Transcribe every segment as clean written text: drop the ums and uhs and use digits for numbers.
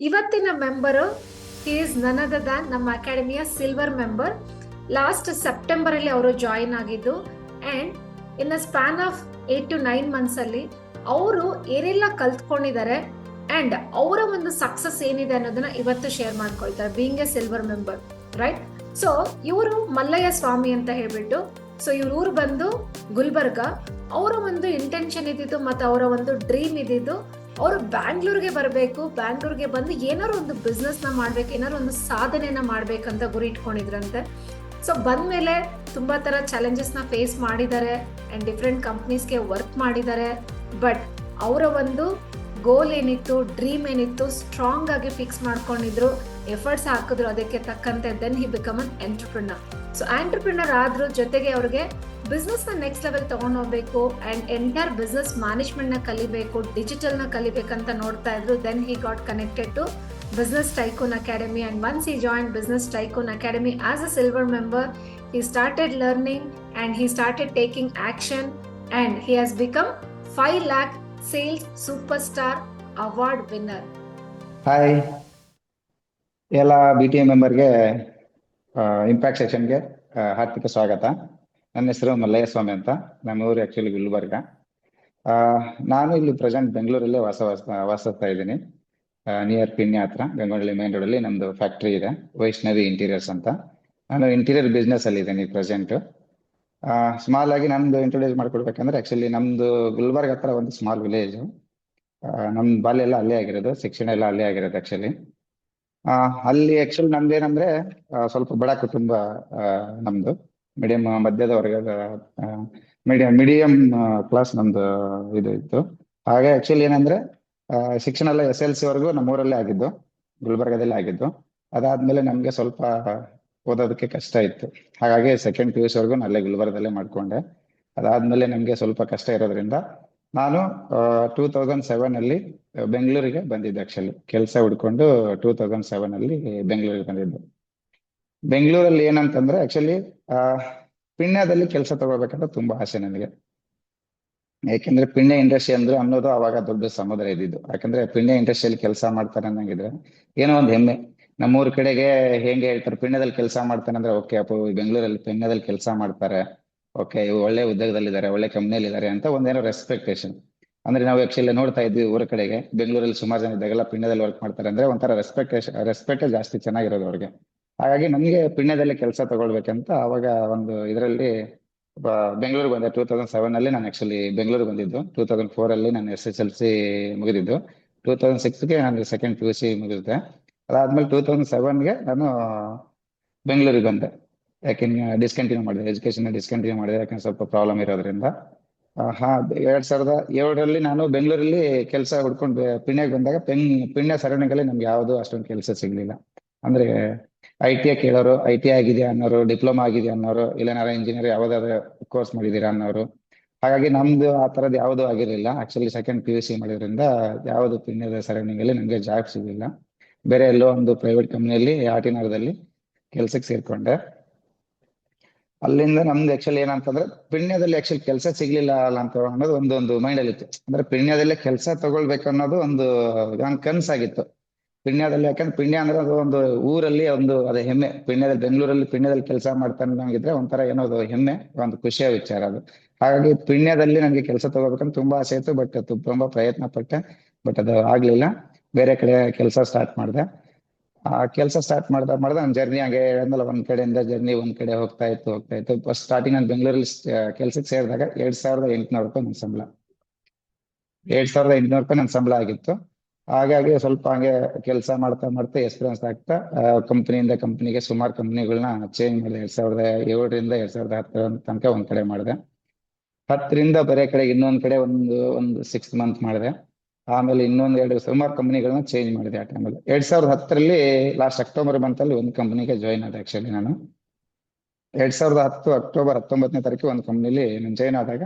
ಇವತ್ತಿನ member is ನನ್ other than ನಮ್ಮ ಅಕಾಡೆಮಿಯ ಸಿಲ್ವರ್ ಮೆಂಬರ್. ಲಾಸ್ಟ್ ಸೆಪ್ಟೆಂಬರ್ ಅಲ್ಲಿ ಅವರು ಜಾಯಿನ್ ಆಗಿದ್ದು and in the span of 8 to 9 months ಅಲ್ಲಿ ಅವರು ಏನೆಲ್ಲ ಕಲ್ತ್ಕೊಂಡಿದ್ದಾರೆ ಅಂಡ್ ಅವರ ಒಂದು ಸಕ್ಸಸ್ ಏನಿದೆ ಅನ್ನೋದನ್ನ ಇವತ್ತು ಶೇರ್ ಮಾಡ್ಕೊಳ್ತಾರೆ being A silver member, right? So ಇವರು ಮಲ್ಲಯ್ಯ ಸ್ವಾಮಿ ಅಂತ ಹೇಳ್ಬಿಟ್ಟು, ಸೊ ಇವ್ರ ಊರು ಬಂದು ಗುಲ್ಬರ್ಗ. ಅವರ ಒಂದು ಇಂಟೆನ್ಷನ್ ಇದ್ದಿದ್ದು ಮತ್ತೆ ಅವರ ಒಂದು ಡ್ರೀಮ್ ಇದ್ದಿದ್ದು ಅವರು ಬ್ಯಾಂಗ್ಳೂರ್ಗೆ ಬರಬೇಕು, ಬ್ಯಾಂಗ್ಳೂರ್ಗೆ ಬಂದು ಏನಾದ್ರು ಒಂದು ಬಿಸ್ನೆಸ್ ನ ಮಾಡ್ಬೇಕು, ಏನಾದ್ರು ಒಂದು ಸಾಧನೆನ ಮಾಡ್ಬೇಕಂತ ಗುರಿ ಇಟ್ಕೊಂಡಿದ್ರಂತೆ. ಸೊ ಬಂದ್ಮೇಲೆ ತುಂಬಾ ತರ ಚಾಲೆಂಜಸ್ ನ ಫೇಸ್ ಮಾಡಿದ್ದಾರೆ ಅಂಡ್ ಡಿಫ್ರೆಂಟ್ ಕಂಪ್ನೀಸ್ಗೆ ವರ್ಕ್ ಮಾಡಿದ್ದಾರೆ. ಬಟ್ ಅವರ ಒಂದು ಗೋಲ್ ಏನಿತ್ತು, ಡ್ರೀಮ್ ಏನಿತ್ತು, ಸ್ಟ್ರಾಂಗ್ ಆಗಿ ಫಿಕ್ಸ್ ಮಾಡ್ಕೊಂಡಿದ್ರು, ಎಫರ್ಟ್ಸ್ ಹಾಕಿದ್ರು ಅದಕ್ಕೆ ತಕ್ಕಂತೆ. Then he become an entrepreneur. So entrepreneur ಆದ್ರೂ ಜೊತೆಗೆ ಅವ್ರಿಗೆ ಬಿಸ್ನೆಸ್ ನ ನೆಕ್ಸ್ಟ್ ಲೆವೆಲ್ ತಗೊಂಡ್ ಹೋಗ್ಬೇಕು ಅಂಡ್ ಎಂಟೈರ್ ಬಿಸ್ನೆಸ್ ಮ್ಯಾನೇಜ್ಮೆಂಟ್ ನ ಕಲಿಬೇಕು, ಡಿಜಿಟಲ್ ನ ಕಲಿಬೇಕಂತ ನೋಡ್ತಾ ಇದ್ರು. Then he got connected to Business Tycoon Academy, and once he joined Business Tycoon Academy as a silver member, he started learning and he started taking action and he has become 5 lakh sales superstar award winner. Hi ಎಲ್ಲ BTM ಮೆಂಬರ್ಗೆ impact ಸೆಕ್ಷನ್ಗೆ ಹಾರ್ದಿಕ ಸ್ವಾಗತ. ನನ್ನ ಹೆಸರು ಮಲ್ಲಯ್ಯ ಸ್ವಾಮಿ ಅಂತ. ನಮ್ಮ ಊರು actually Gulbarga. ನಾನು ಇಲ್ಲಿ ಪ್ರೆಸೆಂಟ್ ಬೆಂಗಳೂರಲ್ಲೇ ವಾಸಿಸ್ತಾ ಇದ್ದೀನಿ, ನಿಯರ್ ಪಿನ್ಯ ಹತ್ರ, ಗಂಗೊಳ್ಳಿ ಮೇನ್ ರೋಡ್ ಅಲ್ಲಿ ನಮ್ದು ಫ್ಯಾಕ್ಟ್ರಿ ಇದೆ, ವೈಷ್ಣವಿ ಇಂಟೀರಿಯರ್ಸ್ ಅಂತ. ನಾನು ಇಂಟೀರಿಯರ್ ಬಿಸ್ನೆಸ್ ಅಲ್ಲಿ ಇದ್ದೀನಿ ಪ್ರೆಸೆಂಟ್. ಸ್ಮಾಲ್ ಆಗಿ ನಮ್ದು ಇಂಟ್ರೊಡ್ಯೂಸ್ ಮಾಡ್ಕೊಡ್ಬೇಕಂದ್ರೆ ಆಕ್ಚುಲಿ ನಮ್ದು ಗುಲ್ಬರ್ಗ ಹತ್ರ ಒಂದು ಸ್ಮಾಲ್ ವಿಲೇಜ್. ನಮ್ ಬಾಲ್ಯ ಎಲ್ಲ ಅಲ್ಲೇ ಆಗಿರೋದು, ಶಿಕ್ಷಣ ಎಲ್ಲ ಅಲ್ಲೇ ಆಗಿರೋದು ಆಕ್ಚುಲಿ. ಅಲ್ಲಿ ಆಕ್ಚುಲಿ ನಮ್ದೇನಂದ್ರೆ ಸ್ವಲ್ಪ ಬಡ ಕುಟುಂಬ. ನಮ್ದು ಮೀಡಿಯಂ ಮಧ್ಯದ ವರ್ಗದ ಮೀಡಿಯಂ ಕ್ಲಾಸ್ ನಮ್ದು ಇದು ಇತ್ತು. ಹಾಗೆ ಆಕ್ಚುಲಿ ಏನಂದ್ರೆ ಶಿಕ್ಷಣ ಎಲ್ಲ SLC ವರೆಗೂ ನಮ್ಮೂರಲ್ಲೇ ಆಗಿದ್ದು, ಗುಲ್ಬರ್ಗದಲ್ಲೇ ಆಗಿದ್ದು. ಅದಾದ್ಮೇಲೆ ನಮ್ಗೆ ಸ್ವಲ್ಪ ಓದೋದಕ್ಕೆ ಕಷ್ಟ ಇತ್ತು, ಹಾಗಾಗಿ ಸೆಕೆಂಡ್ PUC ವರೆಗೂ ಅಲ್ಲೇ ಗುಲ್ಬರ್ಗದಲ್ಲೇ ಮಾಡ್ಕೊಂಡೆ. ಅದಾದ್ಮೇಲೆ ನಮ್ಗೆ ಸ್ವಲ್ಪ ಕಷ್ಟ ಇರೋದ್ರಿಂದ ನಾನು 2007 ಅಲ್ಲಿ ಬೆಂಗಳೂರಿಗೆ ಬಂದಿದ್ದೆ. ಆಕ್ಚುಲಿ ಕೆಲಸ ಹುಡ್ಕೊಂಡು 2007 ಅಲ್ಲಿ ಬೆಂಗಳೂರಿಗೆ ಬಂದಿದ್ದು. ಬೆಂಗಳೂರಲ್ಲಿ ಏನಂತಂದ್ರೆ ಆಕ್ಚುಲಿ ಪಿಣ್ಯದಲ್ಲಿ ಕೆಲಸ ತಗೋಬೇಕಂತ ತುಂಬಾ ಆಸೆ ನನಗೆ. ಯಾಕೆಂದ್ರೆ ಪಿಣ್ಯ ಇಂಡಸ್ಟ್ರಿ ಅಂದ್ರೆ ಅನ್ನೋದು ಅವಾಗ ದೊಡ್ಡ ಸಮುದ್ರ ಇದ್ದಿದ್ದು. ಯಾಕಂದ್ರೆ ಪಿಣ್ಯ ಇಂಡಸ್ಟ್ರಿಯಲ್ಲಿ ಕೆಲಸ ಮಾಡ್ತಾರೆ ಅನ್ನಂಗಿದ್ರೆ ಏನೋ ಒಂದು ಹೆಮ್ಮೆ. ನಮ್ಮೂರ್ ಕಡೆಗೆ ಹೆಂಗೆ ಹೇಳ್ತಾರೆ, ಪಿಣ್ಯದಲ್ಲಿ ಕೆಲಸ ಮಾಡ್ತಾನೆ ಅಂದ್ರೆ ಓಕೆ ಅಪ್ಪ ಬೆಂಗಳೂರಲ್ಲಿ ಪಿಣ್ಯದಲ್ಲಿ ಕೆಲಸ ಮಾಡ್ತಾರೆ, ಓಕೆ ಇವು ಒಳ್ಳೆ ಉದ್ಯೋಗದಲ್ಲಿದ್ದಾರೆ, ಒಳ್ಳೆ ಕಂಪ್ನಿಯಲ್ಲಿ ಇದ್ದಾರೆ ಅಂತ ಒಂದೇನೋ ರೆಸ್ಪೆಕ್ಟೇಷನ್. ಅಂದ್ರೆ ನಾವು ಆಕ್ಚುಲಿ ನೋಡ್ತಾ ಇದ್ವಿ ಊರ ಕಡೆಗೆ, ಬೆಂಗಳೂರಲ್ಲಿ ಸುಮಾರು ಜನ ಇದ್ದಾಗೆಲ್ಲ ಪಿಣ್ಯದಲ್ಲಿ ವರ್ಕ್ ಮಾಡ್ತಾರೆ ಅಂದ್ರೆ ಒಂಥರ ರೆಸ್ಪೆಕ್ಟ್ ಜಾಸ್ತಿ ಚೆನ್ನಾಗಿರೋದು ಅವ್ರಿಗೆ. ಹಾಗಾಗಿ ನಮ್ಗೆ ಪಿಣ್ಯದಲ್ಲಿ ಕೆಲಸ ತಗೊಳ್ಬೇಕಂತ ಅವಾಗ ಒಂದು ಇದರಲ್ಲಿ ಬೆಂಗಳೂರಿಗೆ ಬಂದೆ. 2007 ಅಲ್ಲಿ ನಾನು ಆಕ್ಚುಲಿ ಬೆಂಗಳೂರಿಗೆ ಬಂದಿದ್ದು. 2004 ಅಲ್ಲಿ ನಾನು SSLC ಮುಗಿದಿದ್ದು. 2006ಗೆ ನಾನು ಸೆಕೆಂಡ್ PUC ಮುಗಿದಿದ್ದೆ. ಅದಾದ್ಮೇಲೆ 2007ಗೆ ನಾನು ಬೆಂಗಳೂರಿಗೆ ಬಂದೆ. ಯಾಕೆಂದ್ರೆ ಡಿಸ್ಕಂಟಿನ್ಯೂ ಮಾಡಿದೆ, ಎಜುಕೇಶನ್ ಡಿಸ್ಕಂಟಿನ್ಯೂ ಮಾಡಿದೆ, ಯಾಕಂದ್ರೆ ಸ್ವಲ್ಪ ಪ್ರಾಬ್ಲಮ್ ಇರೋದ್ರಿಂದ. 2007ರಲ್ಲಿ ನಾನು ಬೆಂಗಳೂರಲ್ಲಿ ಕೆಲಸ ಹುಡ್ಕೊಂಡು ಪಿಣ್ಯಕ್ಕೆ ಬಂದಾಗ ಪಿಣ್ಯ ಸರಣಿಗಳಲ್ಲಿ ನಮ್ಗೆ ಯಾವುದು ಅಷ್ಟೊಂದು ಕೆಲಸ ಸಿಗ್ಲಿಲ್ಲ. ಅಂದ್ರೆ ITI ಕೇಳೋರು, ITI ಆಗಿದೆಯಾ ಅನ್ನೋರು, ಡಿಪ್ಲೊಮಾ ಆಗಿದೆಯಾ ಅನ್ನೋರು, ಇಲ್ಲ ಇಂಜಿನಿಯರ್ ಯಾವ್ದಾದ್ರು ಕೋರ್ಸ್ ಮಾಡಿದೀರಾ ಅನ್ನೋರು. ಹಾಗಾಗಿ ನಮ್ದು ಆ ತರದ್ ಯಾವ್ದು ಆಗಿರ್ಲಿಲ್ಲ. ಆಕ್ಚುಲಿ ಸೆಕೆಂಡ್ PUC ಮಾಡೋದ್ರಿಂದ ಯಾವ್ದು ಪಿಣ್ಯದ ಸರಣಿಗಳಲ್ಲಿ ನಮ್ಗೆ ಜಾಬ್ ಸಿಗ್ಲಿಲ್ಲ. ಬೇರೆ ಎಲ್ಲೋ ಒಂದು ಪ್ರೈವೇಟ್ ಕಂಪ್ನಿಯಲ್ಲಿ ನಗರದಲ್ಲಿ ಕೆಲ್ಸಕ್ಕೆ ಸೇರ್ಕೊಂಡೆ. ಅಲ್ಲಿಂದ ನಮ್ದು ಆಕ್ಚುಲಿ ಏನಂತಂದ್ರೆ ಪಿಣ್ಯದಲ್ಲಿ ಆಕ್ಚುಲಿ ಕೆಲಸ ಸಿಗ್ಲಿಲ್ಲ ಅಲ್ಲ ಅಂತ ಅನ್ನೋದು ಒಂದು ಮೈಂಡ್ ಅಲ್ಲಿ ಇತ್ತು. ಅಂದ್ರೆ ಪಿಣ್ಯದಲ್ಲೇ ಕೆಲಸ ತಗೊಳ್ಬೇಕು ಅನ್ನೋದು ಒಂದು ನನ್ ಕನ್ಸಾಗಿತ್ತು. ಪಿಣ್ಯದಲ್ಲಿ, ಯಾಕಂದ್ರೆ ಪಿಣ್ಯ ಅಂದ್ರೆ ಅದು ಒಂದು ಊರಲ್ಲಿ ಒಂದು ಅದೇ ಹೆಮ್ಮೆ. ಪಿಣ್ಯದಲ್ಲಿ ಬೆಂಗಳೂರಲ್ಲಿ ಪಿಣ್ಯದಲ್ಲಿ ಕೆಲಸ ಮಾಡ್ತಾನೆ ನಂಗಿದ್ರೆ ಒಂಥರ ಏನೋ ಅದು ಹೆಮ್ಮೆ, ಒಂದು ಖುಷಿಯ ವಿಚಾರ ಅದು. ಹಾಗಾಗಿ ಪಿಣ್ಯದಲ್ಲಿ ನನಗೆ ಕೆಲಸ ತಗೋಬೇಕಂತ ತುಂಬಾ ಆಸೆ ಇತ್ತು. ಬಟ್ ತುಂಬಾ ಪ್ರಯತ್ನ ಪಟ್ಟೆ, ಬಟ್ ಅದು ಆಗ್ಲಿಲ್ಲ. ಬೇರೆ ಕಡೆ ಕೆಲಸ ಸ್ಟಾರ್ಟ್ ಮಾಡಿದೆ. ಆ ಕೆಲಸ ಸ್ಟಾರ್ಟ್ ಮಾಡ್ತಾ ನನ್ನ ಜರ್ನಿ ಹಾಗೆ ಅಂದ್ರೆ ಒಂದ್ ಕಡೆಯಿಂದ ಜರ್ನಿ ಒಂದ್ ಕಡೆ ಹೋಗ್ತಾ ಇತ್ತು. ಫಸ್ಟ್ ಸ್ಟಾರ್ಟಿಂಗ್ ನಾನು ಬೆಂಗಳೂರಲ್ಲಿ ಕೆಲ್ಸಕ್ಕೆ ಸೇರಿದಾಗ 2800 ರೂಪಾಯಿ ನನ್ನ ಸಂಬಳ. 2800 ರೂಪಾಯಿ ನನ್ನ ಸಂಬಳ ಆಗಿತ್ತು. ಹಾಗಾಗಿ ಸ್ವಲ್ಪ ಹಂಗೆ ಕೆಲಸ ಮಾಡ್ತಾ ಮಾಡ್ತಾ ಎಕ್ಸ್ಪೀರಿಯನ್ಸ್ ಆಗ್ತಾ ಕಂಪ್ನಿಯಿಂದ ಕಂಪ್ನಿಗೆ ಸುಮಾರು ಕಂಪ್ನಿಗಳನ್ನ ಚೇಂಜ್ ಮಾಡಿದೆ. 2007ರಿಂದ 2010 ತನಕ ಒಂದ್ ಕಡೆ ಮಾಡಿದೆ. 10ರಿಂದ ಬೇರೆ ಕಡೆ ಇನ್ನೊಂದ್ ಕಡೆ ಒಂದು 6 ಮಂತ್ ಮಾಡಿದೆ. ಆಮೇಲೆ ಇನ್ನೊಂದ್ ಸುಮಾರು ಕಂಪ್ನಿಗಳನ್ನ ಚೇಂಜ್ ಮಾಡಿದೆ ಆ ಟೈಮಲ್ಲಿ. 2010ರಲ್ಲಿ ಲಾಸ್ಟ್ ಅಕ್ಟೋಬರ್ ಮಂತ್ ಅಲ್ಲಿ ಒಂದು ಕಂಪ್ನಿಗೆ ಜಾಯ್ನ್ ಆದೆ. ಆಕ್ಚುಲಿ ನಾನು 2010 ಅಕ್ಟೋಬರ್ 19ನೇ ತಾರೀಕು ಒಂದು ಕಂಪ್ನಿಲಿ ನಾನು ಜಾಯ್ನ್ ಆದಾಗ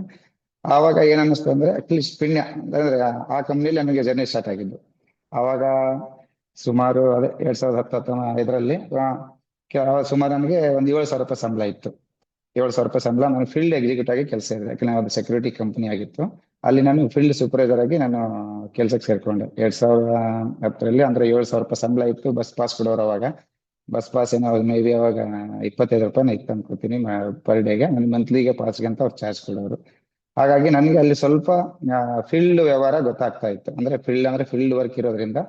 ಆವಾಗ ಏನ್ ಅನ್ನಿಸ್ತು ಅಂದ್ರೆ ಅಟ್ಲೀಸ್ಟ್ ಪಿಣ್ಯ ಅಂದ್ರೆ ಆ ಕಂಪ್ನಿಲಿ ನನಗೆ ಜರ್ನಿ ಸ್ಟಾರ್ಟ್ ಆಗಿದ್ದು. ಆವಾಗ ಸುಮಾರು ಅದೇ 2010 ಸುಮಾರು ನನಗೆ ಒಂದು 7,000 ರೂಪಾಯಿ ಸಂಬಳ ಇತ್ತು. 7,000 ರೂಪಾಯಿ ಸಂಬಳ. ನಾನು ಫೀಲ್ಡ್ ಎಕ್ಸಿಕ್ಯೂಟಿವ್ ಆಗಿ ಕೆಲಸ ಇದೆ, ಯಾಕಂದ್ರೆ ಅದು ಸೆಕ್ಯೂರಿಟಿ ಕಂಪನಿ ಆಗಿತ್ತು. ಅಲ್ಲಿ ನಾನು ಫೀಲ್ಡ್ ಸೂಪರ್ವೈಸರ್ ಆಗಿ ನಾನು ಕೆಲ್ಸಕ್ಕೆ ಸೇರ್ಕೊಂಡೆ 2010ರಲ್ಲಿ. ಅಂದ್ರೆ 7,000 ರೂಪಾಯಿ ಸಂಬಳ ಇತ್ತು, ಬಸ್ ಪಾಸ್ ಕೊಡೋರು ಅವಾಗ. ಬಸ್ ಪಾಸ್ ಏನೋ ಮೇ ಬಿ ಅವಾಗ 25 ರೂಪಾಯಿನ ಇತ್ತು ಅನ್ಕೋತೀನಿ ಪರ್ ಡೇಗೆ. ನನ್ನ ಮಂತ್ಲಿಗೆ ಪಾಸ್ಗೆ ಅಂತ ಅವ್ರು ಚಾರ್ಜ್ ಕೊಡೋರು. ಹಾಗಾಗಿ ನನಗೆ ಅಲ್ಲಿ ಸ್ವಲ್ಪ ಫೀಲ್ಡ್ ವ್ಯವಹಾರ ಗೊತ್ತಾಗ್ತಾ ಇತ್ತು. ಅಂದ್ರೆ ಫೀಲ್ಡ್ ವರ್ಕ್ ಇರೋದ್ರಿಂದ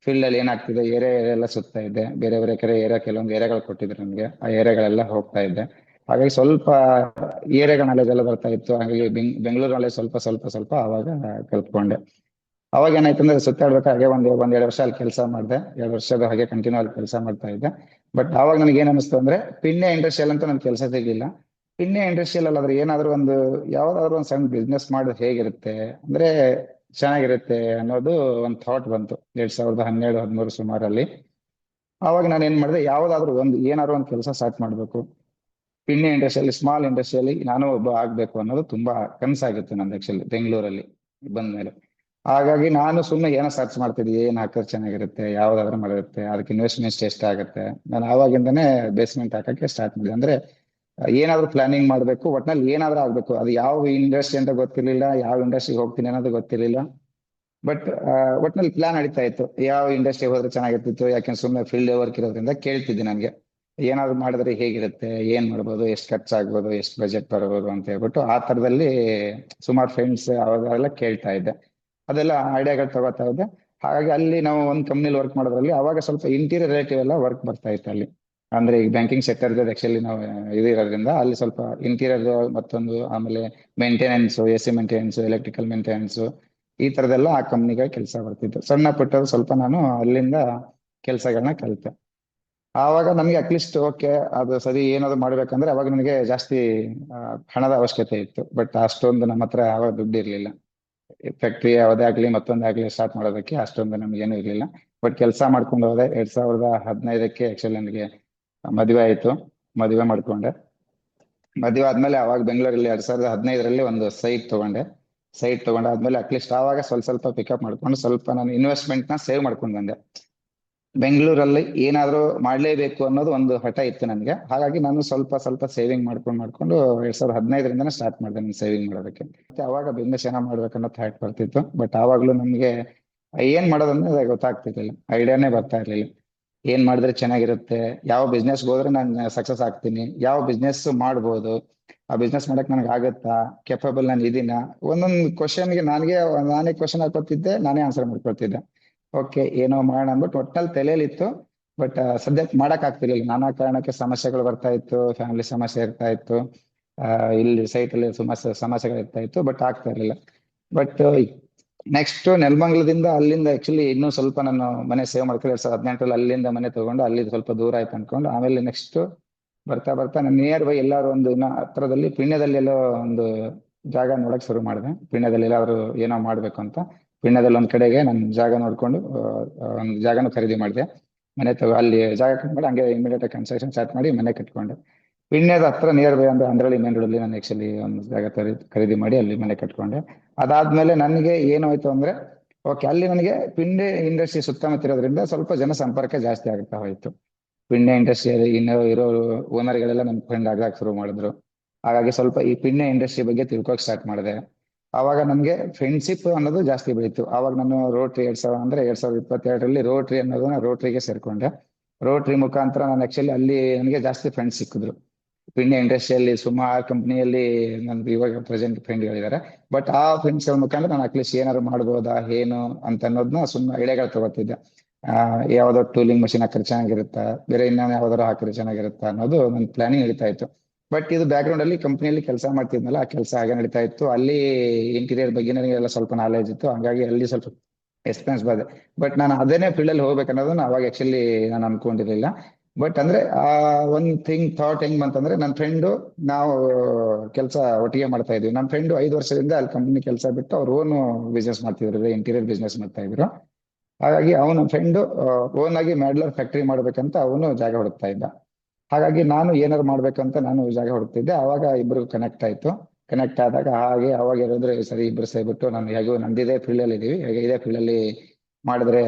ಫೀಲ್ಡ್ ಅಲ್ಲಿ ಏನಾಗ್ತಿದೆ, ಏರಿಯಾ ಎಲ್ಲ ಸುತ್ತಾ ಇದ್ದೆ. ಬೇರೆ ಬೇರೆ ಕಡೆ ಏರಿಯಾ, ಕೆಲವೊಂದು ಏರಿಯಾಗಳು ಕೊಟ್ಟಿದ್ರು ನಮಗೆ, ಆ ಏರಿಯಾಗಳೆಲ್ಲ ಹೋಗ್ತಾ ಇದ್ದೆ. ಹಾಗಾಗಿ ಸ್ವಲ್ಪ ಏರಿಯಾಗಳ ನಾಲೆಜ್ ಎಲ್ಲ ಬರ್ತಾ ಇತ್ತು. ಹಾಗಾಗಿ ಬೆಂಗಳೂರು ನಾಲೆಜ್ ಸ್ವಲ್ಪ ಸ್ವಲ್ಪ ಸ್ವಲ್ಪ ಅವಾಗ ಕಲ್ತ್ಕೊಂಡೆ. ಅವಾಗ ಏನಾಯ್ತು ಅಂದ್ರೆ ಸುತ್ತಾಡ್ಬೇಕು. ಹಾಗೆ ಒಂದೆರಡು ವರ್ಷ ಅಲ್ಲಿ ಕೆಲಸ ಮಾಡಿದೆ. 2 ವರ್ಷದ ಹಾಗೆ ಕಂಟಿನ್ಯೂ ಅಲ್ಲಿ ಕೆಲಸ ಮಾಡ್ತಾ ಇದ್ದೆ. ಬಟ್ ಅವಾಗ ನನಗೆ ಏನ್ ಅನಿಸ್ತು ಅಂದ್ರೆ, ಪಿನ್ನೆ ಇಂಡಸ್ಟ್ರಿಯಲ್ ಅಂತ ನನ್ ಕೆಲಸ ಸಿಗ್ಲಿಲ್ಲ. ಪಿನ್ನೆ ಇಂಡಸ್ಟ್ರಿಯಲ್ ಅಲ್ಲಾದ್ರೆ ಏನಾದ್ರು ಯಾವ್ದಾದ್ರು ಒಂದು ಸಣ್ಣ ಬಿಸ್ನೆಸ್ ಮಾಡೋದು ಹೇಗಿರುತ್ತೆ ಅಂದ್ರೆ ಚೆನ್ನಾಗಿರುತ್ತೆ ಅನ್ನೋದು ಒಂದು ಥಾಟ್ ಬಂತು 2012, 13 ಸುಮಾರಲ್ಲಿ. ಅವಾಗ ನಾನು ಏನ್ ಮಾಡಿದೆ, ಏನಾದ್ರು ಒಂದು ಕೆಲಸ ಸ್ಟಾರ್ಟ್ ಮಾಡ್ಬೇಕು. ಪಿನ್ನೆ ಇಂಡಸ್ಟ್ರಿಯಲ್ಲಿ, ಸ್ಮಾಲ್ ಇಂಡಸ್ಟ್ರಿಯಲ್ಲಿ ನಾನು ಒಬ್ಬ ಆಗ್ಬೇಕು ಅನ್ನೋದು ತುಂಬಾ ಕನಸಾಗಿತ್ತು ನಂದು ಆಕ್ಚುಲಿ ಬೆಂಗಳೂರಲ್ಲಿ ಬಂದ್ಮೇಲೆ. ಹಾಗಾಗಿ ನಾನು ಸುಮ್ಮನೆ ಏನೋ ಸರ್ಚ್ ಮಾಡ್ತಿದ್ದೆ, ಏನ್ ಹಾಕಿದ್ರೆ ಚೆನ್ನಾಗಿರುತ್ತೆ, ಯಾವ್ದಾದ್ರು ಮಾಡಿರುತ್ತೆ, ಅದಕ್ಕೆ ಇನ್ವೆಸ್ಟ್ಮೆಂಟ್ ಎಷ್ಟಾಗುತ್ತೆ. ನಾನು ಆವಾಗಿಂದನೇ ಬೇಸ್ಮೆಂಟ್ ಹಾಕಕ್ಕೆ ಸ್ಟಾರ್ಟ್ ಮಾಡಿದೆ. ಅಂದ್ರೆ ಏನಾದ್ರು ಪ್ಲಾನಿಂಗ್ ಮಾಡ್ಬೇಕು, ಒಟ್ನಲ್ಲಿ ಏನಾದ್ರೂ ಆಗ್ಬೇಕು. ಅದು ಯಾವ ಇಂಡಸ್ಟ್ರಿ ಅಂತ ಗೊತ್ತಿರ್ಲಿಲ್ಲ, ಯಾವ ಇಂಡಸ್ಟ್ರಿಗೆ ಹೋಗ್ತೀನಿ ಅನ್ನೋದು ಗೊತ್ತಿರ್ಲಿಲ್ಲ. ಬಟ್ ಒಟ್ನಲ್ಲಿ ಪ್ಲಾನ್ ನಡೀತಾ ಇತ್ತು, ಯಾವ ಇಂಡಸ್ಟ್ರಿ ಹೋದ್ರೆ ಚೆನ್ನಾಗಿರ್ತಿತ್ತು. ಯಾಕೆಂದ್ರೆ ಸುಮ್ಮನೆ ಫೀಲ್ಡ್ ವರ್ಕ್ ಇರೋದ್ರಿಂದ ಕೇಳ್ತಿದ್ದೆ ನನಗೆ, ಏನಾದ್ರು ಮಾಡಿದ್ರೆ ಹೇಗಿರುತ್ತೆ, ಏನ್ ಮಾಡ್ಬೋದು, ಎಷ್ಟು ಖರ್ಚಾಗ್ಬೋದು, ಎಷ್ಟು ಬಜೆಟ್ ಬರ್ಬೋದು ಅಂತ ಹೇಳ್ಬಿಟ್ಟು ಆ ತರದಲ್ಲಿ ಸುಮಾರು ಫ್ರೆಂಡ್ಸ್ ಅವಾಗೆಲ್ಲ ಕೇಳ್ತಾ ಇದ್ದೆ. ಅದೆಲ್ಲ ಐಡಿಯಾಗಳು ತಗೋತಾ ಇದ್ದೆ. ಹಾಗಾಗಿ ಅಲ್ಲಿ ನಾವು ಒಂದು ಕಂಪ್ನಿಲಿ ವರ್ಕ್ ಮಾಡೋದ್ರಲ್ಲಿ ಅವಾಗ ಸ್ವಲ್ಪ ಇಂಟೀರಿಯರ್ ರಿಲೇಟಿವ್ ಎಲ್ಲ ವರ್ಕ್ ಬರ್ತಾ ಇತ್ತು ಅಲ್ಲಿ. ಅಂದ್ರೆ ಈಗ ಬ್ಯಾಂಕಿಂಗ್ ಸೆಕ್ಟರ್ ಆಕ್ಚುಲಿ ನಾವು ಇದು ಇರೋದ್ರಿಂದ ಅಲ್ಲಿ ಸ್ವಲ್ಪ ಇಂಟೀರಿಯರ್ ಮತ್ತೊಂದು, ಆಮೇಲೆ maintenance, A C maintenance, electrical maintenance, ಈ ತರದೆಲ್ಲ ಆ ಕಂಪ್ನಿಗೆ ಕೆಲಸ ಬರ್ತಿತ್ತು. ಸಣ್ಣ ಪುಟ್ಟ ಸ್ವಲ್ಪ ನಾನು ಅಲ್ಲಿಂದ ಕೆಲಸಗಳನ್ನ ಕಲಿತೆ. ಆವಾಗ ನಮ್ಗೆ ಅಟ್ಲೀಸ್ಟ್ ಓಕೆ, ಅದು ಸರಿ, ಏನಾದ್ರು ಮಾಡ್ಬೇಕಂದ್ರೆ ಅವಾಗ ನನಗೆ ಜಾಸ್ತಿ ಆ, ಹಣದ ಅವಶ್ಯಕತೆ ಇತ್ತು. ಬಟ್ ಅಷ್ಟೊಂದು ನಮ್ಮ ಹತ್ರ ಆವಾಗ ದುಡ್ಡು ಇರ್ಲಿಲ್ಲ. ಫ್ಯಾಕ್ಟ್ರಿ ಯಾವುದೇ ಆಗ್ಲಿ ಮತ್ತೊಂದಾಗ್ಲಿ ಸ್ಟಾರ್ಟ್ ಮಾಡೋದಕ್ಕೆ ಅಷ್ಟೊಂದು ನಮ್ಗೇನು ಇರ್ಲಿಲ್ಲ. ಬಟ್ ಕೆಲಸ ಮಾಡ್ಕೊಂಡು ಹೋದೆ. 2015ಕ್ಕೆ ಆಕ್ಚುಲಿ ನನಗೆ ಮದುವೆ ಆಯ್ತು. ಮದುವೆ ಮಾಡ್ಕೊಂಡೆ. ಮದುವೆ ಆದ್ಮೇಲೆ ಅವಾಗ ಬೆಂಗಳೂರಲ್ಲಿ 2015ರಲ್ಲಿ ಒಂದು ಸೈಟ್ ತಗೊಂಡಾದ್ಮೇಲೆ ಅಟ್ಲೀಸ್ಟ್ ಆವಾಗ ಸ್ವಲ್ಪ ಸ್ವಲ್ಪ ಪಿಕಪ್ ಮಾಡ್ಕೊಂಡು ಸ್ವಲ್ಪ ನಾನು ಇನ್ವೆಸ್ಟ್ಮೆಂಟ್ ನ ಸೇವ್ ಮಾಡ್ಕೊಂಡು ಬಂದೆ. ಬೆಂಗಳೂರಲ್ಲಿ ಏನಾದ್ರೂ ಮಾಡ್ಲೇಬೇಕು ಅನ್ನೋದು ಒಂದು ಹಠ ಇತ್ತು ನನಗೆ. ಹಾಗಾಗಿ ನಾನು ಸ್ವಲ್ಪ ಸ್ವಲ್ಪ ಸೇವಿಂಗ್ ಮಾಡ್ಕೊಂಡು 2015ರಿಂದನೇ ಸ್ಟಾರ್ಟ್ ಮಾಡಿದೆ ನಾನು ಸೇವಿಂಗ್ ಮಾಡೋದಕ್ಕೆ. ಮತ್ತೆ ಅವಾಗ ಬಿಸ್ನೆಸ್ ಏನೋ ಮಾಡ್ಬೇಕನ್ನೋ ಥಾಟ್ ಬರ್ತಿತ್ತು. ಬಟ್ ಆವಾಗ್ಲೂ ನಮ್ಗೆ ಏನ್ ಮಾಡೋದಂದ್ರೆ ಗೊತ್ತಾಗ್ತಿರ್ಲಿಲ್ಲ, ಐಡಿಯಾನೇ ಬರ್ತಾ ಇರ್ಲಿಲ್ಲ. ಏನ್ ಮಾಡಿದ್ರೆ ಚೆನ್ನಾಗಿರುತ್ತೆ, ಯಾವ ಬಿಸ್ನೆಸ್ ಹೋದ್ರೆ ನಾನು ಸಕ್ಸಸ್ ಆಗ್ತೀನಿ, ಯಾವ ಬಿಸ್ನೆಸ್ ಮಾಡ್ಬೋದು, ಆ ಬಿಸ್ನೆಸ್ ಮಾಡಕ್ ನನಗೆ ಆಗತ್ತಾ, ಕೆಪಬಲ್ ನಾನು ಇದೀನ, ಒಂದೊಂದು ಕ್ವಶನ್ಗೆ ನಾನೇ ಕ್ವಶನ್ ಹಾಕೋತಿದ್ದೆ, ನಾನೇ ಆನ್ಸರ್ ಮಾಡ್ಕೊಳ್ತಿದ್ದೆ. ಓಕೆ, ಏನೋ ಮಾಡೋಣ ಅಂದ್ಬಿಟ್ಟು ಒಟ್ಟಲ್ಲಿ ತಲೆಯಲ್ಲಿತ್ತು. ಬಟ್ ಸದ್ಯಕ್ಕೆ ಮಾಡಕ್ ಆಗ್ತಿರ್ಲಿಲ್ಲ. ನಾನಾ ಕಾರಣಕ್ಕೆ ಸಮಸ್ಯೆಗಳು ಬರ್ತಾ ಇತ್ತು, ಫ್ಯಾಮಿಲಿ ಸಮಸ್ಯೆ ಇರ್ತಾ ಇತ್ತು, ಇಲ್ಲಿ ಸೈಟ್ ಅಲ್ಲಿ ಸಮಸ್ಯೆಗಳು ಇರ್ತಾ ಇತ್ತು. ಬಟ್ ಆಗ್ತಾ ಇರ್ಲಿಲ್ಲ. ಬಟ್ ನೆಕ್ಸ್ಟ್ ನೆಲಮಂಗಲದಿಂದ ಅಲ್ಲಿಂದ ಆಕ್ಚುಲಿ ಇನ್ನೂ ಸ್ವಲ್ಪ ನಾನು ಮನೆ ಸೇವ್ ಮಾಡ್ಕೊಂಡು 2018ರಲ್ಲಿ ಅಲ್ಲಿಂದ ಮನೆ ತಗೊಂಡು ಅಲ್ಲಿ ಸ್ವಲ್ಪ ದೂರ ಆಯ್ತು ಅನ್ಕೊಂಡು, ಆಮೇಲೆ ನೆಕ್ಸ್ಟ್ ಬರ್ತಾ ಬರ್ತಾ ನಾನು ನಿಯರ್ ಬೈ ಎಲ್ಲಾರು ಒಂದು ಇನ್ನ ಹತ್ರದಲ್ಲಿ ಪಿಣ್ಯದಲ್ಲಿ ಎಲ್ಲೋ ಒಂದು ಜಾಗ ನೋಡಕ್ ಶುರು ಮಾಡಿದೆ. ಪಿಣ್ಯದಲ್ಲಿ ಎಲ್ಲಾದ್ರು ಏನೋ ಮಾಡ್ಬೇಕು ಅಂತ ಪಿಣ್ಯದಲ್ಲಿ ಒಂದ್ ಕಡೆಗೆ ನಾನು ಜಾಗ ನೋಡ್ಕೊಂಡು ಒಂದು ಜಾಗನ ಖರೀದಿ ಮಾಡಿದೆ. ಅಲ್ಲಿ ಜಾಗ ಕಟ್ಕೊಂಡು ಹಂಗೆ ಇಮಿಡಿಯೇಟ್ ಕನ್ಸ್ಟ್ರಕ್ಷನ್ ಸ್ಟಾರ್ಟ್ ಮಾಡಿ ಮನೆ ಕಟ್ಕೊಂಡೆ. ಪಿಣ್ಯದ ಹತ್ರ ನಿಯರ್ ಬೈ ಅಂದ್ರೆ ಅಂದ್ರಳ್ಳಿ ಮೇನ್ ರೋಡ್ ಅಲ್ಲಿ ನಾನು ಆಕ್ಚುಲಿ ಒಂದು ಜಾಗ ಖರೀದಿ ಮಾಡಿ ಅಲ್ಲಿ ಮನೆ ಕಟ್ಕೊಂಡೆ. ಅದಾದ್ಮೇಲೆ ನನಗೆ ಏನಾಯ್ತು ಅಂದ್ರೆ, ಓಕೆ, ಅಲ್ಲಿ ನನಗೆ ಪಿಣ್ಣೆ ಇಂಡಸ್ಟ್ರಿ ಸುತ್ತಮುತ್ತ ಇರೋದ್ರಿಂದ ಸ್ವಲ್ಪ ಜನ ಸಂಪರ್ಕ ಜಾಸ್ತಿ ಆಗ್ತಾ ಹೋಯ್ತು. ಪಿಣ್ಣೆ ಇಂಡಸ್ಟ್ರಿಯಲ್ಲಿ ಇರೋ ಓನರ್ಗಳೆಲ್ಲ ನನ್ನ ಫ್ರೆಂಡ್ ಆಗಕ್ಕೆ ಶುರು ಮಾಡಿದ್ರು. ಹಾಗಾಗಿ ಸ್ವಲ್ಪ ಈ ಪಿಣ್ಣೆ ಇಂಡಸ್ಟ್ರಿ ಬಗ್ಗೆ ತಿಳ್ಕೊಕ್ ಸ್ಟಾರ್ಟ್ ಮಾಡಿದೆ. ಆವಾಗ ನಮ್ಗೆ ಫ್ರೆಂಡ್ಶಿಪ್ ಅನ್ನೋದು ಜಾಸ್ತಿ ಬೆಳೀತು. ಆವಾಗ ನಾನು ರೋಟ್ರಿ 2022ರಲ್ಲಿ ರೋಟ್ರಿಗೆ ಸೇರ್ಕೊಂಡೆ. ರೋಟ್ರಿ ಮುಖಾಂತರ ನಾನು ಆಕ್ಚುಲಿ ಅಲ್ಲಿ ನನಗೆ ಜಾಸ್ತಿ ಫ್ರೆಂಡ್ಸ್ ಸಿಕ್ಕಿದ್ರು. ಪಿಣ್ಣೆ ಇಂಡಸ್ಟ್ರಿಯಲ್ಲಿ ಸುಮಾರು ಕಂಪ್ನಿಯಲ್ಲಿ ನನ್ಗೆ ಇವಾಗ ಪ್ರೆಸೆಂಟ್ ಫ್ರೆಂಡ್ಗಳಿದ್ದಾರೆ. ಬಟ್ ಆ ಫ್ರೆಂಡ್ಸ್ ಮುಖಾಂತರ ನಾನು ಅಟ್ಲೀಸ್ಟ್ ಏನಾದ್ರು ಮಾಡ್ಬೋದಾ ಏನು ಅಂತ ಅನ್ನೋದನ್ನ ಸುಮ್ಮನೆ ಐಡಿಯಾಗಳು ತಗೋತಿದ್ದೆ. ಯಾವ್ದೋ ಟೂಲಿಂಗ್ ಮಷಿನ್ ಹಾಕಿದ್ರೆ ಚೆನ್ನಾಗಿರುತ್ತಾ, ಬೇರೆ ಇನ್ನೇನು ಯಾವ್ದಾದ್ರು ಹಾಕಿದ್ರೆ ಚೆನ್ನಾಗಿರುತ್ತಾ ಅನ್ನೋದು ನನ್ನ ಪ್ಲಾನಿಂಗ್ ನಡೀತಾ ಇತ್ತು. ಬಟ್ ಇದು ಬ್ಯಾಕ್ ಗ್ರೌಂಡ್ ಅಲ್ಲಿ ಕಂಪ್ನಿಯಲ್ಲಿ ಕೆಲಸ ಮಾಡ್ತಿದ್ನಲ್ಲ, ಆ ಕೆಲಸ ಹಾಗೆ ನಡೀತಾ ಇತ್ತು. ಅಲ್ಲಿ ಇಂಟೀರಿಯರ್ ಬಗ್ಗೆ ನನಗೆಲ್ಲ ಸ್ವಲ್ಪ ನಾಲೆಜ್ ಇತ್ತು. ಹಂಗಾಗಿ ಅಲ್ಲಿ ಸ್ವಲ್ಪ ಎಕ್ಸ್ಪೀರಿಯನ್ಸ್ ಬಂದೆ. ಬಟ್ ನಾನು ಅದೇನೇ ಫೀಲ್ಡ್ ಅಲ್ಲಿ ಹೋಗ್ಬೇಕನ್ನೋದನ್ನ ಅವಾಗ ಆಕ್ಚುಲಿ ನಾನು ಅನ್ಕೊಂಡಿರ್ಲಿಲ್ಲ. ಬಟ್ ಅಂದ್ರೆ ಆ ಒಂದ್ ಥಾಟ್ ಹೆಂಗ್ ಬಂತಂದ್ರೆ, ನನ್ನ ಫ್ರೆಂಡು ನಾವು ಕೆಲಸ ಒಟ್ಟಿಗೆ ಮಾಡ್ತಾ ಇದ್ವಿ. ನನ್ನ ಫ್ರೆಂಡ್ 5 ವರ್ಷದಿಂದ ಅಲ್ಲಿ ಕಂಪ್ನಿ ಕೆಲಸ ಬಿಟ್ಟು ಅವ್ರು ಓನ್ ಬಿಸ್ನೆಸ್ ಮಾಡ್ತಿದ್ರು, ಇಂಟೀರಿಯರ್ ಬಿಸ್ನೆಸ್ ಮಾಡ್ತಾ ಇದ್ರು. ಹಾಗಾಗಿ ಅವನ ಫ್ರೆಂಡ್ ಓನ್ ಆಗಿ ಮಾಡ್ಲರ್ ಫ್ಯಾಕ್ಟರಿ ಮಾಡ್ಬೇಕಂತ ಅವನು ಜಾಗ ಹುಡುಕ್ತಾ ಇದ್ದ. ಹಾಗಾಗಿ ನಾನು ಏನಾದ್ರು ಮಾಡ್ಬೇಕಂತ ನಾನು ಜಾಗ ಹುಡುಕ್ತಿದ್ದೆ. ಅವಾಗ ಇಬ್ರು ಕನೆಕ್ಟ್ ಆಯ್ತು. ಕನೆಕ್ಟ್ ಆದಾಗ ಹಾಗೆ ಅವಾಗ ಹೇಳಿದ್ರೆ, ಸರಿ ಇಬ್ರು ಸೇರ್ಬಿಟ್ಟು ನಾನು ಹೇಗೂ ನಂದಿದೆ ಫೀಲ್ಡ್ ಅಲ್ಲಿ ಇದೀವಿ, ಹೇಗೆ ಇದೇ ಫೀಲ್ಡ್ ಅಲ್ಲಿ ಮಾಡಿದ್ರೆ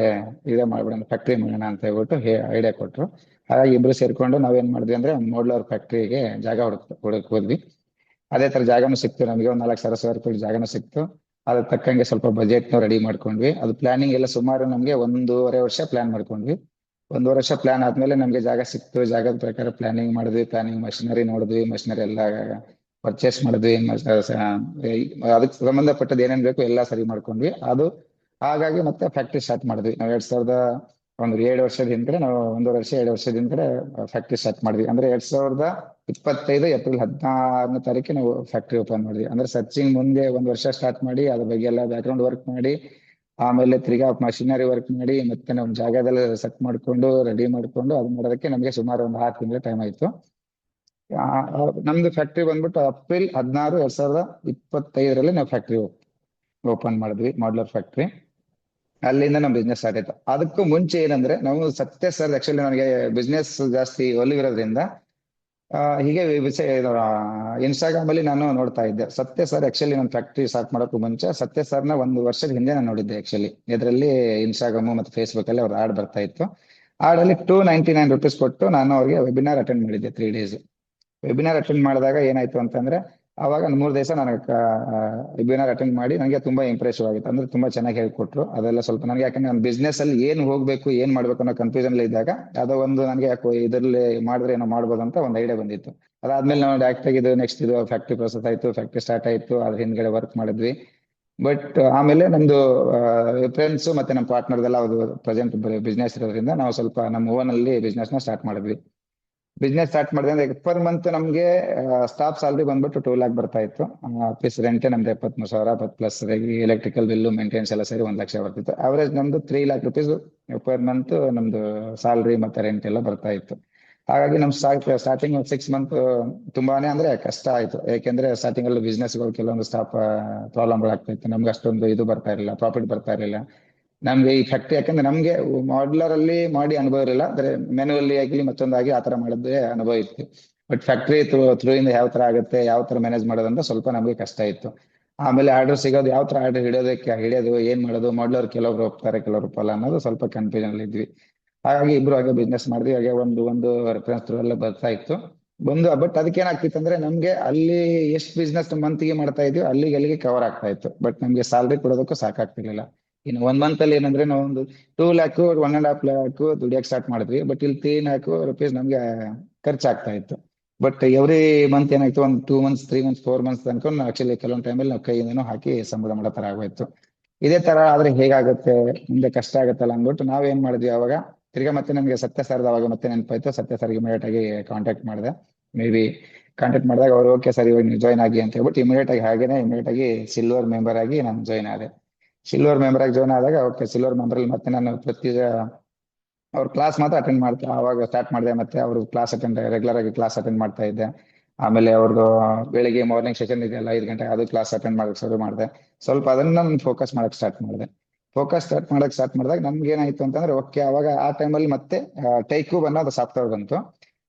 ಇದೇ ಮಾಡ್ಬಿಡೋಣ, ಫ್ಯಾಕ್ಟ್ರಿ ಮಾಡೋಣ ಅಂತ ಹೇಳ್ಬಿಟ್ಟು ಐಡಿಯಾ ಕೊಟ್ರು. ಹಾಗಾಗಿ ಇಬ್ರು ಸೇರ್ಕೊಂಡು ನಾವೇನ್ ಮಾಡಿದ್ವಿ ಅಂದ್ರೆ ಮಾಡ್ಲರ್ ಫ್ಯಾಕ್ಟ್ರಿಗೆ ಜಾಗ ಹುಡುಕ್ ಹೋದ್ವಿ. ಅದೇ ತರ ಜಾಗನೂ ಸಿಕ್ತು ನಮಗೆ. ಒಂದು 4,000 ಸ್ಕ್ವೇರ್ ಫೀಟ್ ಜಾಗನೂ ಸಿಕ್ತು. ಅದ್ರ ತಕ್ಕಂಗೆ ಸ್ವಲ್ಪ ಬಜೆಟ್ ರೆಡಿ ಮಾಡ್ಕೊಂಡ್ವಿ. ಅದು ಪ್ಲಾನಿಂಗ್ ಎಲ್ಲ ಸುಮಾರು ನಮ್ಗೆ 1.5 ವರ್ಷ ಪ್ಲಾನ್ ಮಾಡ್ಕೊಂಡ್ವಿ. 1.5 ವರ್ಷ ಪ್ಲಾನ್ ಆದ್ಮೇಲೆ ನಮ್ಗೆ ಜಾಗ ಸಿಕ್ತು. ಜಾಗದ ಪ್ರಕಾರ ಪ್ಲಾನಿಂಗ್ ಮಾಡಿದ್ವಿ. ಪ್ಲಾನಿಂಗ್ ಮಷಿನರಿ ನೋಡಿದ್ವಿ. ಮಷಿನರಿ ಎಲ್ಲ ಪರ್ಚೇಸ್ ಮಾಡಿದ್ವಿ. ಅದಕ್ಕೆ ಸಂಬಂಧಪಟ್ಟದ್ದು ಏನೇನ್ ಬೇಕು ಎಲ್ಲ ಸರಿ ಮಾಡ್ಕೊಂಡ್ವಿ. ಅದು ಹಾಗಾಗಿ ಮತ್ತೆ ಫ್ಯಾಕ್ಟ್ರಿ ಸ್ಟಾರ್ಟ್ ಮಾಡಿದ್ವಿ. ನಾವು 7 ವರ್ಷದ ಹಿಂದ್ಗಡೆ ನಾವು 1.5 ವರ್ಷ 2 ವರ್ಷದ ಹಿಂದ್ಗಡೆ ಫ್ಯಾಕ್ಟ್ರಿ ಸ್ಟಾರ್ಟ್ ಮಾಡಿದ್ವಿ. ಅಂದ್ರೆ 2025 ಏಪ್ರಿಲ್ 16ನೇ ತಾರೀಕು ನಾವು ಫ್ಯಾಕ್ಟ್ರಿ ಓಪನ್ ಮಾಡಿದ್ವಿ. ಅಂದ್ರೆ ಸರ್ಚಿಂಗ್ ಮುಂದೆ 1 ವರ್ಷ ಸ್ಟಾರ್ಟ್ ಮಾಡಿ ಅದ್ರ ಬಗ್ಗೆ ಎಲ್ಲ ಬ್ಯಾಕ್ಗ್ರೌಂಡ್ ವರ್ಕ್ ಮಾಡಿ, ಆಮೇಲೆ ತಿರ್ಗಾ ಮಷಿನರಿ ವರ್ಕ್ ಮಾಡಿ, ಮತ್ತೆ ನಾವು ಜಾಗದಲ್ಲಿ ಸೆಟ್ ಮಾಡ್ಕೊಂಡು ರೆಡಿ ಮಾಡ್ಕೊಂಡು ಅದು ಮಾಡೋದಕ್ಕೆ ನಮಗೆ ಸುಮಾರು ಒಂದು 6 ತಿಂಗಳ ಟೈಮ್ ಆಯ್ತು. ನಮ್ದು ಫ್ಯಾಕ್ಟ್ರಿ ಬಂದ್ಬಿಟ್ಟು ಏಪ್ರಿಲ್ 16 2025ರಲ್ಲಿ ನಾವು ಫ್ಯಾಕ್ಟ್ರಿ ಓಪನ್ ಮಾಡಿದ್ವಿ, ಮಾಡ್ಯುಲರ್ ಫ್ಯಾಕ್ಟ್ರಿ. ಅಲ್ಲಿಂದ ನಮ್ಮ ಬಿಸ್ನೆಸ್ ಸ್ಟಾರ್ಟ್ ಆಯ್ತು. ಅದಕ್ಕೂ ಮುಂಚೆ ಏನಂದ್ರೆ ನಾವು ಸತ್ಯ ಸರ್ ಆಕ್ಚುಲಿ ನನಗೆ ಬಿಸ್ನೆಸ್ ಜಾಸ್ತಿ ಒಲಿವಿರೋದ್ರಿಂದ ಹೀಗೆ ಇನ್ಸ್ಟಾಗ್ರಾಮ್ ಅಲ್ಲಿ ನಾನು ನೋಡ್ತಾ ಇದ್ದೆ. ಸತ್ಯ ಸರ್ ಆಕ್ಚುಲಿ ನನ್ನ ಫ್ಯಾಕ್ಟ್ರಿ ಸ್ಟಾರ್ಟ್ ಮಾಡೋಕ್ಕೂ ಮುಂಚೆ ಸತ್ಯ ಸರ್ನ 1 ವರ್ಷದ ಹಿಂದೆ ನಾನು ನೋಡಿದ್ದೆ ಆಕ್ಚುಲಿ. ಇದರಲ್ಲಿ ಇನ್ಸ್ಟಾಗ್ರಾಮ್ ಮತ್ತೆ ಫೇಸ್ಬುಕ್ ಅಲ್ಲಿ ಅವ್ರ ಆಡ್ ಬರ್ತಾ ಇತ್ತು. ಆಡಲ್ಲಿ ₹299 ಕೊಟ್ಟು ನಾನು ಅವ್ರಿಗೆ ವೆಬಿನಾರ್ ಅಟೆಂಡ್ ಮಾಡಿದ್ದೆ 3 days. ವೆಬಿನಾರ್ ಅಟೆಂಡ್ ಮಾಡಿದಾಗ ಏನಾಯ್ತು ಅಂತಂದ್ರೆ, ಅವಾಗ 3 ದಿವಸ ನನಗೆ ವೆಬಿನಾರ್ ಅಟೆಂಡ್ ಮಾಡಿ ನನಗೆ ತುಂಬಾ ಇಂಪ್ರೆಸಿವ್ ಆಗಿತ್ತು. ಅಂದ್ರೆ ತುಂಬಾ ಚೆನ್ನಾಗಿ ಹೇಳ್ಕೊಟ್ರು. ಅದೆಲ್ಲ ಸ್ವಲ್ಪ ನನಗೆ, ಯಾಕಂದ್ರೆ ನನ್ನ ಬಿಸ್ನೆಸ್ ಅಲ್ಲಿ ಏನ್ ಹೋಗ್ಬೇಕು ಏನ್ ಮಾಡ್ಬೇಕು ಅನ್ನೋ ಕನ್ಫ್ಯೂಷನ್ ಅಲ್ಲಿ ಇದ್ದಾಗ ಅದು ಒಂದು ನನಗೆ ಯಾಕೋ ಇದರಲ್ಲಿ ಮಾಡಿದ್ರೆ ಏನೋ ಮಾಡ್ಬೋದು ಅಂತ ಒಂದು ಐಡಿಯಾ ಬಂದಿತ್ತು. ಅದಾದ್ಮೇಲೆ ನಾವು ಡೈರೆಕ್ಟ್ ಆಗಿ ನೆಕ್ಸ್ಟ್ ಇದು ಫ್ಯಾಕ್ಟ್ರಿ ಪ್ರೊಸೆಸ್ ಆಯ್ತು, ಫ್ಯಾಕ್ಟ್ರಿ ಸ್ಟಾರ್ಟ್ ಆಯ್ತು, ಅದ್ರ ಹಿಂದ್ಗಡೆ ವರ್ಕ್ ಮಾಡಿದ್ವಿ. ಬಟ್ ಆಮೇಲೆ ನಮ್ದು ಫ್ರೆಂಡ್ಸ್ ಮತ್ತೆ ನಮ್ಮ ಪಾರ್ಟ್ನರ್ದೆಲ್ಲ ಅದು ಪ್ರೆಸೆಂಟ್ ಬಿಸ್ನೆಸ್ ಇರೋದ್ರಿಂದ ನಾವು ಸ್ವಲ್ಪ ನಮ್ಮ ಓನ್ ಅಲ್ಲಿ ಬಿಸ್ನೆಸ್ ನ ಸ್ಟಾರ್ಟ್ ಮಾಡಿದ್ವಿ. ಬಿಸ್ನೆಸ್ ಸ್ಟಾರ್ಟ್ ಮಾಡಿದ್ರೆ ಪರ್ ಮಂತ್ ನಮ್ಗೆ ಸ್ಟಾಫ್ ಸ್ಯಾಲರಿ ಬಂದ್ಬಿಟ್ಟು 2 lakh ಬರ್ತಾ ಇತ್ತು. ಆಫೀಸ್ ರೆಂಟ್ ನಮ್ದು 73,000 ಪ್ಲಸ್ ಎಲೆಕ್ಟ್ರಿಕಲ್ ಬಿಲ್ಲು ಮೇಂಟೆನೆನ್ಸ್ ಎಲ್ಲ ಸೇರಿ 1 ಲಕ್ಷ ಬರ್ತಿತ್ತು. ಅವರೇಜ್ ನಮ್ದು ₹3 lakh ಪರ್ ಮಂತ್ ನಮ್ದು ಸ್ಯಾಲರಿ ಮತ್ತೆ ರೆಂಟ್ ಎಲ್ಲ ಬರ್ತಾ ಇತ್ತು. ಹಾಗಾಗಿ ನಮ್ ಸ್ಟಾರ್ಟಿಂಗ್ 6 ಮಂತ್ ತುಂಬಾನೇ ಅಂದ್ರೆ ಕಷ್ಟ ಆಯ್ತು. ಯಾಕೆಂದ್ರೆ ಸ್ಟಾರ್ಟಿಂಗ್ ಅಲ್ಲಿ ಬಿಸ್ನೆಸ್ ಕೆಲವೊಂದು ಸ್ಟಾಫ್ ಪ್ರಾಬ್ಲಮ್ಗಳು ಆಗ್ತಾ ಇತ್ತು. ನಮ್ಗೆ ಅಷ್ಟೊಂದು ಇದು ಬರ್ತಾ ಇರಲಿಲ್ಲ, ಪ್ರಾಫಿಟ್ ಬರ್ತಾ ಇರಲಿಲ್ಲ. ನಮ್ಗೆ ಈ ಫ್ಯಾಕ್ಟ್ರಿ ಯಾಕಂದ್ರೆ ನಮ್ಗೆ ಮಾಡ್ಯುಲರ್ ಅಲ್ಲಿ ಮಾಡಿ ಅನುಭವ ಇರಲಿಲ್ಲ. ಅಂದ್ರೆ ಮೆನುವಲ್ಲಿ ಆಗಲಿ ಮತ್ತೊಂದಾಗಿ ಆತರ ಮಾಡಿದ್ರೆ ಅನುಭವ ಇತ್ತು. ಬಟ್ ಫ್ಯಾಕ್ಟ್ರಿ ಥ್ರೂ ಇಂದ ಯಾವ ತರ ಆಗುತ್ತೆ, ಯಾವ ತರ ಮ್ಯಾನೇಜ್ ಮಾಡೋದಂತ ಸ್ವಲ್ಪ ನಮ್ಗೆ ಕಷ್ಟ ಇತ್ತು. ಆಮೇಲೆ ಆರ್ಡರ್ ಸಿಗೋದು, ಯಾವ ತರ ಆರ್ಡರ್ ಹಿಡಿಯೋದು, ಏನ್ ಮಾಡೋದು, ಮಾಡ್ಲೋರು ಕೆಲವ್ರು ಒಪ್ತಾರೆ ಕೆಲವ್ರು ಒಪ್ಪಲ್ಲ ಅನ್ನೋದು ಸ್ವಲ್ಪ ಕನ್ಫ್ಯೂಷನ್ ಅಲ್ಲಿ ಇದ್ವಿ. ಹಾಗಾಗಿ ಇಬ್ರು ಹಾಗೆ ಬಿಸ್ನೆಸ್ ಮಾಡಿದ್ವಿ. ಹಾಗೆ ಒಂದು ರೆಫರೆನ್ಸ್ ಥ್ರೂ ಎಲ್ಲ ಬರ್ತಾ ಇತ್ತು ಬಂದು. ಬಟ್ ಅದಕ್ಕೆ ಏನಾಗ್ತಿತ್ತು ಅಂದ್ರೆ ನಮ್ಗೆ ಅಲ್ಲಿ ಎಷ್ಟು ಬಿಸ್ನೆಸ್ ಮಂತ್ಗೆ ಮಾಡ್ತಾ ಇದ್ವಿ ಅಲ್ಲಿಗೆ ಕವರ್ ಆಗ್ತಾ ಇತ್ತು. ಬಟ್ ನಮ್ಗೆ ಸ್ಯಾಲ್ರಿ ಕೊಡೋದಕ್ಕೂ ಸಾಕಾಗ್ತಿರ್ಲಿಲ್ಲ. ಇನ್ನು 1 month ಅಲ್ಲಿ ಏನಂದ್ರೆ ನಾವು ಒಂದು 2 lakh 1.5 lakh ದುಡಿಯಕ್ ಸ್ಟಾರ್ಟ್ ಮಾಡಿದ್ವಿ. ಬಟ್ ಇಲ್ಲಿ ₹3 lakh ನಮ್ಗೆ ಖರ್ಚಾಗ್ತಾ ಇತ್ತು. ಬಟ್ ಎವ್ರಿ ಮಂತ್ ಏನಾಯ್ತು, ಒಂದು 2 months 3 months 4 months ತನಕ ಆಕ್ಚುಲಿ ಕೆಲವೊಂದು ಟೈಮಲ್ಲಿ ನಾವು ಕೈಯಿಂದನೂ ಹಾಕಿ ಸಂಬಳ ಮಾಡೋ ತರ ಆಗೋಯ್ತು. ಇದೇ ತರ ಆದ್ರೆ ಹೇಗಾಗುತ್ತೆ, ಮುಂದೆ ಕಷ್ಟ ಆಗುತ್ತಲ್ಲ ಅಂದ್ಬಿಟ್ಟು ನಾವ್ ಏನ್ ಮಾಡಿದ್ವಿ ಅವಾಗ, ತಿರ್ಗಾ ಮತ್ತೆ ನಮ್ಗೆ ಸತ್ಯ ಸರ್ದ ಅವಾಗ ಮತ್ತೆ ನೆನಪಾಯ್ತು. ಸತ್ಯ ಸರ್ಗೆ ಇಮಿಡಿಯೇಟ್ ಆಗಿ ಕಾಂಟ್ಯಾಕ್ಟ್ ಮಾಡಿದೆ. ಕಾಂಟ್ಯಾಕ್ಟ್ ಮಾಡಿದಾಗ ಅವ್ರು ಓಕೆ ಸರ್ ಇವಾಗ ನೀವು ಜಾಯ್ನ್ ಆಗಿ ಅಂತ ಹೇಳ್ಬಿಟ್ಟು ಇಮಿಡಿಯೇಟ್ ಆಗಿ ಸಿಲ್ವರ್ ಮೆಂಬರ್ ಆಗಿ ನಾನು ಜಾಯ್ನ್ ಆದೆ. ಸಿಲ್ವರ್ ಮೆಂಬರ್ ಆಗಿ ಜಾಯ್ನ್ ಆದಾಗ ಓಕೆ ಸಿಲ್ವರ್ ಮೆಂಬರ್ ಅಲ್ಲಿ ಮತ್ತೆ ನಾನು ಅವ್ರ ಕ್ಲಾಸ್ ಮಾತ್ರ ಅಟೆಂಡ್ ಮಾಡ್ತಾ ಅವಾಗ ಸ್ಟಾರ್ಟ್ ಮಾಡಿದೆ. ಮತ್ತೆ ಅವ್ರ ಕ್ಲಾಸ್ ರೆಗ್ಯುಲರ್ ಆಗಿ ಕ್ಲಾಸ್ ಅಟೆಂಡ್ ಮಾಡ್ತಾ ಇದ್ದೆ. ಆಮೇಲೆ ಅವ್ರದ್ದು ಬೆಳಿಗ್ಗೆ ಮಾರ್ನಿಂಗ್ ಸೆಷನ್ ಇದೆಯಲ್ಲ 5 ಗಂಟೆ, ಅದು ಕ್ಲಾಸ್ ಅಟೆಂಡ್ ಮಾಡಕ್ ಶುರು ಮಾಡಿದೆ. ಸ್ವಲ್ಪ ಅದನ್ನ ನಾನು ಫೋಕಸ್ ಮಾಡಕ್ ಸ್ಟಾರ್ಟ್ ಮಾಡಿದಾಗ ನಮ್ಗೆ ಏನಾಯ್ತು ಅಂತಂದ್ರೆ ಓಕೆ ಅವಾಗ ಆ ಟೈಮಲ್ಲಿ ಮತ್ತೆ ಟೈಕ್ಯೂಬ್ ಅನ್ನೋದು ಸಾಫ್ಟ್ವೇರ್ ಬಂತು.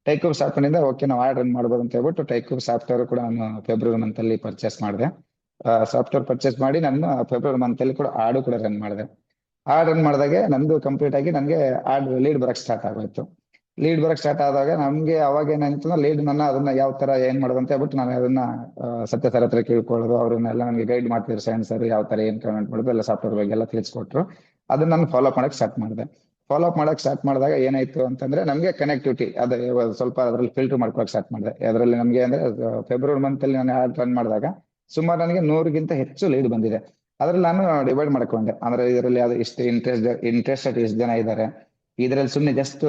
ಟೈಕ್ಯೂಬ್ ಸಾಫ್ಟ್ವೇರ್ ಇಂದ ಓಕೆ ನಾವು ಆಡ್ ರನ್ ಮಾಡ್ಬೋದು ಅಂತ ಹೇಳ್ಬಿಟ್ಟು ಟೈಕ್ಯೂಬ್ ಸಾಫ್ಟ್ವೇರ್ ಕೂಡ ನಾನು ಫೆಬ್ರವರಿ ಮಂತ್ ಅಲ್ಲಿ ಪರ್ಚೇಸ್ ಮಾಡಿದೆ. ಸಾಫ್ಟ್ವೇರ್ ಪರ್ಚೇಸ್ ಮಾಡಿ ನಾನು ಫೆಬ್ರವರಿ ಮಂತ್ ಅಲ್ಲಿ ಕೂಡ ಆಡು ಕೂಡ ರನ್ ಮಾಡಿದೆ. ಆಡ್ ರನ್ ಮಾಡಿದಾಗೆ ನಂದು ಕಂಪ್ಲೀಟ್ ಆಗಿ ನನಗೆ ಆಡ್ ಲೀಡ್ ಬರಕ್ ಸ್ಟಾರ್ಟ್ ಆಗೋಯ್ತು. ಲೀಡ್ ಬರಕ್ ಸ್ಟಾರ್ಟ್ ಆದಾಗ ನಮ್ಗೆ ಅವಾಗ ಏನಾಯ್ತು, ಲೀಡ್ ನನ್ನ ಅದನ್ನ ಯಾವ ತರ ಏನ್ ಮಾಡೋದು ಅಂತ ಹೇಳ್ಬಿಟ್ಟು ನಾನು ಅದನ್ನ ಸತ್ಯ ಸರ್ ಹತ್ರ ಕೇಳ್ಕೊಳ್ಳೋದು. ಅವ್ರನ್ನೆಲ್ಲ ನನಗೆ ಗೈಡ್ ಮಾಡ್ತಿದ್ರು. ಸರ್ ಯಾವ ತರ ಏನ್ ಕಮೆಂಟ್ ಮಾಡೋದು ಎಲ್ಲ ಸಾಫ್ಟ್ವೇರ್ ಬಗ್ಗೆ ಎಲ್ಲ ತಿಳಿಸ್ಕೊಟ್ರು. ಅದನ್ನ ನಾನು ಫಾಲೋ ಮಾಡಕ್ ಸ್ಟಾರ್ಟ್ ಮಾಡಿದಾಗ ಏನಾಯ್ತು ಅಂತಂದ್ರೆ ನಮ್ಗೆ ಕನೆಕ್ಟಿವಿಟಿ ಅದು ಸ್ವಲ್ಪ ಅದ್ರಲ್ಲಿ ಫಿಲ್ಟರ್ ಮಾಡ್ಕೊಳಕ್ ಸ್ಟಾರ್ಟ್ ಮಾಡಿದೆ. ಅದರಲ್ಲಿ ನಮ್ಗೆ ಅಂದ್ರೆ ಫೆಬ್ರವರಿ ಮಂತ್ ಅಲ್ಲಿ ನಾನು ಆಡ್ ರನ್ ಮಾಡಿದಾಗ ಸುಮಾರು ನನಗೆ 100ಗಿಂತ ಹೆಚ್ಚು ಲೀಡ್ ಬಂದಿದೆ. ಅದ್ರಲ್ಲಿ ನಾನು ಡಿವೈಡ್ ಮಾಡ್ಕೊಂಡೆ. ಅಂದ್ರೆ ಇದರಲ್ಲಿ ಅದು ಎಷ್ಟು ಇಂಟ್ರೆಸ್ಟೆಡ್ ಎಷ್ಟು ಜನ ಇದ್ದಾರೆ, ಇದರಲ್ಲಿ ಸುಮ್ಮನೆ ಜಸ್ಟ್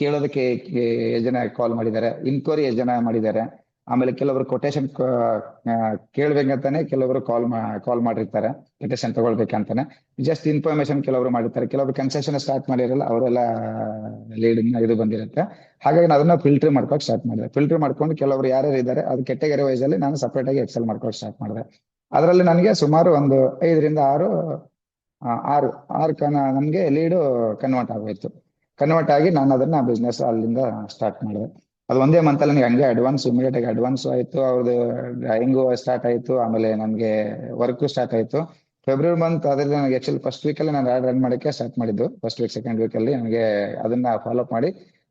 ಕೇಳೋದಕ್ಕೆ ಎಷ್ಟು ಜನ ಕಾಲ್ ಮಾಡಿದ್ದಾರೆ, ಇನ್ಕ್ವೈರಿ ಎಷ್ಟು ಜನ ಮಾಡಿದ್ದಾರೆ, ಆಮೇಲೆ ಕೆಲವರು ಕೊಟೇಶನ್ ಕೇಳ್ಬೇಕಂತಾನೆ ಕೆಲವರು ಕಾಲ್ ಮಾಡಿರ್ತಾರೆ ಕೊಟೇಶನ್ ತಗೊಳ್ಬೇಕಂತಾನೆ. ಜಸ್ಟ್ ಇನ್ಫಾರ್ಮೇಶನ್ ಕೆಲವರು ಮಾಡಿರ್ತಾರೆ, ಕೆಲವರು ಕನ್ಸೆಷನ್ ಸ್ಟಾರ್ಟ್ ಮಾಡಿರಲ್ಲ, ಅವರೆಲ್ಲ ಲೀಡ್ ಇದು ಬಂದಿರುತ್ತೆ. ಹಾಗಾಗಿ ನಾನು ಅದನ್ನ ಫಿಲ್ಟರ್ ಮಾಡ್ಕೊಳಕ್ ಸ್ಟಾರ್ಟ್ ಮಾಡಿದೆ. ಫಿಲ್ಟರ್ ಮಾಡ್ಕೊಂಡು ಕೆಲವರು ಯಾರ್ಯಾರು ಇದ್ದಾರೆ ಅದು ಕೆಟಗರಿ ವೈಸ್ ಅಲ್ಲಿ ನಾನು ಸಪರೇಟ್ ಆಗಿ ಎಕ್ಸೆಲ್ ಮಾಡ್ಕೊಳಕ್ ಸ್ಟಾರ್ಟ್ ಮಾಡಿದೆ. ಅದರಲ್ಲಿ ನನಗೆ ಸುಮಾರು ಒಂದು 5ರಿಂದ 6 ನಮ್ಗೆ ಲೀಡು ಕನ್ವರ್ಟ್ ಆಗೋಯ್ತು. ಕನ್ವರ್ಟ್ ಆಗಿ ನಾನು ಅದನ್ನ ಬಿಸ್ನೆಸ್ ಅಲ್ಲಿಂದ ಸ್ಟಾರ್ಟ್ ಮಾಡಿದೆ. ಅದು ಒಂದೇ ಮಂತ್ ಅಲ್ಲಿ ನನಗೆ ಹಂಗೆ ಇಮಿಡಿಯೇಟ್ ಆಗಿ ಅಡ್ವಾನ್ಸ್ ಆಯ್ತು, ಅವ್ರದ್ದು ಡ್ರಾಯಿಂಗು ಸ್ಟಾರ್ಟ್ ಆಯ್ತು, ಆಮೇಲೆ ನಮ್ಗೆ ವರ್ಕ್ ಸ್ಟಾರ್ಟ್ ಆಯ್ತು. ಫೆಬ್ರವರಿ ಮಂತ್ ಅದ್ರಲ್ಲಿ ನನಗೆ ಆಕ್ಚುಲಿ ಫಸ್ಟ್ ವೀಕ್ ಅಲ್ಲಿ ನಾನು ರನ್ ಮಾಡಕ್ಕೆ ಸ್ಟಾರ್ಟ್ ಮಾಡಿದ್ದು. ಫಸ್ಟ್ ವೀಕ್ ಸೆಕೆಂಡ್ ವೀಕ್ ಅಲ್ಲಿ ನನಗೆ ಅದನ್ನ ಫಾಲೋ ಮಾಡಿ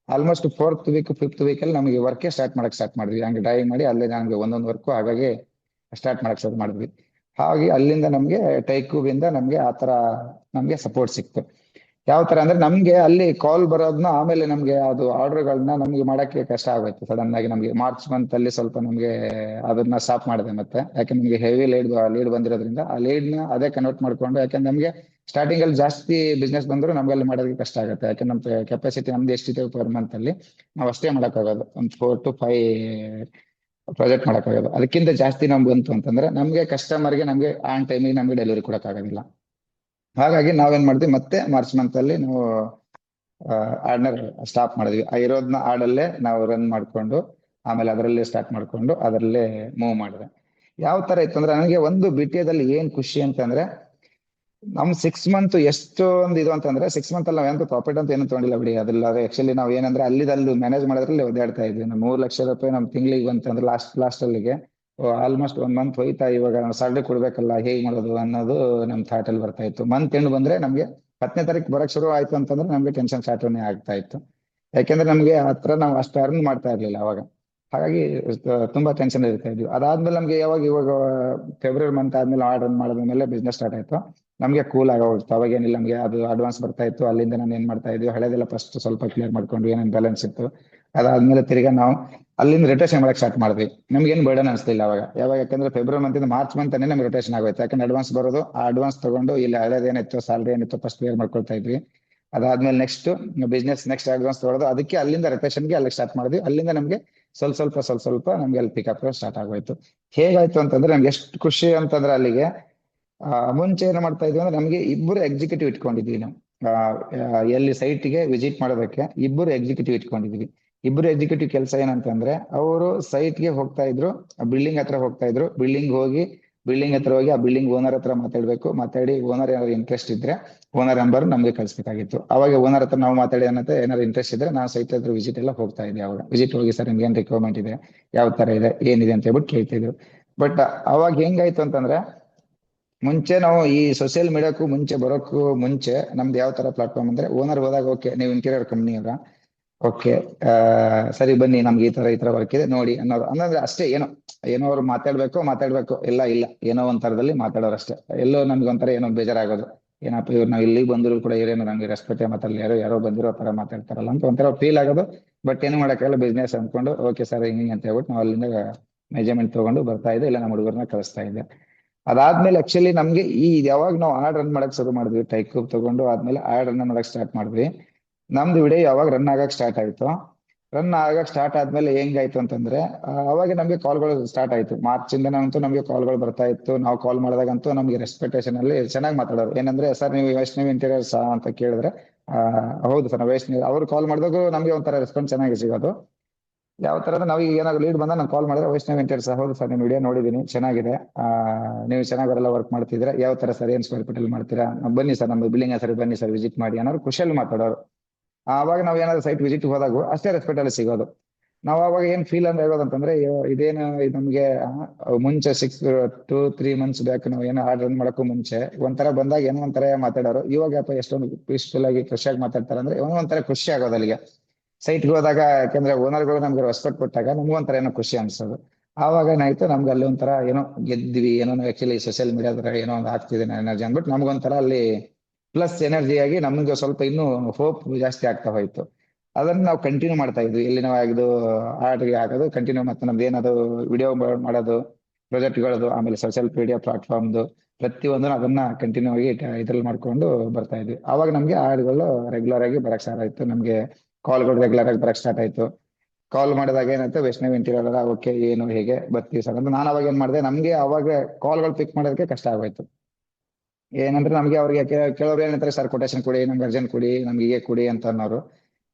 almost 4th weak 5th weak ಅಲ್ಲಿ ನಮಗೆ ವರ್ಕ್ ಸ್ಟಾರ್ಟ್ ಮಾಡಿದ್ವಿ. ಹಂಗೆ ಡ್ರಾಯಿಂಗ್ ಮಾಡಿ ಅಲ್ಲೇ ನನಗೆ ಒಂದೊಂದು ವರ್ಕ್ ಹಾಗಾಗಿ ಸ್ಟಾರ್ಟ್ ಮಾಡಕ್ ಶುರು ಮಾಡಿದ್ವಿ. ಹಾಗೆ ಅಲ್ಲಿಂದ ನಮ್ಗೆ ಟೈಕೂಬಿಂದ ನಮ್ಗೆ ಆ ತರ ನಮ್ಗೆ ಸಪೋರ್ಟ್ ಸಿಕ್ತು. ಯಾವ ತರ ಅಂದ್ರೆ ನಮ್ಗೆ ಅಲ್ಲಿ ಕಾಲ್ ಬರೋದ್ನ ಆಮೇಲೆ ನಮ್ಗೆ ಅದು ಆರ್ಡರ್ಗಳನ್ನ ನಮ್ಗೆ ಮಾಡಕ್ಕೆ ಕಷ್ಟ ಆಗೋಯ್ತು. ಸಡನ್ ಆಗಿ ನಮ್ಗೆ ಮಾರ್ಚ್ ಮಂತ್ ಅಲ್ಲಿ ಸ್ವಲ್ಪ ನಮ್ಗೆ ಅದನ್ನ ಸ್ಟಾಪ್ ಮಾಡಿದೆ ಮತ್ತೆ. ಯಾಕೆ ನಮ್ಗೆ ಹೆವಿ ಲೀಡ್ ಬಂದಿರೋದ್ರಿಂದ ಆ ಲೀಡ್ ನ ಅದೇ ಕನ್ವರ್ಟ್ ಮಾಡ್ಕೊಂಡು, ಯಾಕಂದ್ರೆ ನಮ್ಗೆ ಸ್ಟಾರ್ಟಿಂಗ್ ಅಲ್ಲಿ ಜಾಸ್ತಿ ಬಿಸ್ನೆಸ್ ಬಂದ್ರು ನಮ್ಗೆ ಅಲ್ಲಿ ಮಾಡೋದಕ್ಕೆ ಕಷ್ಟ ಆಗುತ್ತೆ. ಯಾಕೆ ನಮ್ ಕೆಪಾಸಿಟಿ ನಮ್ದು ಎಷ್ಟಿದೆ ಪರ್ ಮಂತ್ ಅಲ್ಲಿ ನಾವು ಅಷ್ಟೇ ಮಾಡಕ್ಕಾಗೋದು, ಒಂದು 4 to 5 ಪ್ರಾಜೆಕ್ಟ್ ಮಾಡಕ್ಕಾಗೋದು. ಅದಕ್ಕಿಂತ ಜಾಸ್ತಿ ನಮ್ಗೆ ಬಂತು ಅಂತಂದ್ರೆ ನಮ್ಗೆ ಕಸ್ಟಮರ್ಗೆ ನಮ್ಗೆ ಆನ್ ಟೈಮಿಗೆ ನಮ್ಗೆ ಡೆಲಿವರಿ ಕೊಡಕ್ಕಾಗೋದಿಲ್ಲ. ಹಾಗಾಗಿ ನಾವೇನ್ ಮಾಡಿದ್ವಿ, ಮತ್ತೆ ಮಾರ್ಚ್ ಮಂತ್ ಅಲ್ಲಿ ನಾವು ಆಡ್ನ ಸ್ಟಾಪ್ ಮಾಡಿದ್ವಿ. ಆ ಇರೋದ್ನ ಆಡಲ್ಲೇ ನಾವು ರನ್ ಮಾಡ್ಕೊಂಡು ಆಮೇಲೆ ಅದರಲ್ಲೇ ಸ್ಟಾರ್ಟ್ ಮಾಡ್ಕೊಂಡು ಅದರಲ್ಲೇ ಮೂವ್ ಮಾಡಿದೆ. ಯಾವ ತರ ಇತ್ತು ಅಂದ್ರೆ ನನಗೆ ಒಂದು BTA ಏನ್ ಖುಷಿ ಅಂತಂದ್ರೆ, ನಮ್ 6 ಮಂತ್ ಎಷ್ಟು ಒಂದು ಇದು ಅಂತಂದ್ರೆ 6 ಮಂತ್ ಅಲ್ಲಿ ನಾವೇನು ಪ್ರಾಫಿಟ್ ಅಂತ ಏನು ತಗೊಂಡಿಲ್ಲ ಬಿಡಿ. ಅದ್ರಲ್ಲಿ ಆಕ್ಚುಲಿ ನಾವು ಏನಂದ್ರೆ ಅಲ್ಲಿ ಮ್ಯಾನೇಜ್ ಮಾಡೋದ್ರಲ್ಲಿ ಒದ್ದಾಡ್ತಾ ಇದ್ವಿ. ನಾವು 3 ಲಕ್ಷ ರೂಪಾಯಿ ನಮ್ ತಿಂಗಳಿಗೆ ಬಂತಂದ್ರೆ ಲಾಸ್ಟ್ ಅಲ್ಲಿಗೆ ಆಲ್ಮೋಸ್ಟ್ 1 ಮಂತ್ ಹೋಯ್ತಾ. ಇವಾಗ ನಾವು ಸ್ಯಾಲರಿ ಕೊಡ್ಬೇಕಲ್ಲ, ಹೇಗ್ ಮಾಡೋದು ಅನ್ನೋದು ನಮ್ ಥಾಟ್ ಅಲ್ಲಿ ಬರ್ತಾ ಇತ್ತು. ಮಂತ್ ಎಂಡ್ ಬಂದ್ರೆ ನಮ್ಗೆ 10ನೇ ತಾರೀಕು ಬರಕ್ ಶುರು ಆಯ್ತು ಅಂತಂದ್ರೆ ನಮ್ಗೆ ಟೆನ್ಷನ್ ಸ್ಟಾರ್ಟ್ನೇ ಆಗ್ತಾ ಇತ್ತು. ಯಾಕೆಂದ್ರೆ ನಮ್ಗೆ ಹತ್ರ ನಾವು ಅಷ್ಟು ಅರ್ನ್ ಮಾಡ್ತಾ ಇರ್ಲಿಲ್ಲ ಅವಾಗ. ಹಾಗಾಗಿ ತುಂಬಾ ಟೆನ್ಷನ್ ಇರ್ತಾ ಇದ್ವಿ. ಅದಾದ್ಮೇಲೆ ನಮ್ಗೆ ಇವಾಗ ಫೆಬ್ರವರಿ ಮಂತ್ ಆದ್ಮೇಲೆ ಆರ್ಡರ್ ಮಾಡಿದ್ಮೇಲೆ ಬಿಸ್ನೆಸ್ ಸ್ಟಾರ್ಟ್ ಆಯ್ತು. ನಮ್ಗೆ ಕೂಲ್ ಆಗೋಗ್ತು. ಅವಾಗ ಏನಿಲ್ಲ, ನಮ್ಗೆ ಅದು ಅಡ್ವಾನ್ಸ್ ಬರ್ತಾ ಇತ್ತು. ಅಲ್ಲಿಂದ ನಾನು ಏನ್ ಮಾಡ್ತಾ ಇದ್ವಿ, ಹಳೆದೆಲ್ಲ ಫಸ್ಟ್ ಸ್ವಲ್ಪ ಕ್ಲಿಯರ್ ಮಾಡ್ಕೊಂಡ್ವಿ, ಏನೇನ್ ಬ್ಯಾಲೆನ್ಸ್ ಇತ್ತು. ಅದಾದ್ಮೇಲೆ ತಿರ್ಗಾ ನಾವು ಅಲ್ಲಿಂದ ರೊಟೇಷನ್ ಮಾಡಕ್ ಸ್ಟಾರ್ಟ್ ಮಾಡಿದ್ವಿ. ನಮ್ಗೇನು ಬರ್ಡನ್ ಅನಿಸ್ತಿಲ್ಲ ಅವಾಗ. ಯಾಕಂದ್ರೆ ಫೆಬ್ರವರಿ ಮಂತ್ ಇಂದ ಮಾರ್ಚ್ ಮಂತ್ ನಮ್ಗೆ ರೊಟೇಷನ್ ಆಗೋಯ್ತು. ಯಾಕಂದ್ರೆ ಅಡ್ವಾನ್ಸ್ ಬರೋದು, ಆ ಅಡ್ವಾನ್ಸ್ ತಗೊಂಡು ಇಲ್ಲಿ ಹಳೇದೇನಿತ್ತು ಸ್ಯಾಲರಿ ಏನಿತ್ತು ಫಸ್ಟ್ ಕ್ಲಿಯರ್ ಮಾಡ್ಕೊಳ್ತಾ ಇದ್ವಿ. ಅದಾದ್ಮೇಲೆ ನೆಕ್ಸ್ಟ್ ಬಿಸ್ನೆಸ್ ನೆಕ್ಸ್ಟ್ ಅಡ್ವಾನ್ಸ್ ತಗೊಳ್ಳೋದು, ಅದಕ್ಕೆ ಅಲ್ಲಿಂದ ರೆಪೇಷನ್ಗೆ ಅಲ್ಲಿ ಸ್ಟಾರ್ಟ್ ಮಾಡಿದ್ವಿ. ಅಲ್ಲಿಂದ ನಮ್ಗೆ ಸ್ವಲ್ಪ ನಮ್ಗೆ ಅಲ್ಲಿ ಪಿಕಪ್ ಸ್ಟಾರ್ಟ್ ಆಗೋಯ್ತು. ಹೇಗಾಯ್ತು ಅಂತಂದ್ರೆ ನಮ್ಗೆ ಎಷ್ಟು ಖುಷಿ ಅಂತಂದ್ರೆ ಅಲ್ಲಿಗೆ ಮುಂಚೆ ಏನ್ ಮಾಡ್ತಾ ಇದ್ವಿ ಅಂದ್ರೆ ನಮ್ಗೆ ಇಬ್ಬರು ಎಕ್ಸಿಕ್ಯೂಟಿವ್ ಇಟ್ಕೊಂಡಿದ್ವಿ ನಾವು. ಎಲ್ಲಿ ಸೈಟ್ಗೆ ವಿಸಿಟ್ ಮಾಡೋದಕ್ಕೆ ಇಬ್ಬರು ಎಕ್ಸಿಕ್ಯೂಟಿವ್ ಇಟ್ಕೊಂಡಿದ್ವಿ. ಇಬ್ಬರು ಎಕ್ಸಿಕ್ಯೂಟಿವ್ ಕೆಲಸ ಏನಂತಂದ್ರೆ, ಅವರು ಸೈಟ್ಗೆ ಹೋಗ್ತಾ ಇದ್ರು, ಬಿಲ್ಡಿಂಗ್ ಹತ್ರ ಹೋಗ್ತಾ ಇದ್ರು. ಬಿಲ್ಡಿಂಗ್ ಹತ್ರ ಹೋಗಿ ಆ ಬಿಲ್ಡಿಂಗ್ ಓನರ್ ಹತ್ರ ಮಾತಾಡಿ ಓನರ್ ಏನಾದ್ರು ಇಂಟ್ರೆಸ್ಟ್ ಇದ್ರೆ ಓನರ್ ನಂಬರ್ ನಮ್ಗೆ ಕಳಿಸ್ಬೇಕಾಗಿತ್ತು. ಅವಾಗ ಓನರ್ ಹತ್ರ ನಾವು ಮಾತಾಡಿ ಏನಾದ್ರು ಇಂಟ್ರೆಸ್ಟ್ ಇದ್ರೆ ನಾವು ಸೈಟ್ ಹತ್ರ ವಿಸಿಟ್ ಎಲ್ಲ ಹೋಗ್ತಾ ಇದ್ವಿ. ಅವಾಗ ವಿಸಿಟ್ ಹೋಗಿ ಸರ್ ನಿಮ್ಗೆ ಏನ್ ರಿಕ್ವೈರ್ಮೆಂಟ್ ಇದೆ, ಯಾವ ತರ ಇದೆ, ಏನಿದೆ ಅಂತ ಹೇಳ್ಬಿಟ್ಟು ಕೇಳ್ತಿದ್ರು. ಬಟ್ ಅವಾಗ ಹೆಂಗಾಯ್ತು ಅಂತಂದ್ರೆ, ಮುಂಚೆ ನಾವು ಈ ಸೋಷಿಯಲ್ ಮೀಡಿಯಾಕ್ಕೂ ಮುಂಚೆ ನಮ್ದು ಯಾವ ತರ ಪ್ಲಾಟ್ಫಾರ್ಮ್ ಅಂದ್ರೆ, ಓನರ್ ಹೋದಾಗ ಓಕೆ ನೀವು ಇಂಟೀರಿಯರ್ ಕಂಪ್ನಿ ಅಲ್ಲ, ಓಕೆ ಸರಿ ಬನ್ನಿ ನಮ್ಗೆ ಈ ತರ ವರ್ಕ್ ಇದೆ ನೋಡಿ ಅನ್ನೋದು ಅಷ್ಟೇ. ಏನೋ ಅವ್ರು ಮಾತಾಡ್ಬೇಕು ಇಲ್ಲ ಏನೋ ಒಂಥರದಲ್ಲಿ ಮಾತಾಡೋರು ಅಷ್ಟೇ. ಎಲ್ಲೋ ನಮ್ಗೆ ಒಂಥರ ಏನೋ ಬೇಜಾರಾಗೋದು, ಏನಪ್ಪ ಇವ್ರು ನಾವು ಇಲ್ಲಿಗೆ ಬಂದ್ರು ಕೂಡ ಇವ್ರೇನೋ ನಮ್ಗೆ ರೆಸ್ಪೆಕ್ಟ್ ಮಾತಾಡಲಿ, ಯಾರೋ ಬಂದಿರೋ ತರ ಮಾತಾಡ್ತಾರಲ್ಲ ಅಂತ ಒಂಥರ ಫೀಲ್ ಆಗೋದು. ಬಟ್ ಏನು ಮಾಡಕ್ಕಾಗಲ್ಲ, ಬಿಸ್ನೆಸ್ ಅನ್ಕೊಂಡು ಓಕೆ ಸರ್ ಹಿಂಗೆ ಅಂತ ಹೇಳ್ಬಿಟ್ಟು ನಾವು ಅಲ್ಲಿಂದ ಮೆಜರ್ಮೆಂಟ್ ತಗೊಂಡು ಬರ್ತಾ ಇದ್ದೆ, ಇಲ್ಲ ನಮ್ಮ ಹುಡುಗರನ್ನ ಕಳಿಸ್ತಾ ಇದ್ದೆ. ಅದಾದ್ಮೇಲೆ ಆಕ್ಚುಲಿ ನಮ್ಗೆ ಯಾವಾಗ ನಾವು ಆಡ್ ರನ್ ಮಾಡಕ್ ಶುರು ಮಾಡಿದ್ವಿ, ಟೈಕೂಬ್ ತಗೊಂಡು ಆದ್ಮೇಲೆ ಆಡ್ ರನ್ ಮಾಡಕ್ ಸ್ಟಾರ್ಟ್ ಮಾಡಿದ್ವಿ. ನಮ್ದು ವಿಡಿಯೋ ಯಾವಾಗ ರನ್ ಆಗಕ್ ಸ್ಟಾರ್ಟ್ ಆಯ್ತು, ಆದ್ಮೇಲೆ ಹೆಂಗಾಯ್ತು ಅಂತಂದ್ರೆ, ಅವಾಗ ನಮ್ಗೆ ಕಾಲ್ಗಳು ಸ್ಟಾರ್ಟ್ ಆಯ್ತು. ಮಾರ್ಚ್ ಇಂದ ನಮ್ಗೆ ಕಾಲ್ಗಳು ಬರ್ತಾ ಇತ್ತು. ನಾವು ಕಾಲ್ ಮಾಡಿದಾಗಂತೂ ನಮ್ಗೆ ರೆಸ್ಪೆಕ್ಟೇಷನ್ ಅಲ್ಲಿ ಚೆನ್ನಾಗಿ ಮಾತಾಡೋರು. ಏನಂದ್ರೆ, ಸರ್ ನೀವು ವೈಷ್ಣವಿ ಇಂಟೀರಿಯರ್ಸ್ ಅಂತ ಕೇಳಿದ್ರೆ ಹೌದು ಸರ್ ವೈಷ್ಣವಿ. ಅವ್ರು ಕಾಲ್ ಮಾಡಿದಾಗ ನಮ್ಗೆ ಒಂಥರ ರೆಸ್ಪಾನ್ಸ್ ಚೆನ್ನಾಗಿ ಸಿಗೋದು. ಯಾವ ತರ ಅಂದ್ರೆ, ನಾವೀಗ ಏನಾದ್ರು ಲೀಡ್ ಬಂದ ನಾನು ಕಾಲ್ ಮಾಡಿದ್ರೆ ವೈಷ್ಣವಿ ಇಂಟೀರಿಯರ್ಸ್, ಹೌದು ಸರ್ ನಿಮ್ ವಿಡಿಯೋ ನೋಡಿದೀನಿ ಚೆನ್ನಾಗಿದೆ, ನೀವು ಚೆನ್ನಾಗಿ ವರ್ಕ್ ಮಾಡ್ತಿದ್ರೆ ಯಾವ ತರ ಸರ್, ಏನ್ ಸ್ಕ್ವೇರ್ ಫೀಟ್ ಅಲ್ಲಿ ಮಾಡ್ತೀರಾ, ಬನ್ನಿ ಸರ್ ನಮ್ಮ ಬಿಲ್ಡಿಂಗ್ ಸರ್, ಬನ್ನಿ ಸರ್ ವಿಸಿಟ್ ಮಾಡಿ ಅನ್ನೋರು ಖುಷಿಯಲ್ಲಿ ಮಾತಾಡೋರು. ಆವಾಗ ನಾವ್ ಏನಾದ್ರು ಸೈಟ್ ವಿಸಿಟ್ ಹೋದಾಗ ಅಷ್ಟೇ ರೆಸ್ಪೆಕ್ಟ್ ಅಲ್ಲಿ ಸಿಗೋದು. ನಾವು ಅವಾಗ ಏನ್ ಫೀಲ್ ಅಂದ್ರೆ ಹೇಳೋದಂತಂದ್ರೆ, ಇದೇನು ಇದು ನಮ್ಗೆ ಮುಂಚೆ 6 to 3 months ಬ್ಯಾಕ್ ನಾವು ಏನೋ ಆರ್ಡರ್ ರನ್ ಮಾಡಕ್ಕೂ ಮುಂಚೆ ಒಂಥರ ಬಂದಾಗ ಏನೋ ಒಂಥರ ಮಾತಾಡೋರು. ಇವಾಗ ಎಷ್ಟೊಂದು ಪೀಸ್ಫುಲ್ ಆಗಿ ಖುಷಿಯಾಗಿ ಮಾತಾಡ್ತಾರೆ ಅಂದ್ರೆ ಒಂಥರ ಖುಷಿ ಆಗೋದು ಅಲ್ಲಿಗೆ ಸೈಟ್ಗೆ ಹೋದಾಗ. ಯಾಕಂದ್ರೆ ಓನರ್ಗಳು ನಮ್ಗೆ ರೆಸ್ಪೆಕ್ಟ್ ಕೊಟ್ಟಾಗ ನಮ್ಗೊಂಥರ ಏನೋ ಖುಷಿ ಅನ್ಸೋದು. ಆವಾಗ ಏನಾಯ್ತು, ನಮ್ಗೆ ಅಲ್ಲಿ ಒಂಥರ ಏನೋ ಗೆದ್ವಿ, ಏನೋ ಆಕ್ಚುಲಿ ಸೋಷಿಯಲ್ ಮೀಡಿಯಾದ ಏನೋ ಒಂದು ಆಗ್ತಿದೆ ಎನರ್ಜಿ ಅಂದ್ಬಿಟ್ಟು ನಮ್ಗೊಂಥರ ಅಲ್ಲಿ ಪ್ಲಸ್ ಎನರ್ಜಿ ಆಗಿ ನಮ್ಗೆ ಸ್ವಲ್ಪ ಇನ್ನೂ ಹೋಪ್ ಜಾಸ್ತಿ ಆಗ್ತಾ ಹೋಯ್ತು. ಅದನ್ನ ನಾವು ಕಂಟಿನ್ಯೂ ಮಾಡ್ತಾ ಇದ್ವಿ. ಇಲ್ಲಿ ನಾವು ಇದು ಆರ್ಡ್ಗೆ ಹಾಕೋದು ಕಂಟಿನ್ಯೂ, ಮತ್ತೆ ನಮ್ದು ಏನದು ವಿಡಿಯೋ ಮಾಡೋದು, ಪ್ರಾಜೆಕ್ಟ್ಗಳದು, ಆಮೇಲೆ ಸೋಷಿಯಲ್ ಮೀಡಿಯಾ ಪ್ಲಾಟ್ಫಾರ್ಮ್ದು ಪ್ರತಿಯೊಂದನ್ನು ಅದನ್ನ ಕಂಟಿನ್ಯೂ ಆಗಿ ಇದ್ರಲ್ಲಿ ಮಾಡ್ಕೊಂಡು ಬರ್ತಾ ಇದ್ವಿ. ಅವಾಗ ನಮ್ಗೆ ಆಡ್ಗಳು ರೆಗ್ಯುಲರ್ ಆಗಿ ಬರಕ್ ಸ್ಟಾರ್ಟ್ ಆಯ್ತು. ನಮ್ಗೆ ಕಾಲ್ಗಳು ರೆಗ್ಯುಲರ್ ಆಗಿ ಬರಕ್ ಸ್ಟಾರ್ಟ್ ಆಯ್ತು. ಕಾಲ್ ಮಾಡಿದಾಗ ಏನಾಯ್ತು, ವೈಷ್ಣವಿ ಇಂಟೀರಿಯರ್ ಓಕೆ ಏನು ಹೇಗೆ ಬರ್ತೀವಿ ಸರ್ ಅಂತ. ನಾನು ಅವಾಗ ಏನ್ ಮಾಡಿದೆ, ನಮ್ಗೆ ಅವಾಗ ಕಾಲ್ಗಳು ಪಿಕ್ ಮಾಡೋದಕ್ಕೆ ಕಷ್ಟ ಆಗೋಯ್ತು. ಏನಂದ್ರೆ ನಮ್ಗೆ ಅವ್ರಿಗೆ ಕೆಲವ್ರು ಏನಂತಾರೆ, ಸರ್ ಕೊಟೇಶನ್ ಕೊಡಿ, ನಮ್ಗೆ ಅರ್ಜೆಂಟ್ ಕೊಡಿ, ನಮ್ಗೆ ಹೀಗೆ ಕೊಡಿ ಅಂತ ಅನ್ನೋರು.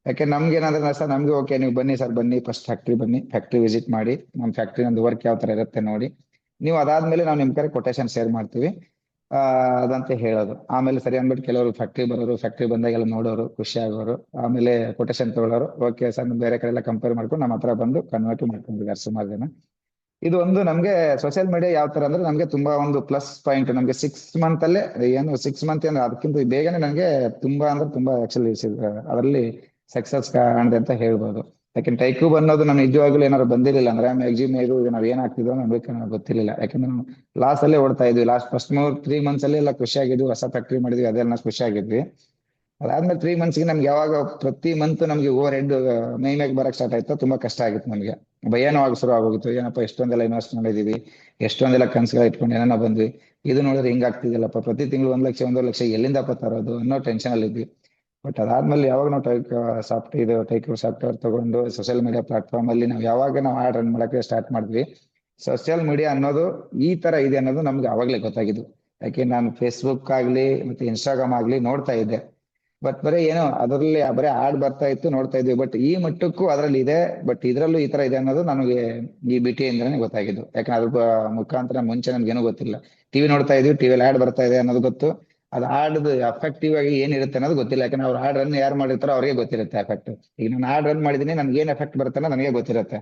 ಯಾಕೆ ನಮ್ಗೆ ಏನಂದ್ರೆ ಸರ್ ನಮ್ಗೆ ಓಕೆ ನೀವು ಬನ್ನಿ ಸರ್, ಬನ್ನಿ ಫಸ್ಟ್ ಫ್ಯಾಕ್ಟ್ರಿ ವಿಸಿಟ್ ಮಾಡಿ, ನಮ್ಮ ಫ್ಯಾಕ್ಟ್ರಿ ನಮ್ದು ವರ್ಕ್ ಯಾವ ತರ ಇರುತ್ತೆ ನೋಡಿ, ನೀವು ಅದಾದ್ಮೇಲೆ ನಾವು ನಿಮ್ ಕಡೆ ಕೊಟೇಶನ್ ಶೇರ್ ಮಾಡ್ತೀವಿ ಅದಂತ ಹೇಳೋದು. ಆಮೇಲೆ ಸರಿ ಅಂದ್ಬಿಟ್ಟು ಕೆಲವರು ಫ್ಯಾಕ್ಟ್ರಿ ಬಂದಾಗೆಲ್ಲ ನೋಡೋರು, ಖುಷಿ ಆಗೋರು, ಆಮೇಲೆ ಕೊಟೇಶನ್ ತಗೊಳ್ಳೋರು. ಓಕೆ ಸರ್ ಬೇರೆ ಕಡೆ ಎಲ್ಲ ಕಂಪೇರ್ ಮಾಡ್ಕೊಂಡು ನಮ್ಮ ಹತ್ರ ಬಂದು ಕನ್ವರ್ಟ್ ಮಾಡ್ಕೊಂಡಿದ್ದಾರೆ ಸುಮಾರು ಜನ. ಇದು ಒಂದು ನಮ್ಗೆ ಸೋಷಿಯಲ್ ಮೀಡಿಯಾ ಯಾವ ತರ ಅಂದ್ರೆ ನಮ್ಗೆ ತುಂಬಾ ಒಂದು ಪ್ಲಸ್ ಪಾಯಿಂಟ್. ನಮ್ಗೆ 6 ಮಂತ್ ಅಲ್ಲೇ ಏನು 6 ಮಂತ್ ಏನು ಅದಕ್ಕಿಂತ ಬೇಗನೆ ನನಗೆ ತುಂಬಾ ಅಂದ್ರೆ ತುಂಬಾ ಆಕ್ಚುಲಿ ಅದರಲ್ಲಿ ಸಕ್ಸಸ್ ಕಾಣಿದೆ ಅಂತ ಹೇಳ್ಬೋದು. ಯಾಕಂದ್ರೆ ಟೈಕೂಬ್ ಅನ್ನೋದು ನಾನು ನಿಜವಾಗ್ಲೂ ಏನಾದ್ರು ಬಂದಿರಲಿಲ್ಲ ಅಂದ್ರೆ ಮ್ಯಾಕ್ಸಿಮಮ್ ನಾವ್ ಏನಾಗ್ತಿದ್ವೋ ನನಗೆ ಗೊತ್ತಿರಲಿಲ್ಲ. ಯಾಕಂದ್ರೆ ನಾವು ಲಾಸ್ ಅಲ್ಲೇ ಓಡ್ತಾ ಇದ್ವಿ. ಲಾಸ್ಟ್ ಫಸ್ಟ್ 3 months ಅಲ್ಲಿ ಎಲ್ಲ ಖುಷಿಯಾಗಿದ್ವಿ, ಹೊಸ ಫ್ಯಾಕ್ಟ್ರಿ ಮಾಡಿದ್ವಿ, ಅದೆಲ್ಲ ಖುಷಿಯಾಗಿದ್ವಿ. ಅದಾದ್ಮೇಲೆ 3 months ಗೆ ನಮ್ಗೆ ಯಾವಾಗ ಪ್ರತಿ ಮಂತ್ ನಮ್ಗೆ ಓವರ್ ಹೆಡ್ ಮೈ ಮ್ಯಾಗ್ ಬರಕ್ ಸ್ಟಾರ್ಟ್ ಆಯ್ತು, ತುಂಬಾ ಕಷ್ಟ ಆಗಿತ್ತು ನಮ್ಗೆ. ಭಯನೂ ಆಗ ಶುರು ಆಗೋಗಿತ್ತು. ಏನಪ್ಪ ಎಷ್ಟೊಂದೆಲ್ಲ ಇನ್ವೆಸ್ಟ್ ಮಾಡಿದೀವಿ, ಎಷ್ಟೊಂದೆಲ್ಲ ಕನ್ಸುಗಳು ಇಟ್ಕೊಂಡು ಏನೇನೋ ಬಂದ್ವಿ, ಇದು ನೋಡಿದ್ರೆ ಹಿಂಗ್ ಆಗ್ತಿದಿಲ್ಲಪ್ಪ, ಪ್ರತಿ ತಿಂಗಳು 1 ಲಕ್ಷ 1.5 ಲಕ್ಷ ಎಲ್ಲಿಂದಪ್ಪ ತರೋದು ಅನ್ನೋ ಟೆನ್ಷನ್ ಅಲ್ಲಿ ಇದ್ವಿ. ಬಟ್ ಅದಾದ್ಮೇಲೆ ಯಾವಾಗ ನಾವು ಟೈಕೋ ಸಾಫ್ಟ್ವೇರ್ ತಗೊಂಡು ಸೋಷಿಯಲ್ ಮೀಡಿಯಾ ಪ್ಲಾಟ್ಫಾರ್ಮ್ ಅಲ್ಲಿ ನಾವು ಆಡ್ ರನ್ ಮಾಡಕ್ಕೆ ಸ್ಟಾರ್ಟ್ ಮಾಡಿದ್ವಿ. ಸೋಷಿಯಲ್ ಮೀಡಿಯಾ ಅನ್ನೋದು ಈ ತರ ಇದೆ ಅನ್ನೋದು ನಮ್ಗೆ ಅವಾಗ್ಲೇ ಗೊತ್ತಾಗಿದ್ದು. ಯಾಕೆ ನಾನು ಫೇಸ್ಬುಕ್ ಆಗ್ಲಿ ಮತ್ತೆ ಇನ್ಸ್ಟಾಗ್ರಾಮ್ ಆಗ್ಲಿ ನೋಡ್ತಾ ಇದ್ದೆ, ಬಟ್ ಬರೀ ಏನೋ ಅದರಲ್ಲಿ ಬರೀ ಆಡ್ ಬರ್ತಾ ಇತ್ತು, ನೋಡ್ತಾ ಇದ್ವಿ. ಬಟ್ ಈ ಮಟ್ಟಕ್ಕೂ ಅದ್ರಲ್ಲಿ ಇದೆ, ಬಟ್ ಇದ್ರಲ್ಲೂ ಈ ತರ ಇದೆ ಅನ್ನೋದು ನನಗೆ ಈ BTA ಇಂದಾನೆ ಗೊತ್ತಾಗಿದ್ದು. ಯಾಕಂದ್ರೆ ಅದ್ರ ಮುಖಾಂತರ ಮುಂಚೆ ನನ್ಗೇನು ಗೊತ್ತಿಲ್ಲ. ಟಿವಿ ನೋಡ್ತಾ ಇದ್ವಿ, ಟಿವಿಯಲ್ಲಿ ಆಡ್ ಬರ್ತಾ ಇದೆ ಅನ್ನೋದು ಗೊತ್ತು, ಅದು ಆಡ್ ಅಫೆಕ್ಟಿವ್ ಆಗಿ ಏನಿರುತ್ತೆ ಅನ್ನೋದು ಗೊತ್ತಿಲ್ಲ. ಯಾಕಂದ್ರೆ ಅವ್ರು ಆಡ್ ರನ್ ಯಾರು ಮಾಡಿರ್ತಾರೋ ಅವ್ರಿಗೆ ಗೊತ್ತಿರುತ್ತೆ ಎಫೆಕ್ಟ್. ಈಗ ನಾನು ಆಡ್ ರನ್ ಮಾಡಿದೀನಿ, ನನ್ಗೆ ಏನ್ ಎಫೆಕ್ಟ್ ಬರುತ್ತೆ ಅನ್ನೋದು ನನಗೆ ಗೊತ್ತಿರುತ್ತೆ.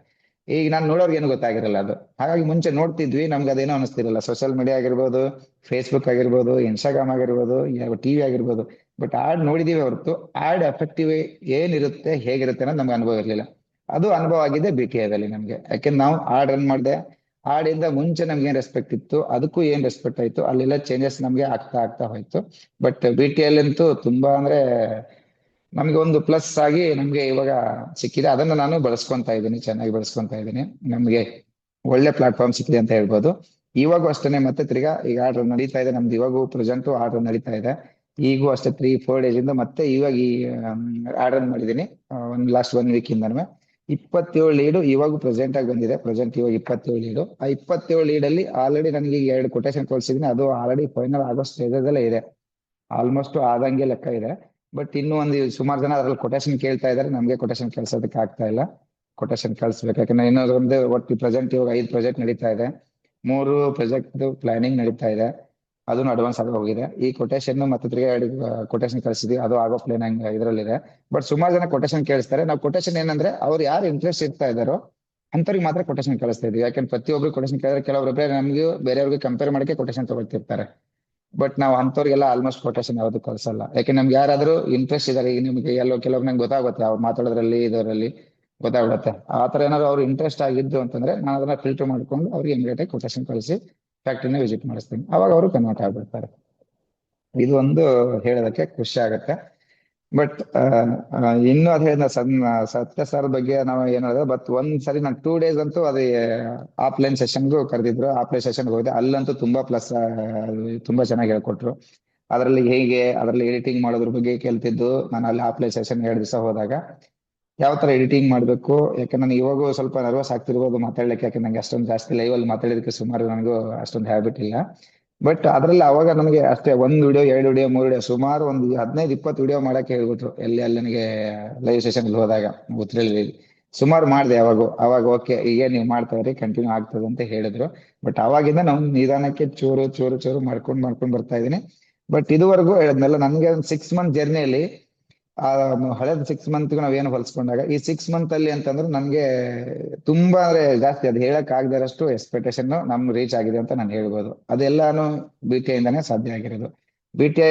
ಈಗ ನಾನು ನೋಡೋರ್ಗೆ ಏನು ಗೊತ್ತಾಗಿರಲ್ಲ ಅದು. ಹಾಗಾಗಿ ಮುಂಚೆ ನೋಡ್ತಿದ್ವಿ, ನಮ್ಗೆ ಅದೇನೋ ಅನಿಸ್ತಿರಲ್ಲ. ಸೋಷಿಯಲ್ ಮೀಡಿಯಾ ಆಗಿರ್ಬೋದು, ಫೇಸ್ಬುಕ್ ಆಗಿರ್ಬೋದು, ಇನ್ಸ್ಟಾಗ್ರಾಮ್ ಆಗಿರ್ಬೋದು, ಟಿವಿ ಆಗಿರ್ಬೋದು, ಬಟ್ ಆಡ್ ನೋಡಿದೀವಿ ಹೊರತು ಆಡ್ ಎಫೆಕ್ಟಿವ್ ಏನಿರುತ್ತೆ, ಹೇಗಿರುತ್ತೆ ಅನ್ನೋದು ನಮ್ಗೆ ಅನುಭವ ಇರಲಿಲ್ಲ. ಅದು ಅನುಭವ ಆಗಿದೆ BTA ದಲ್ಲಿ ನಮ್ಗೆ. ಯಾಕೆಂದ್ರೆ ನಾವು ಆಡ್ ರನ್ ಮಾಡಿದೆ, ಆಡಿಂದ ಮುಂಚೆ ನಮ್ಗೆ ಏನ್ ರೆಸ್ಪೆಕ್ಟ್ ಇತ್ತು, ಅದಕ್ಕೂ ಏನ್ ರೆಸ್ಪೆಕ್ಟ್ ಆಯ್ತು, ಅಲ್ಲೆಲ್ಲ ಚೇಂಜಸ್ ನಮ್ಗೆ ಆಗ್ತಾ ಆಗ್ತಾ ಹೋಯ್ತು. ಬಟ್ BTA ಅಂತೂ ತುಂಬಾ ಅಂದ್ರೆ ನಮ್ಗೆ ಒಂದು ಪ್ಲಸ್ ಆಗಿ ನಮ್ಗೆ ಇವಾಗ ಸಿಕ್ಕಿದೆ. ಅದನ್ನ ನಾನು ಬಳಸ್ಕೊಂತಾ ಇದ್ದೀನಿ, ಚೆನ್ನಾಗಿ ಬಳಸ್ಕೊಂತಾ ಇದ್ದೀನಿ. ನಮ್ಗೆ ಒಳ್ಳೆ ಪ್ಲಾಟ್ಫಾರ್ಮ್ ಸಿಕ್ಕಿದೆ ಅಂತ ಹೇಳ್ಬೋದು. ಇವಾಗೂ ಅಷ್ಟೇನೆ, ಮತ್ತೆ ತಿರ್ಗಾ ಈಗ ಆರ್ಡರ್ ನಡೀತಾ ಇದೆ ನಮ್ದು. ಇವಾಗೂ ಪ್ರೆಸೆಂಟ್ ಆರ್ಡರ್ ನಡೀತಾ ಇದೆ. ಈಗೂ ಅಷ್ಟೇ 3-4 ಡೇಸ್ ಇಂದ ಮತ್ತೆ ಇವಾಗ ಈ ಆರ್ಡರ್ ಮಾಡಿದೀನಿ. ಲಾಸ್ಟ್ 1 ವೀಕ್ ಇಂದನೂ 27 ಲೀಡು ಇವಾಗ ಪ್ರೆಸೆಂಟ್ ಆಗಿ ಬಂದಿದೆ. ಪ್ರೆಸೆಂಟ್ ಇವಾಗ 27 ಲೀಡು. ಆ 27 ಲೀಡಲ್ಲಿ ಆಲ್ರೆಡಿ ನನಗೆ 2 ಕೊಟೇಶನ್ ಕಳ್ಸಿದೀನಿ. ಅದು ಆಲ್ರೆಡಿ ಫೈನಲ್ ಆಗೋ ಸ್ಟೇಜಸ್ ಅಲ್ಲೇ ಇದೆ. ಆಲ್ಮೋಸ್ಟ್ ಆದಂಗೆ ಲೆಕ್ಕ ಇದೆ. ಬಟ್ ಇನ್ನೂ ಒಂದು ಸುಮಾರು ಜನ ಅದ್ರಲ್ಲಿ ಕೊಟೇಶನ್ ಕೇಳ್ತಾ ಇದಾರೆ. ನಮ್ಗೆ ಕೊಟೇಶನ್ ಕಳ್ಸೋದಕ್ಕೆ ಆಗ್ತಾ ಇಲ್ಲ. ಕೊಟೇಶನ್ ಕಳ್ಸ್ಬೇಕು. ಯಾಕಂದ್ರೆ ಇನ್ನೊಂದು ಒಟ್ಟು ಪ್ರೆಸೆಂಟ್ ಇವಾಗ 5 ಪ್ರಾಜೆಕ್ಟ್ ನಡೀತಾ ಇದೆ. 3 ಪ್ರಾಜೆಕ್ಟ್ ಪ್ಲಾನಿಂಗ್ ನಡೀತಾ ಇದೆ, ಅದನ್ನು ಅಡ್ವಾನ್ಸ್ ಆಗಿ ಹೋಗಿದೆ. ಈ ಕೊಟೇಶನ್ ಮತ್ತೆ ತಿರ್ಗಿ 2 ಕೊಟೇಶನ್ ಕಳ್ಸಿದ್ವಿ, ಅದು ಆಗೋ ಪ್ಲಾನಿಂಗ್ ಇದರಲ್ಲಿದೆ. ಬಟ್ ಸುಮಾರು ಜನ ಕೊಟೇಶನ್ ಕೇಳಿಸ್ತಾರೆ. ನಾವು ಕೊಟೇಶನ್ ಏನಂದ್ರೆ ಅವ್ರು ಯಾರು ಇಂಟ್ರೆಸ್ಟ್ ಇರ್ತಾ ಇದಾರೋ ಅಂತವ್ರಿಗೆ ಮಾತ್ರ ಕೊಟೇಶನ್ ಕಳಿಸ್ತಾ ಇದೀವಿ. ಯಾಕಂದ್ರೆ ಪ್ರತಿಯೊಬ್ರು ಕೊಟೇಶನ್ ಕೇಳಿದ್ರೆ ಕೆಲವೊಬ್ರು ನಮ್ಗೆ ಬೇರೆಯವ್ರಿಗೆ ಕಂಪೇರ್ ಮಾಡಕ್ಕೆ ಕೊಟೇಶನ್ ತಗೊಳ್ತಿರ್ತಾರೆ. ಬಟ್ ನಾವು ಅಂತವ್ರಿಗೆಲ್ಲ ಆಲ್ಮೋಸ್ಟ್ ಕೊಟೇಶನ್ ಯಾವ್ದು ಕಳ್ಸಲ್ಲ. ಯಾಕೆ ನಮ್ಗೆ ಯಾರಾದ್ರೂ ಇಂಟ್ರೆಸ್ಟ್ ಇದಾರೆ, ಈಗ ನಿಮ್ಗೆ ಎಲ್ಲೋ ಕೆಲವ್ರು ನಂಗೆ ಗೊತ್ತಾಗುತ್ತೆ, ಅವ್ರು ಮಾತಾಡೋದ್ರಲ್ಲಿ ಇದರಲ್ಲಿ ಗೊತ್ತಾಗ್ಬಿಡುತ್ತೆ. ಆ ತರ ಏನಾದ್ರು ಅವ್ರು ಇಂಟ್ರೆಸ್ಟ್ ಆಗಿದ್ದು ಅಂತಂದ್ರೆ ನಾನು ಅದನ್ನ ಫಿಲ್ಟರ್ ಮಾಡ್ಕೊಂಡು ಅವ್ರಿಗೆ ಇಮಿಡಿಯೇಟ್ ಆಗಿ ಕೊಟೇಶನ್ ಕಳಿಸಿ ಫ್ಯಾಕ್ಟ್ರಿನ ವಿಸಿಟ್ ಮಾಡಿಸ್ತೀನಿ. ಅವಾಗ ಅವರು ಕನ್ವರ್ಟ್ ಆಗ್ಬಿಡ್ತಾರೆ. ಇದು ಒಂದು ಹೇಳೋದಕ್ಕೆ ಖುಷಿ ಆಗುತ್ತೆ. ಬಟ್ ಇನ್ನು ಅದ್ ಹೇಳಿದ ಸತ್ಯ ಸರ್ ಬಗ್ಗೆ ನಾವು ಏನ್ ಹೇಳಿದ್ರೆ, ಬಟ್ ಒಂದ್ಸರಿ ನಾನು 2 ಡೇಸ್ ಅಂತೂ ಅದೇ ಆಫ್ಲೈನ್ ಸೆಷನ್ಗೂ ಕರೆದಿದ್ರು. ಆಫ್ಲೈನ್ ಸೆಷನ್ ಹೋಗಿದೆ. ಅಲ್ಲಂತೂ ತುಂಬಾ ಪ್ಲಸ್, ತುಂಬಾ ಚೆನ್ನಾಗಿ ಹೇಳ್ಕೊಟ್ರು. ಅದರಲ್ಲಿ ಎಡಿಟಿಂಗ್ ಮಾಡೋದ್ರ ಬಗ್ಗೆ ಕೇಳ್ತಿದ್ದು. ನಾನು ಅಲ್ಲಿ ಆಫ್ಲೈನ್ ಸೆಷನ್ 2 ದಿವಸ ಹೋದಾಗ ಯಾವ ತರ ಎಡಿಟಿಂಗ್ ಮಾಡ್ಬೇಕು, ಯಾಕಂದ್ರೆ ನನಗೆ ಇವಾಗೂ ಸ್ವಲ್ಪ ನರ್ವಸ್ ಆಗ್ತಿರ್ಬೋದು ಮಾತಾಡ್ಲಿಕ್ಕೆ. ಯಾಕಂದ್ರೆ ನಂಗೆ ಅಷ್ಟೊಂದು ಜಾಸ್ತಿ ಲೈವ್ ಅಲ್ಲಿ ಮಾತಾಡಿದಕ್ಕೆ ಸುಮಾರು ನನಗೂ ಅಷ್ಟೊಂದು ಹ್ಯಾಬಿಟ್ ಇಲ್ಲ. ಬಟ್ ಅದ್ರಲ್ಲಿ ಅವಾಗ ನನಗೆ ಅಷ್ಟೇ 1 ವಿಡಿಯೋ 2 ವಿಡಿಯೋ 3 ವಿಡಿಯೋ ಸುಮಾರು ಒಂದು 15-20 ವಿಡಿಯೋ ಮಾಡಕ್ಕೆ ಹೇಳ್ಬಿಟ್ರು. ಅಲ್ಲಿ ನನಗೆ ಲೈವ್ ಸೆಷನ್ ಹೋದಾಗ ಉತ್ತರಳ್ಳಿ ಸುಮಾರು ಮಾಡಿದೆ. ಅವಾಗ ಓಕೆ, ಈಗ ನೀವು ಮಾಡ್ತಾ ಇರಿ, ಕಂಟಿನ್ಯೂ ಆಗ್ತದೆ ಅಂತ ಹೇಳಿದ್ರು. ಬಟ್ ಅವಾಗಿಂದ ನಾವು ನಿಧಾನಕ್ಕೆ ಚೂರು ಚೂರು ಚೂರು ಮಾಡ್ಕೊಂಡು ಬರ್ತಾ ಇದೀನಿ. ಬಟ್ ಇದುವರೆಗೂ ಹೇಳಿದ್ನಲ್ಲ, ನನಗೆ ಒಂದು 6 ಮಂತ್ ಜರ್ನಿಯಲ್ಲಿ ಆ ಹಳೆದ 6 ಮಂತ್ ನಾವೇನು ಹೊಲಿಸ್ಕೊಂಡಾಗ ಈ 6 ಮಂತ್ ಅಲ್ಲಿ ಅಂತಂದ್ರೆ ನನ್ಗೆ ತುಂಬಾ ಅಂದ್ರೆ ಜಾಸ್ತಿ, ಅದು ಹೇಳಕ್ ಆಗದಷ್ಟು ಎಕ್ಸ್ಪೆಕ್ಟೇಷನ್ ನಮ್ಗೆ ರೀಚ್ ಆಗಿದೆ ಅಂತ ನಾನು ಹೇಳ್ಬೋದು. ಅದೆಲ್ಲಾನು BTA ಇಂದಾನೆ ಸಾಧ್ಯ ಆಗಿರೋದು. BTA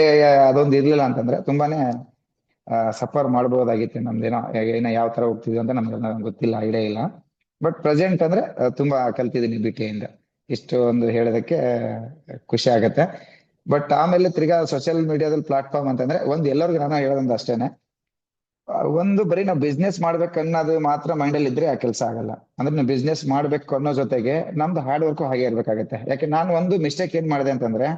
ಅದೊಂದು ಇರ್ಲಿಲ್ಲ ಅಂತಂದ್ರೆ ತುಂಬಾನೇ ಸಫರ್ ಮಾಡ್ಬೋದಾಗಿತ್ತು ನಮ್ದೇನೋ. ಏನೋ ಯಾವ ತರ ಹೋಗ್ತಿದ್ವಿ ಅಂತ ನಮ್ಗೆ ಗೊತ್ತಿಲ್ಲ, ಐಡಿಯಾ ಇಲ್ಲ. ಬಟ್ ಪ್ರೆಸೆಂಟ್ ಅಂದ್ರೆ ತುಂಬಾ ಕಲ್ತಿದ್ದೀನಿ BTA ಇಂದ. ಇಷ್ಟು ಒಂದು ಹೇಳೋದಕ್ಕೆ ಖುಷಿ ಆಗತ್ತೆ. ಬಟ್ ಆಮೇಲೆ ತಿರ್ಗಾ ಸೋಷಿಯಲ್ ಮೀಡಿಯಾದಲ್ಲಿ ಪ್ಲಾಟ್ಫಾರ್ಮ್ ಅಂತಂದ್ರೆ ಎಲ್ಲರಿಗೂ ನಾನು ಹೇಳೋದಂತ ಅಷ್ಟೇನೆ, ಒಂದು ಬರೀ ನಾವು ಬಿಸ್ನೆಸ್ ಮಾಡ್ಬೇಕು ಅನ್ನೋದು ಮಾತ್ರ ಮೈಂಡ್ ಅಲ್ಲಿ ಇದ್ರೆ ಆ ಕೆಲಸ ಆಗಲ್ಲ. ಅಂದ್ರೆ ನಾವು ಬಿಸ್ನೆಸ್ ಮಾಡ್ಬೇಕು ಅನ್ನೋ ಜೊತೆಗೆ ನಮ್ದು ಹಾರ್ಡ್ ವರ್ಕ್ ಹಾಗೆ ಇರ್ಬೇಕಾಗತ್ತೆ. ಯಾಕೆ ನಾನು ಒಂದು ಮಿಸ್ಟೇಕ್ ಏನ್ ಮಾಡಿದೆ ಅಂತಂದ್ರೆ,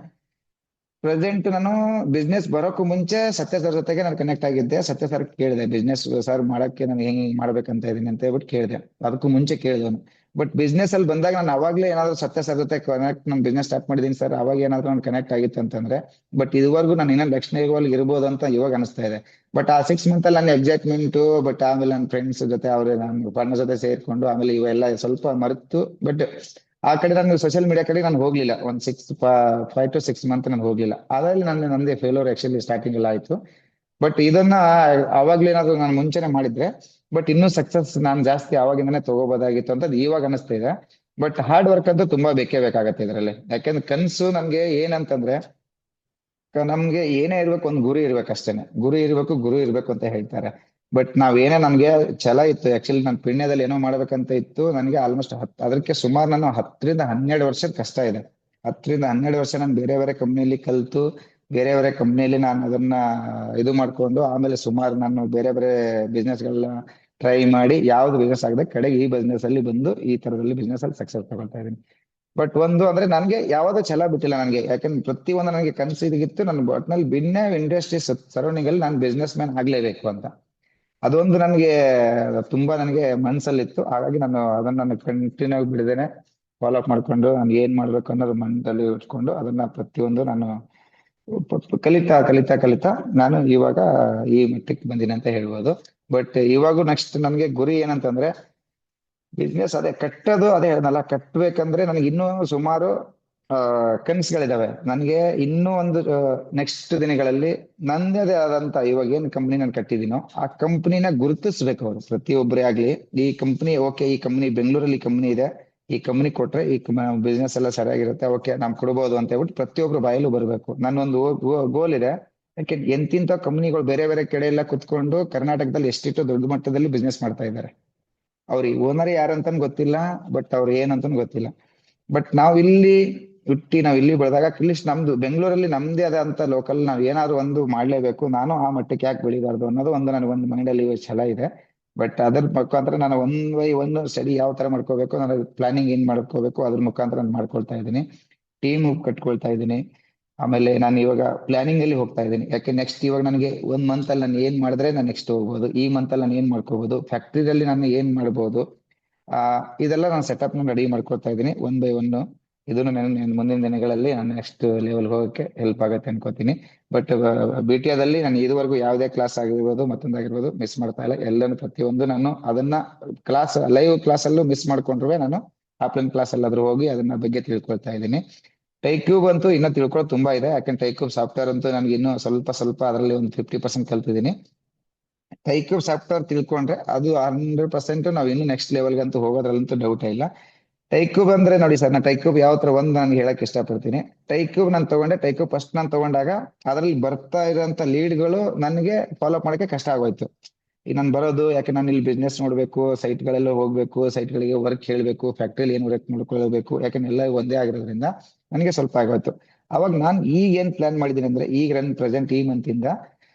ಪ್ರೆಸೆಂಟ್ ನಾನು ಬಿಸ್ನೆಸ್ ಬರೋಕ್ಕೂ ಮುಂಚೆ ಸತ್ಯ ಸರ್ ಜೊತೆಗೆ ನಾನು ಕನೆಕ್ಟ್ ಆಗಿದ್ದೆ. ಸತ್ಯ ಸರ್ ಕೇಳಿದೆ, ಬಿಸ್ನೆಸ್ ಸರ್ ಮಾಡಕ್ಕೆ ನಾನು ಹೆಂಗ್ ಮಾಡ್ಬೇಕಂತ ಇದೀನಿ ಅಂತ ಹೇಳ್ಬಿಟ್ಟು ಕೇಳಿದೆ. ಅದಕ್ಕೂ ಮುಂಚೆ ಕೇಳಿದವನು. ಬಟ್ ಬಿಸ್ನೆಸ್ ಅಲ್ಲಿ ಬಂದಾಗ ನಾನು ಅವಾಗ್ಲೇ ಏನಾದ್ರು ಸತ್ಯ ಸರ್ ಜೊತೆ ಕನೆಕ್ಟ್, ನಾನು ಬಿಸ್ನೆಸ್ ಸ್ಟಾರ್ಟ್ ಮಾಡಿದೀನಿ ಸರ್, ಅವಾಗ ಏನಾದ್ರು ನಾನು ಕನೆಕ್ಟ್ ಆಗಿತ್ತು ಅಂತಂದ್ರೆ, ಬಟ್ ಇದುವರೆಗೂ ನಾನು ಇನ್ನೂ ನೆಕ್ಸ್ಟ್ ಲೆವೆಲ್ ಇರ್ಬೋದು ಅಂತ ಇವಾಗ ಅನಿಸ್ತಾ ಇದೆ. ಬಟ್ ಆ 6 ಮಂತ್ ಅಲ್ಲಿ ನನ್ನ ಎಕ್ಸೈಟ್ಮೆಂಟ್, ಬಟ್ ಆಮೇಲೆ ನನ್ನ ಫ್ರೆಂಡ್ಸ್ ಜೊತೆ ನನ್ನ ಪಾರ್ಟ್ನರ್ ಜೊತೆ ಸೇರ್ಕೊಂಡು ಆಮೇಲೆ ಇವೆಲ್ಲ ಸ್ವಲ್ಪ ಮರೆತು, ಬಟ್ ಆ ಕಡೆ ನಾನು ಸೋಷಿಯಲ್ ಮೀಡಿಯಾ ಕಡೆ ನಾನು ಹೋಗ್ಲಿಲ್ಲ. ಒಂದು 5 to 6 ಮಂತ್ ನಾನು ಹೋಗ್ಲಿಲ್ಲ. ಅದ್ರಲ್ಲಿ ನಂದೇ ಫೇಲ್ಯೂರ್ ಆಕ್ಚುಲಿ ಸ್ಟಾರ್ಟಿಂಗ್ ಎಲ್ಲ ಆಯ್ತು. ಬಟ್ ಇದನ್ನ ಅವಾಗ್ಲೇನಾದ್ರು ನಾನು ಮುಂಚೆನೆ ಮಾಡಿದ್ರೆ ಬಟ್ ಇನ್ನೂ ಸಕ್ಸಸ್ ನಾನು ಜಾಸ್ತಿ ಅವಾಗಿಂದಾನೆ ತಗೋಬೋದಾಗಿತ್ತು ಅಂತ ಇವಾಗ ಅನಿಸ್ತಾ ಇದೆ. ಬಟ್ ಹಾರ್ಡ್ ವರ್ಕ್ ಅಂತೂ ತುಂಬಾ ಬೇಕೇ ಬೇಕಾಗತ್ತೆ ಇದರಲ್ಲಿ. ಯಾಕಂದ್ರೆ ಕನ್ಸು ನಮ್ಗೆ ಏನಂತಂದ್ರೆ, ನಮ್ಗೆ ಏನೇ ಇರ್ಬೇಕು, ಒಂದು ಗುರಿ ಇರ್ಬೇಕು ಅಷ್ಟೇನೆ. ಗುರಿ ಇರ್ಬೇಕು ಅಂತ ಹೇಳ್ತಾರೆ. ಬಟ್ ನಾವೇನೇ ನನ್ಗೆ ಛಲ ಇತ್ತು, ಆಕ್ಚುಲಿ ನನ್ನ ಪುಣ್ಯದಲ್ಲಿ ಏನೋ ಮಾಡ್ಬೇಕಂತ ಇತ್ತು. ನನಗೆ ಆಲ್ಮೋಸ್ಟ್ ಅದಕ್ಕೆ ಸುಮಾರು ನಾನು 10 ರಿಂದ 12 ವರ್ಷದ ಕಷ್ಟ ಇದೆ. 10 ರಿಂದ 12 ವರ್ಷ ನಾನು ಬೇರೆ ಬೇರೆ ಕಂಪ್ನಿಯಲ್ಲಿ ಕಲ್ತು, ಬೇರೆ ಬೇರೆ ಕಂಪ್ನಿಯಲ್ಲಿ ನಾನು ಅದನ್ನ ಇದು ಮಾಡ್ಕೊಂಡು, ಆಮೇಲೆ ಸುಮಾರು ನಾನು ಬೇರೆ ಬೇರೆ ಬಿಸ್ನೆಸ್ ಗಳನ್ನ ಟ್ರೈ ಮಾಡಿ ಯಾವ್ದು ಬಿಸ್ನೆಸ್ ಆಗದೆ ಕಡೆಗೆ ಈ ಬಿಸ್ನೆಸ್ ಅಲ್ಲಿ ಬಂದು ಈ ತರದಲ್ಲಿ ಬಿಸ್ನೆಸ್ ಅಲ್ಲಿ ಸಕ್ಸಸ್ ತಗೊಳ್ತಾ ಇದ್ದೀನಿ. ಬಟ್ ಒಂದು ಅಂದ್ರೆ ನನ್ಗೆ ಯಾವ್ದೋ ಛಲ ಬಿಟ್ಟಿಲ್ಲ ನನಗೆ, ಯಾಕಂದ್ರೆ ಪ್ರತಿಯೊಂದು ನನಗೆ ಕನಸು ಇದಿತ್ತು, ನನ್ನ ಒಟ್ನಲ್ಲಿ ಭಿನ್ನ ಇಂಡಸ್ಟ್ರಿ ಸರೌಂಡಿಂಗ್ ಅಲ್ಲಿ ನಾನು ಬಿಸ್ನೆಸ್ ಮ್ಯಾನ್ ಆಗ್ಲೇಬೇಕು ಅಂತ. ಅದೊಂದು ನನಗೆ ತುಂಬಾ ನನಗೆ ಮನ್ಸಲ್ಲಿತ್ತು. ಹಾಗಾಗಿ ನಾನು ಅದನ್ನ ಕಂಟಿನ್ಯೂ ಆಗಿ ಬಿಡದೇನೆ ಫಾಲೋ ಅಪ್ ಮಾಡ್ಕೊಂಡು ನಾನು ಏನ್ ಮಾಡ್ಬೇಕು ಅನ್ನೋದು ಮನದಲ್ಲಿ ಇಟ್ಕೊಂಡು ಅದನ್ನ ಪ್ರತಿಯೊಂದು ನಾನು ಕಲಿತಾ ಕಲಿತಾ ಕಲಿತಾ ನಾನು ಇವಾಗ ಈ ಮಟ್ಟಕ್ಕೆ ಬಂದಿನಿ ಅಂತ ಹೇಳ್ಬೋದು. ಬಟ್ ಇವಾಗೂ ನೆಕ್ಸ್ಟ್ ನನ್ಗೆ ಗುರಿ ಏನಂತಂದ್ರೆ ಬಿಸ್ನೆಸ್ ಅದೇ ಕಟ್ಟೋದು. ಅದೇ ಹೇಳ್ದಲ್ಲ, ಕಟ್ಬೇಕಂದ್ರೆ ನನಗೆ ಇನ್ನೂ ಸುಮಾರು ಕನಸುಗಳಿದಾವೆ. ನನಗೆ ಇನ್ನೂ ಒಂದು ನೆಕ್ಸ್ಟ್ ದಿನಗಳಲ್ಲಿ ನನ್ನದೇ ಆದಂತ ಇವಾಗ ಏನ್ ಕಂಪ್ನಿ ನಾನು ಕಟ್ಟಿದೀನೋ ಆ ಕಂಪ್ನಿನ ಗುರುತಿಸ್ಬೇಕು ಅವರು ಪ್ರತಿಯೊಬ್ಬರೇ ಆಗ್ಲಿ. ಈ ಕಂಪ್ನಿ ಓಕೆ, ಈ ಕಂಪ್ನಿ ಬೆಂಗಳೂರಲ್ಲಿ ಕಂಪ್ನಿ ಇದೆ, ಈ ಕಂಪ್ನಿ ಕೊಟ್ರೆ ಈ ಬಿಸ್ನೆಸ್ ಎಲ್ಲ ಸರಿಯಾಗಿರುತ್ತೆ, ಓಕೆ ನಾವ್ ಕೊಡ್ಬೋದು ಅಂತ ಹೇಳ್ಬಿಟ್ಟು ಪ್ರತಿಯೊಬ್ರು ಬಾಯಲ್ಲೂ ಬರ್ಬೇಕು. ನನ್ನೊಂದು ಗೋಲ್ ಇದೆ. ಯಾಕೆ ಎಂತಿಂತ ಕಂಪ್ನಿಗಳು ಬೇರೆ ಬೇರೆ ಕಡೆ ಎಲ್ಲ ಕುತ್ಕೊಂಡು ಕರ್ನಾಟಕದಲ್ಲಿ ಎಷ್ಟಿಟ್ಟು ದೊಡ್ಡ ಮಟ್ಟದಲ್ಲಿ ಬಿಸ್ನೆಸ್ ಮಾಡ್ತಾ ಇದ್ದಾರೆ. ಅವ್ರಿಗೆ ಓನರ್ ಯಾರಂತಾನು ಗೊತ್ತಿಲ್ಲ, ಬಟ್ ಅವ್ರು ಏನಂತಾನು ಗೊತ್ತಿಲ್ಲ. ಬಟ್ ನಾವ್ ಇಲ್ಲಿ ಹುಟ್ಟಿ ನಾವ್ ಇಲ್ಲಿ ಬೆಳೆದಾಗ ಅಟ್ಲೀಸ್ಟ್ ನಮ್ದು ಬೆಂಗಳೂರಲ್ಲಿ ನಮ್ದೇ ಆದಂತ ಲೋಕಲ್ ನಾವ್ ಏನಾದ್ರು ಒಂದು ಮಾಡ್ಲೇಬೇಕು. ನಾನು ಆ ಮಟ್ಟಕ್ಕೆ ಯಾಕೆ ಬೆಳಿಬಾರ್ದು ಅನ್ನೋದು ಒಂದು ನನಗೊಂದು ಮೈಂಡ್ ಅಲ್ಲಿ ಛಲ ಇದೆ. ಬಟ್ ಅದ್ರ ಮುಖಾಂತರ ನಾನು ಒನ್ ಸ್ಟಡಿ ಯಾವ ತರ ಮಾಡ್ಕೋಬೇಕು, ನಾನು ಪ್ಲಾನಿಂಗ್ ಏನ್ ಮಾಡ್ಕೋಬೇಕು ಅದ್ರ ಮುಖಾಂತರ ನಾನು ಮಾಡ್ಕೊಳ್ತಾ ಇದ್ದೀನಿ. ಟೀಮ್ ಕಟ್ಕೊಳ್ತಾ ಇದ್ದೀನಿ. ಆಮೇಲೆ ನಾನು ಇವಾಗ ಪ್ಲಾನಿಂಗ್ ಅಲ್ಲಿ ಹೋಗ್ತಾ ಇದ್ದೀನಿ. ಯಾಕೆ ನೆಕ್ಸ್ಟ್ ಇವಾಗ ನನಗೆ 1 ಮಂತ್ ಅಲ್ಲಿ ನಾನು ಏನ್ ಮಾಡಿದ್ರೆ ನಾನು ನೆಕ್ಸ್ಟ್ ಹೋಗ್ಬೋದು, ಈ ಮಂತ್ ಅಲ್ಲಿ ನಾನು ಏನ್ ಮಾಡ್ಕೋಬಹುದು, ಫ್ಯಾಕ್ಟ್ರಿಯಲ್ಲಿ ನಾನು ಏನ್ ಮಾಡ್ಬೋದು, ಇದೆಲ್ಲ ನಾನು ಸೆಟಪ್ ರೆಡಿ ಮಾಡ್ಕೊಳ್ತಾ ಇದ್ದೀನಿ 1 by 1. ಇದನ್ನು ನನ್ನ ಮುಂದಿನ ದಿನಗಳಲ್ಲಿ ನಾನು ನೆಕ್ಸ್ಟ್ ಲೆವೆಲ್ ಹೋಗಕ್ಕೆ ಹೆಲ್ಪ್ ಆಗತ್ತೆ ಅನ್ಕೋತೀನಿ. ಬಟ್ BTAದಲ್ಲಿ ನಾನು ಇದುವರೆಗೂ ಯಾವುದೇ ಕ್ಲಾಸ್ ಆಗಿರ್ಬೋದು ಮತ್ತೊಂದಾಗಿರ್ಬೋದು ಮಿಸ್ ಮಾಡ್ತಾ ಇಲ್ಲ. ಎಲ್ಲಾನು ಪ್ರತಿಯೊಂದು ನಾನು ಅದನ್ನ ಕ್ಲಾಸ್ ಲೈವ್ ಕ್ಲಾಸ್ ಅಲ್ಲೂ ಮಿಸ್ ಮಾಡ್ಕೊಂಡ್ರೆ ನಾನು ಆಫ್ಲೈನ್ ಕ್ಲಾಸ್ ಅಲ್ಲಾದ್ರೂ ಹೋಗಿ ಅದನ್ನ ಬಗ್ಗೆ ತಿಳ್ಕೊಳ್ತಾ ಇದ್ದೀನಿ. ಟೈಕ್ಯೂಬ್ ಅಂತೂ ಇನ್ನೂ ತಿಳ್ಕೊಳ್ಳೋದು ತುಂಬಾ ಇದೆ. ಯಾಕಂದ್ರೆ ಟೈಕ್ಯೂಬ್ ಸಾಫ್ಟ್ವೇರ್ ಅಂತೂ ನನಗೆ ಇನ್ನೂ ಸ್ವಲ್ಪ ಅದರಲ್ಲಿ ಒಂದು 50% ಕಲ್ತಿದ್ದೀನಿ. ಟೈಕ್ಯೂಬ್ ಸಾಫ್ಟ್ವೇರ್ ತಿಳ್ಕೊಂಡ್ರೆ ಅದು 100% ನಾವು ಇನ್ನು ನೆಕ್ಸ್ಟ್ ಲೆವೆಲ್ಗಂತೂ ಹೋಗೋದ್ರಲ್ಲಂತೂ ಡೌಟ್ ಇಲ್ಲ. ಟೈಕ್ಯೂಬ್ ಅಂದ್ರೆ ನೋಡಿ ಸರ್, ನಾನು ಟೈಕ್ಯೂಬ್ ಯಾವ ತರ ಒಂದು ನಾನು ಹೇಳಕ್ ಇಷ್ಟಪಡ್ತೀನಿ. ಟೈಕ್ಯೂಬ್ ನಾನು ತಗೊಂಡೆ, ಟೈಕ್ಯೂಬ್ ಫಸ್ಟ್ ನಾನು ತಗೊಂಡಾಗ ಅದ್ರಲ್ಲಿ ಬರ್ತಾ ಇರೋಂತ ಲೀಡ್ಗಳು ನನಗೆ ಫಾಲೋ ಅಪ್ ಮಾಡಕ್ಕೆ ಕಷ್ಟ ಆಗೋಯ್ತು. ಈಗ ನಾನು ಬರೋದು ಯಾಕೆ, ನಾನು ಇಲ್ಲಿ ಬಿಸ್ನೆಸ್ ನೋಡ್ಬೇಕು, ಸೈಟ್ ಗಳೆಲ್ಲ ಹೋಗ್ಬೇಕು, ಸೈಟ್ ಗಳಿಗೆ ವರ್ಕ್ ಹೇಳ್ಬೇಕು, ಫ್ಯಾಕ್ಟ್ರಿಯಲ್ಲಿ ಏನ್ ವರ್ಕ್ ಮಾಡ್ಕೊಳ್ಬೇಕು, ಯಾಕಂದ್ರೆ ಎಲ್ಲ ಒಂದೇ ಆಗಿರೋದ್ರಿಂದ ನನಗೆ ಸ್ವಲ್ಪ ಆಗೋಯ್ತು. ಅವಾಗ ನಾನು ಈಗ ಏನ್ ಪ್ಲಾನ್ ಮಾಡಿದೀನಿ ಅಂದ್ರೆ, ಈಗ ಪ್ರೆಸೆಂಟ್ ಈ ಮಂತ್ ಇಂದ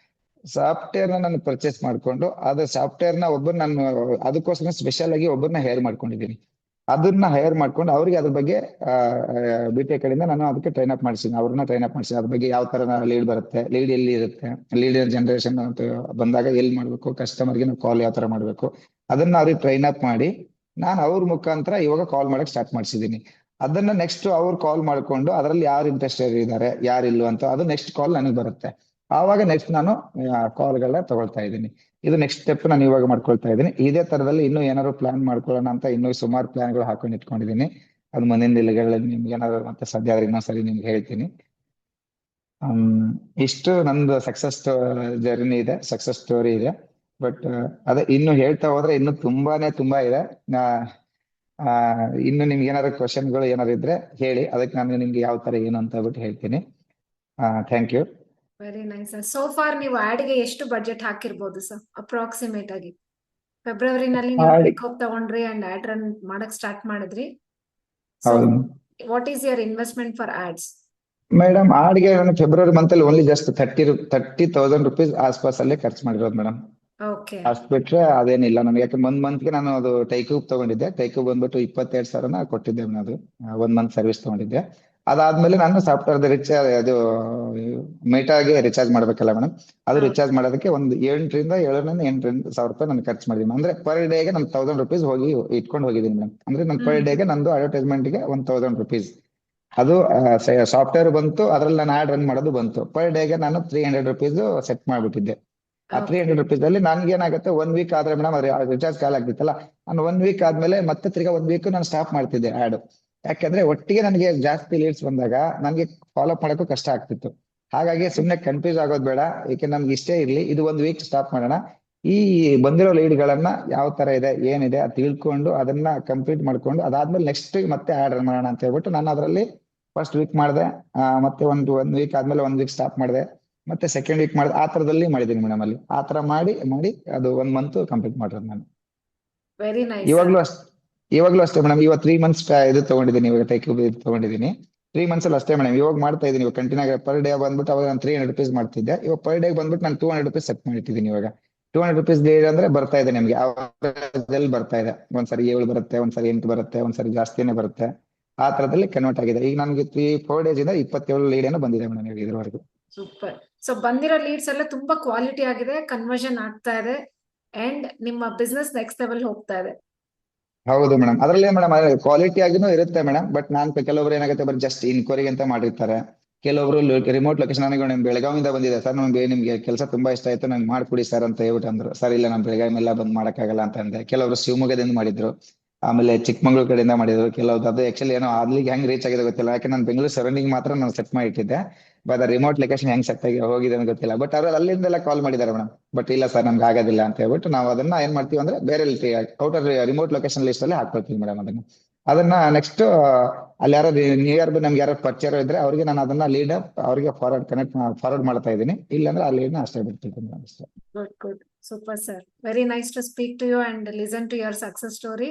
ಸಾಫ್ಟ್ವೇರ್ ನಾನು ಪರ್ಚೇಸ್ ಮಾಡ್ಕೊಂಡು ಅದು ಸಾಫ್ಟ್ವೇರ್ ನ ನಾನು ಅದಕ್ಕೋಸ್ಕರ ಸ್ಪೆಷಲ್ ಆಗಿ ಒಬ್ಬರನ್ನ ಹೈರ್ ಮಾಡ್ಕೊಂಡಿದ್ದೀನಿ. ಅದನ್ನ ಹೈರ್ ಮಾಡ್ಕೊಂಡು ಅವ್ರಿಗೆ ಅದ್ರ ಬಗ್ಗೆ BTEC ಕಡೆಯಿಂದ ನಾನು ಅದಕ್ಕೆ ಟ್ರೈನ್ ಅಪ್ ಮಾಡಿಸಿದ್ದೀನಿ. ಅವ್ರನ್ನ ಟ್ರೈನ್ ಅಪ್ ಮಾಡಿಸಿ ಅದ್ರ ಬಗ್ಗೆ ಯಾವ ತರ ಲೀಡ್ ಬರುತ್ತೆ, ಲೀಡ್ ಎಲ್ಲಿ ಇರುತ್ತೆ, ಲೀಡ್ ಜನರೇಷನ್ ಬಂದಾಗ ಎಲ್ಲಿ ಮಾಡ್ಬೇಕು, ಕಸ್ಟಮರ್ಗೆ ನಾವು ಕಾಲ್ ಯಾವ ತರ ಮಾಡ್ಬೇಕು, ಅದನ್ನ ಅವ್ರಿಗೆ ಟ್ರೈನ್ ಅಪ್ ಮಾಡಿ ನಾನು ಅವ್ರ ಮುಖಾಂತರ ಇವಾಗ ಕಾಲ್ ಮಾಡಕ್ ಸ್ಟಾರ್ಟ್ ಮಾಡಿಸಿದ್ದೀನಿ. ಅದನ್ನ ನೆಕ್ಸ್ಟ್ ಅವ್ರು ಕಾಲ್ ಮಾಡ್ಕೊಂಡು ಅದರಲ್ಲಿ ಯಾರು ಇಂಟ್ರೆಸ್ಟೆಡ್ ಇದ್ದಾರೆ ಯಾರಿಲ್ಲ ಅಂತ ಅದು ನೆಕ್ಸ್ಟ್ ಕಾಲ್ ನನಗೆ ಬರುತ್ತೆ. ಆವಾಗ ನೆಕ್ಸ್ಟ್ ನಾನು ಕಾಲ್ಗಳನ್ನ ತಗೊಳ್ತಾ ಇದ್ದೀನಿ. ಇದು ನೆಕ್ಸ್ಟ್ ಸ್ಟೆಪ್ ನಾನು ಇವಾಗ ಮಾಡ್ಕೊಳ್ತಾ ಇದ್ದೀನಿ. ಇದೇ ತರದಲ್ಲಿ ಇನ್ನೂ ಏನಾದ್ರು ಪ್ಲಾನ್ ಮಾಡ್ಕೊಳ್ಳೋಣ ಅಂತ ಇನ್ನೂ ಸುಮಾರು ಪ್ಲಾನ್ಗಳು ಹಾಕೊಂಡು ಇಟ್ಕೊಂಡಿದ್ದೀನಿ. ಅದು ಮುಂದಿನ ದಿನಗಳಲ್ಲಿ ನಿಮ್ಗೆ ಏನಾದ್ರು ಮತ್ತೆ ಸದ್ಯ ಆದ್ರೆ ಇನ್ನೊಂದ್ಸರಿ ನಿಮ್ಗೆ ಹೇಳ್ತೀನಿ. ಇಷ್ಟು ನಂದು ಸಕ್ಸಸ್ ಜರ್ನಿ ಇದೆ, ಸಕ್ಸಸ್ ಸ್ಟೋರಿ ಇದೆ. ಬಟ್ ಅದೇ ಇನ್ನು ಹೇಳ್ತಾ ಹೋದ್ರೆ ಇನ್ನು ತುಂಬಾ ಇದೆ. ಇನ್ನು ನಿಮ್ಗೆ ಏನಾದ್ರು ಕ್ವಶನ್ಗಳು ಏನಾದ್ರು ಇದ್ರೆ ಹೇಳಿ, ಅದಕ್ಕೆ ನಾನು ನಿಮ್ಗೆ ಯಾವ ತರ ಏನು ಅಂತ ಹೇಳ್ಬಿಟ್ಟು ಹೇಳ್ತೀನಿ. Thank you. Very nice sir. So far ನೀವು ಆಡ್ಗೆ ಎಷ್ಟು ಬಜೆಟ್ ಹಾಕಿರ್ಬೋದು ಸರ್ ಅಪ್ರಾಕ್ಸಿಮೇಟ್ ಆಗಿ? ಫೆಬ್ರವರಿನಲ್ಲಿ ನೀವು ಟೇಕ್ ತಗೊಂಡ್ರಿ ಅಂಡ್ ಆಡ್ ರನ್ ಮಾಡಕ್ ಸ್ಟಾರ್ಟ್ ಮಾಡಿದ್ರಿ. What is your investment for ads? Madam ಆಡ್ಗೆ ನಾನು ಫೆಬ್ರವರಿ ಮಂತ್ ಅಲ್ಲಿ ಓನ್ಲಿ ಜಸ್ಟ್ 30,000 rupees ಆಸ್ಪಾಸ್ ಅಲ್ಲೇ ಖರ್ಚು ಮಾಡಿರೋದು ಮೇಡಮ್. ಅಷ್ಟು ಬಿಟ್ರೆ ಅದೇನಿಲ್ಲ ನನಗೆ. ಯಾಕೆ 1 month ಗೆ ನಾನು ಅದು ಟೈಕ್ಯೂಬ್ ತಗೊಂಡಿದ್ದೆ. ಟೈಕ್ಯೂಬ್ ಬಂದ್ಬಿಟ್ಟು 22,000 ಕೊಟ್ಟಿದ್ದೆ ಅದು 1 month ಸರ್ವಿಸ್ ತಗೊಂಡಿದ್ದೆ. ಅದಾದ್ಮೇಲೆ ನಾನು ಸಾಫ್ಟ್ವೇರ್ ರಿಚಾರ್ಜ್ ಅದು ಮೆಟಾಗೆ ರಿಚಾರ್ಜ್ ಮಾಡ್ಬೇಕಲ್ಲ ಮೇಡಮ್, ಅದು ರಿಚಾರ್ಜ್ ಮಾಡೋದಕ್ಕೆ ಒಂದು 7,000 ರೂಪಾಯಿ ನಾನು ಖರ್ಚು ಮಾಡಿದ್ದೀನಿ. ಅಂದ್ರೆ ಪರ್ ಡೇಗೆ ನಾನು 1,000 rupees ಹೋಗಿ ಇಟ್ಕೊಂಡು ಹೋಗಿದ್ದೀನಿ ಮೇಡಮ್. ಅಂದ್ರೆ ನಾನು ಪರ್ ಡೇಗೆ ನಂದು ಅಡ್ವರ್ಟೈಸ್ಮೆಂಟ್ ಗೆ 1,000 rupees ಅದು ಸಾಫ್ಟ್ವೇರ್ ಬಂತು, ಅದ್ರಲ್ಲಿ ನಾನು ಆಡ್ ರನ್ ಮಾಡೋದು ಬಂತು. ಪರ್ ಡೇಗೆ ನಾನು 300 rupees ಸೆಟ್ ಮಾಡ್ಬಿಟ್ಟಿದ್ದೆ. ಆ 300 rupees ಅಲ್ಲಿ ನನ್ಗೆ ಏನಾಗುತ್ತೆ 1 week ಆದ್ರೆ ಮೇಡಮ್ ರಿಚಾರ್ಜ್ ಕಾಲ್ ಆಗ್ತಿತ್ತಲ್ಲ, ನಾನು 1 week ಆದ್ಮೇಲೆ ಮತ್ತೆ ತಿರ್ಗಾ 1 week ನಾನು ಸ್ಟಾಪ್ ಮಾಡ್ತಿದ್ದೆ ಆಡ್. ಯಾಕಂದ್ರೆ ಒಟ್ಟಿಗೆ ನನಗೆ ಜಾಸ್ತಿ ಲೀಡ್ಸ್ ಬಂದಾಗ ನನಗೆ ಫಾಲೋ ಅಪ್ ಮಾಡೋಕ್ಕೂ ಕಷ್ಟ ಆಗ್ತಿತ್ತು. ಹಾಗಾಗಿ ಸುಮ್ನೆ ಕನ್ಫ್ಯೂಸ್ ಆಗೋದು ಬೇಡ, ಏಕೆ ನಮ್ಗೆ ಇಷ್ಟೇ ಇರ್ಲಿ, ಇದು 1 week ಸ್ಟಾಪ್ ಮಾಡೋಣ. ಈ ಬಂದಿರೋ ಲೀಡ್ ಗಳನ್ನ ಯಾವ ತರ ಇದೆ ಏನಿದೆ ಅದು ತಿಳ್ಕೊಂಡು ಅದನ್ನ ಕಂಪ್ಲೀಟ್ ಮಾಡ್ಕೊಂಡು ಅದಾದ್ಮೇಲೆ ನೆಕ್ಸ್ಟ್ ಮತ್ತೆ ಆಡ್ ರನ್ ಮಾಡೋಣ ಅಂತ ಹೇಳ್ಬಿಟ್ಟು ನಾನು ಅದರಲ್ಲಿ ಫಸ್ಟ್ ವೀಕ್ ಮಾಡಿದೆ. ಮತ್ತೆ ಒಂದು 1 week ಆದ್ಮೇಲೆ 1 week ಸ್ಟಾಪ್ ಮಾಡಿದೆ. ಮತ್ತೆ ಸೆಕೆಂಡ್ ವೀಕ್ ಮಾಡಿದ ಆ ಥರದಲ್ಲಿ ಮಾಡಿದ್ದೀನಿ ಮೇಡಮ್. ಅಲ್ಲಿ ಆ ಥರ ಮಾಡಿ ಮಾಡಿ ಅದು 1 ಮಂತ್ ಕಂಪ್ಲೀಟ್ ಮಾಡಿರೋದು ನಾನು. Very nice sir. ಇವಾಗ್ಲೂ ಅಷ್ಟೇ, ಇವಾಗ್ಲೂ ಅಷ್ಟೇ ಮೇಡಮ್. ಇವಾಗ 3 ಮಂತ್ಸ್ ಇದು ತಗೊಂಡಿದ್ದೀನಿ, ಇವಾಗ ಟೇಕ್ ಇದು ತಗೊಂಡಿದ್ದೀನಿ. 3 ಮಂತ್ಸ್ ಅಲ್ಲಿ ಅಷ್ಟೇ ಮೇಡಮ್. ಇವಾಗ ಮಾಡ್ತಾ ಇದ್ದೀನಿ, ಇವಾಗ ಕಂಟಿನ್ಯೂ ಆಗಿ ಪರ್ ಡೇ ಬಂದ್ಬಿಟ್ಟು ಅವಾಗ ನಾನು 300 rupees ಮಾಡ್ತಿದ್ದೆ. ಇವಾಗ ಪರ್ ಡೇ ಬಂದ್ಬಿಟ್ಟು ನಾನು 200 rupees ಸೆಟ್ ಮಾಡಿಟ್ಟಿದ್ದೀನಿ. ಇವಾಗ 200 rupees ಡೇ ಅಂದ್ರೆ ಬರ್ತಾ ಇದೆ ನಿಮ್ಗೆ, ಅದ್ರಲ್ಲಿ ಬರ್ತಾ ಇದೆ. ಒಂದ್ಸರಿ 7 ಬರುತ್ತೆ, ಒಂದ್ಸರಿ 8 ಬರುತ್ತೆ, ಒಂದ್ಸರಿ ಜಾಸ್ತಿನೇ ಬರುತ್ತೆ. ಆ ತರದಲ್ಲಿ ಕನ್ವರ್ಟ್ ಆಗಿದೆ. ಈಗ ನಮ್ಗೆ 4 days ಇಂದ 27 ಲೀಡ್ ಏನೋ ಬಂದಿದೆ ಮೇಡಮ್ ಇದ್ರವರೆಗೂ. ಸೂಪರ್. ಸೊ ಬಂದಿರೋ ಲೀಡ್ಸ್ ಎಲ್ಲ ತುಂಬಾ ಕ್ವಾಲಿಟಿ ಆಗಿದೆ, ಕನ್ವರ್ಷನ್ ಆಗ್ತಾ ಇದೆ ಅಂಡ್ ನಿಮ್ಮ ಬಿಸ್ನೆಸ್ ನೆಕ್ಸ್ಟ್ ಲೆವೆಲ್ ಹೋಗ್ತಾ ಇದೆ. ಹೌದು ಮೇಡಮ್. ಅದರಲ್ಲೇ ಮೇಡಮ್ ಕ್ವಾಲಿಟಿ ಆಗಿನೂ ಇರುತ್ತೆ ಮೇಡಮ್. ಬಟ್ ಕೆಲವೊಬ್ರು ಏನಾಗುತ್ತೆ, ಬರೀ ಜಸ್ಟ್ ಇನ್ಕ್ವೈರಿ ಅಂತ ಮಾಡಿರ್ತಾರೆ. ಕೆಲವೊಬ್ರು ರಿಮೋಟ್ ಲೊಕೇಶನ್, ನನಗೆ ನಿಮ್ ಬೆಳಗಾವಿಂದ ಬಂದಿದೆ ಸರ್, ನಮ್ಗೆ ನಿಮ್ಗೆ ಕೆಲಸ ತುಂಬಾ ಇಷ್ಟ ಆಯ್ತು, ನಂಗೆ ಮಾಡ್ಕೊಡಿ ಸರ್ ಅಂತ ಹೇಳ್ಬಿಟ್ಟು ಅಂದ್ರು. ಸರ್ ಇಲ್ಲ, ನಮ್ ಬೆಳಗಾವಿ ಎಲ್ಲ ಬಂದ್ ಮಾಡಕ್ಕಾಗಲ್ಲ ಅಂತ ಅಂದೆ. ಕೆಲವರು ಶಿವಮೊಗ್ಗದಿಂದ ಮಾಡಿದ್ರು, ಆಮೇಲೆ ಚಿಕ್ಕಮಂಗ್ಳೂರ್ ಕಡೆಯಿಂದ ಮಾಡಿದ್ರು. ಕೆಲವ್ರು ಅದು ಆಕ್ಚುಲಿ ಏನೋ ಅಲ್ಲಿಗೆ ಹೆಂಗ್ ರೀಚ್ ಆಗಿದೆ ಗೊತ್ತಿಲ್ಲ, ಯಾಕೆ ನಾನು ಬೆಂಗಳೂರು ಸರೌಂಡಿಂಗ್ ಮಾತ್ರ ನಾನು ಸೆಟ್ ಮಾಡಿ ಇಟ್ಟಿದ್ದೆ. ಬಟ್ ರಿಮೋಟ್ ಲೊಕೇಶನ್ ಹೆಂಗ್ ಸೆಟ್ ಆಗಿ ಹೋಗಿದೆ ಅಂತ ಗೊತ್ತಿಲ್ಲ. ಬಟ್ ಅವ್ರು ಅಲ್ಲಿಂದೆಲ್ಲ ಕಾಲ್ ಮಾಡಿದ್ದಾರೆ ಮೇಡಮ್. ಬಟ್ ಇಲ್ಲ ಸರ್ ನಮ್ಗೆ ಆಗೋದಿಲ್ಲ ಅಂತ ಹೇಳ್ಬಿಟ್ಟು ನಾವು ಅದನ್ನ ಏನ್ ಮಾಡ್ತೀವಿ ಅಂದ್ರೆ ಬೇರೆ ಔಟರ್ ರಿಮೋಟ್ ಲೊಕೇಶನ್ ಲಿಸ್ಟ್ ಅಲ್ಲಿ ಹಾಕೊಳ್ತೀವಿ ಮೇಡಮ್. ಅದನ್ನ ನೆಕ್ಸ್ಟ್ ಅಲ್ಲಿ ಯಾರು ನಿಯರ್ ಬೈ ನಮ್ಗೆ ಯಾರು ಪರಿಚಯ ಇದ್ರೆ ಅವ್ರಿಗೆ ನಾನು ಅದನ್ನ ಲೀಡ್ ಅವ್ರಿಗೆ ಫಾರ್ವರ್ಡ್ ಮಾಡ್ತಾ ಇದ್ದೀನಿ. ಇಲ್ಲಾಂದ್ರೆ ಆ ಲೀಡ್ ನ ಅಷ್ಟೇ ಬಿಡ್ತೀನಿ ಮೇಡಮ್ ಅಷ್ಟೇ. Good good, super sir. Very nice to speak to you and listen to your success story.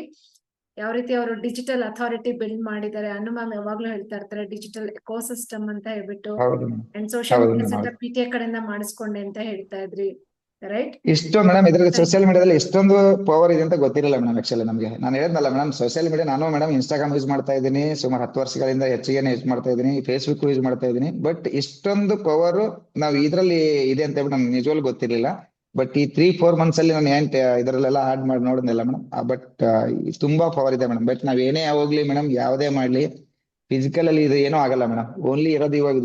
ಯಾವ ರೀತಿ ಅವರು ಡಿಜಿಟಲ್ ಅಥಾರಿಟಿ ಬಿಲ್ಡ್ ಮಾಡಿದ್ದಾರೆ. ಅನು ಮ್ಯಾಮ್ ಯಾವಾಗ್ಲೂ ಹೇಳ್ತಾ ಇರ್ತಾರೆ ಡಿಜಿಟಲ್ ಎಕೋಸಿಸ್ಟಮ್ ಅಂತ ಹೇಳ್ಬಿಟ್ಟು, ಹೌದು ಮೇಡಮ್. ಅಂಡ್ ಸೋಷಿಯಲ್ ಹೌದು ಮೀಡಿಯಾ ಮೇಡಮ್. ಹೌದು. ಸೆಟಪ್ PTA ಕಡೆಯಿಂದ ಮಾಡಿಸ್ಕೊಂಡೆ ಅಂತ ಹೇಳ್ತಾ ಇದ್ರಿ, ರೈಟ್? ಇಷ್ಟು ಮೇಡಮ್ ಇದ್ರಲ್ಲಿ ಸೋಷಿಯಲ್ ಮೀಡಿಯಾದಲ್ಲಿ ಎಷ್ಟೊಂದು ಪವರ್ ಇದೆ ಅಂತ ಗೊತ್ತಿರಲಿಲ್ಲ ಮೇಡಮ್. ಆಕ್ಚುಲಿ ನಮಗೆ ನಾನು ಹೇಳಿದ್ನಲ್ಲ ಮೇಡಮ್, ಸೋಷಿಯಲ್ ಮೀಡಿಯಾ ನಾನು ಮೇಡಮ್ ಇನ್ಸ್ಟಾಗ್ರಾಮ್ ಯೂಸ್ ಮಾಡ್ತಾ ಇದ್ದೀನಿ ಸುಮಾರು 10 ವರ್ಷಗಳಿಂದ ಹೆಚ್ಚಿಗೆ ಯೂಸ್ ಮಾಡ್ತಾ ಇದ್ದೀನಿ. ಫೇಸ್ಬುಕ್ ಯೂಸ್ ಮಾಡ್ತಾ ಇದ್ದೀನಿ. ಬಟ್ ಇಷ್ಟೊಂದು ಪವರ್ ನಾವು ಇದ್ರಲ್ಲಿ ಇದೆ ಅಂತ ಹೇಳ್ಬಿಟ್ಟು ನಮ್ಗೆ ನಿಜವಾಗ್ಲೂ ಗೊತ್ತಿರಲಿಲ್ಲ. ಬಟ್ ಈ 3-4 ಮಂತ್ಸ್ ಅಲ್ಲಿ ನಾನು ಇದರಲ್ಲೆಲ್ಲ ಆಡ್ ಮಾಡಿ ನೋಡಿದ್ನಲ್ಲ ಮೇಡಮ್, ಬಟ್ ತುಂಬಾ ಪವರ್ ಇದೆ ಮೇಡಮ್. ಬಟ್ ನಾವ್ ಏನೇ ಹೋಗ್ಲಿ ಮೇಡಮ್, ಯಾವುದೇ ಮಾಡ್ಲಿ ಫಿಸಿಕಲ್ ಅಲ್ಲಿ ಇದು ಏನೂ ಆಗಲ್ಲ ಮೇಡಮ್. ಓನ್ಲಿ ಇರೋದು ಇವಾಗ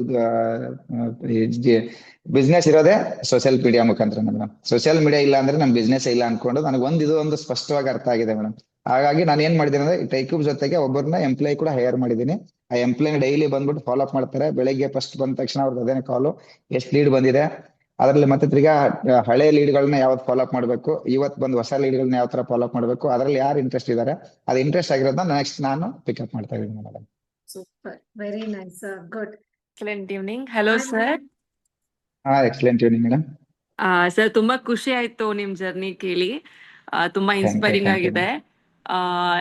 ಬಿಸ್ನೆಸ್ ಇರೋದೇ ಸೋಷಿಯಲ್ ಮೀಡಿಯಾ ಮುಖಾಂತರ ಮೇಡಮ್. ಸೋಷಿಯಲ್ ಮೀಡಿಯಾ ಇಲ್ಲ ಅಂದ್ರೆ ನಮ್ ಬಿಸ್ನೆಸ್ ಇಲ್ಲ ಅನ್ಕೊಂಡು ನನಗೆ ಇದು ಸ್ಪಷ್ಟವಾಗಿ ಅರ್ಥ ಆಗಿದೆ ಮೇಡಮ್. ಹಾಗಾಗಿ ನಾನು ಏನ್ ಮಾಡಿದ್ದೀನಿ ಅಂದ್ರೆ ಟೈಕ್ಯೂಬ್ ಜೊತೆಗೆ ಒಬ್ಬರನ್ನ ಎಂಪ್ಲಾಯ್ ಕೂಡ ಹೈರ್ ಮಾಡಿದ್ದೀನಿ. ಆ ಎಂಪ್ಲಾಯ್ ಡೈಲಿ ಬಂದ್ಬಿಟ್ಟು ಫಾಲೋ ಅಪ್ ಮಾಡ್ತಾರೆ. ಬೆಳಗ್ಗೆ ಫಸ್ಟ್ ಬಂದ ತಕ್ಷಣ ಅವ್ರದ್ದು ಅದೇನೆ ಕಾಲು, ಎಷ್ಟು ಲೀಡ್ ಬಂದಿದೆ, ಅದರಲ್ಲಿ ಮತ್ತೆ ತಿರ್ಗಾ ಹಳೆ ಲೀಡ್ಗಳನ್ನ ಯಾವ್ದು ಫಾಲೋ ಅಪ್ ಮಾಡಬೇಕು, ಇವತ್ತು ಬಂದು ಹೊಸ ಲೀಡ್ಗಳನ್ನ ಯಾವ ತರ ಫಾಲೋ ಅಪ್ ಮಾಡಬೇಕು, ಅದರಲ್ಲಿ ಯಾರು ಇಂಟ್ರೆಸ್ಟ್ ಇದ್ದಾರೆ, ಅದು ಇಂಟ್ರೆಸ್ಟ್ ಆಗಿರೋದನ್ನ ನೆಕ್ಸ್ಟ್ ನಾನು ಪಿಕಪ್ ಮಾಡ್ತಾ ಇದ್ದೀನಿ madam. Super, very nice, good. Excellent evening. Hello sir. ಹಾ, ಎಕ್ಸಲೆಂಟ್ ಈವ್ನಿಂಗ್ ಮೇಡಮ್. ಸರ್ ತುಂಬಾ ಖುಷಿ ಆಯ್ತು ನಿಮ್ ಜರ್ನಿ ಕೇಳಿ. ತುಂಬಾ thank you, inspiring thank you ಆಗಿದೆ. ಹೇಳಿ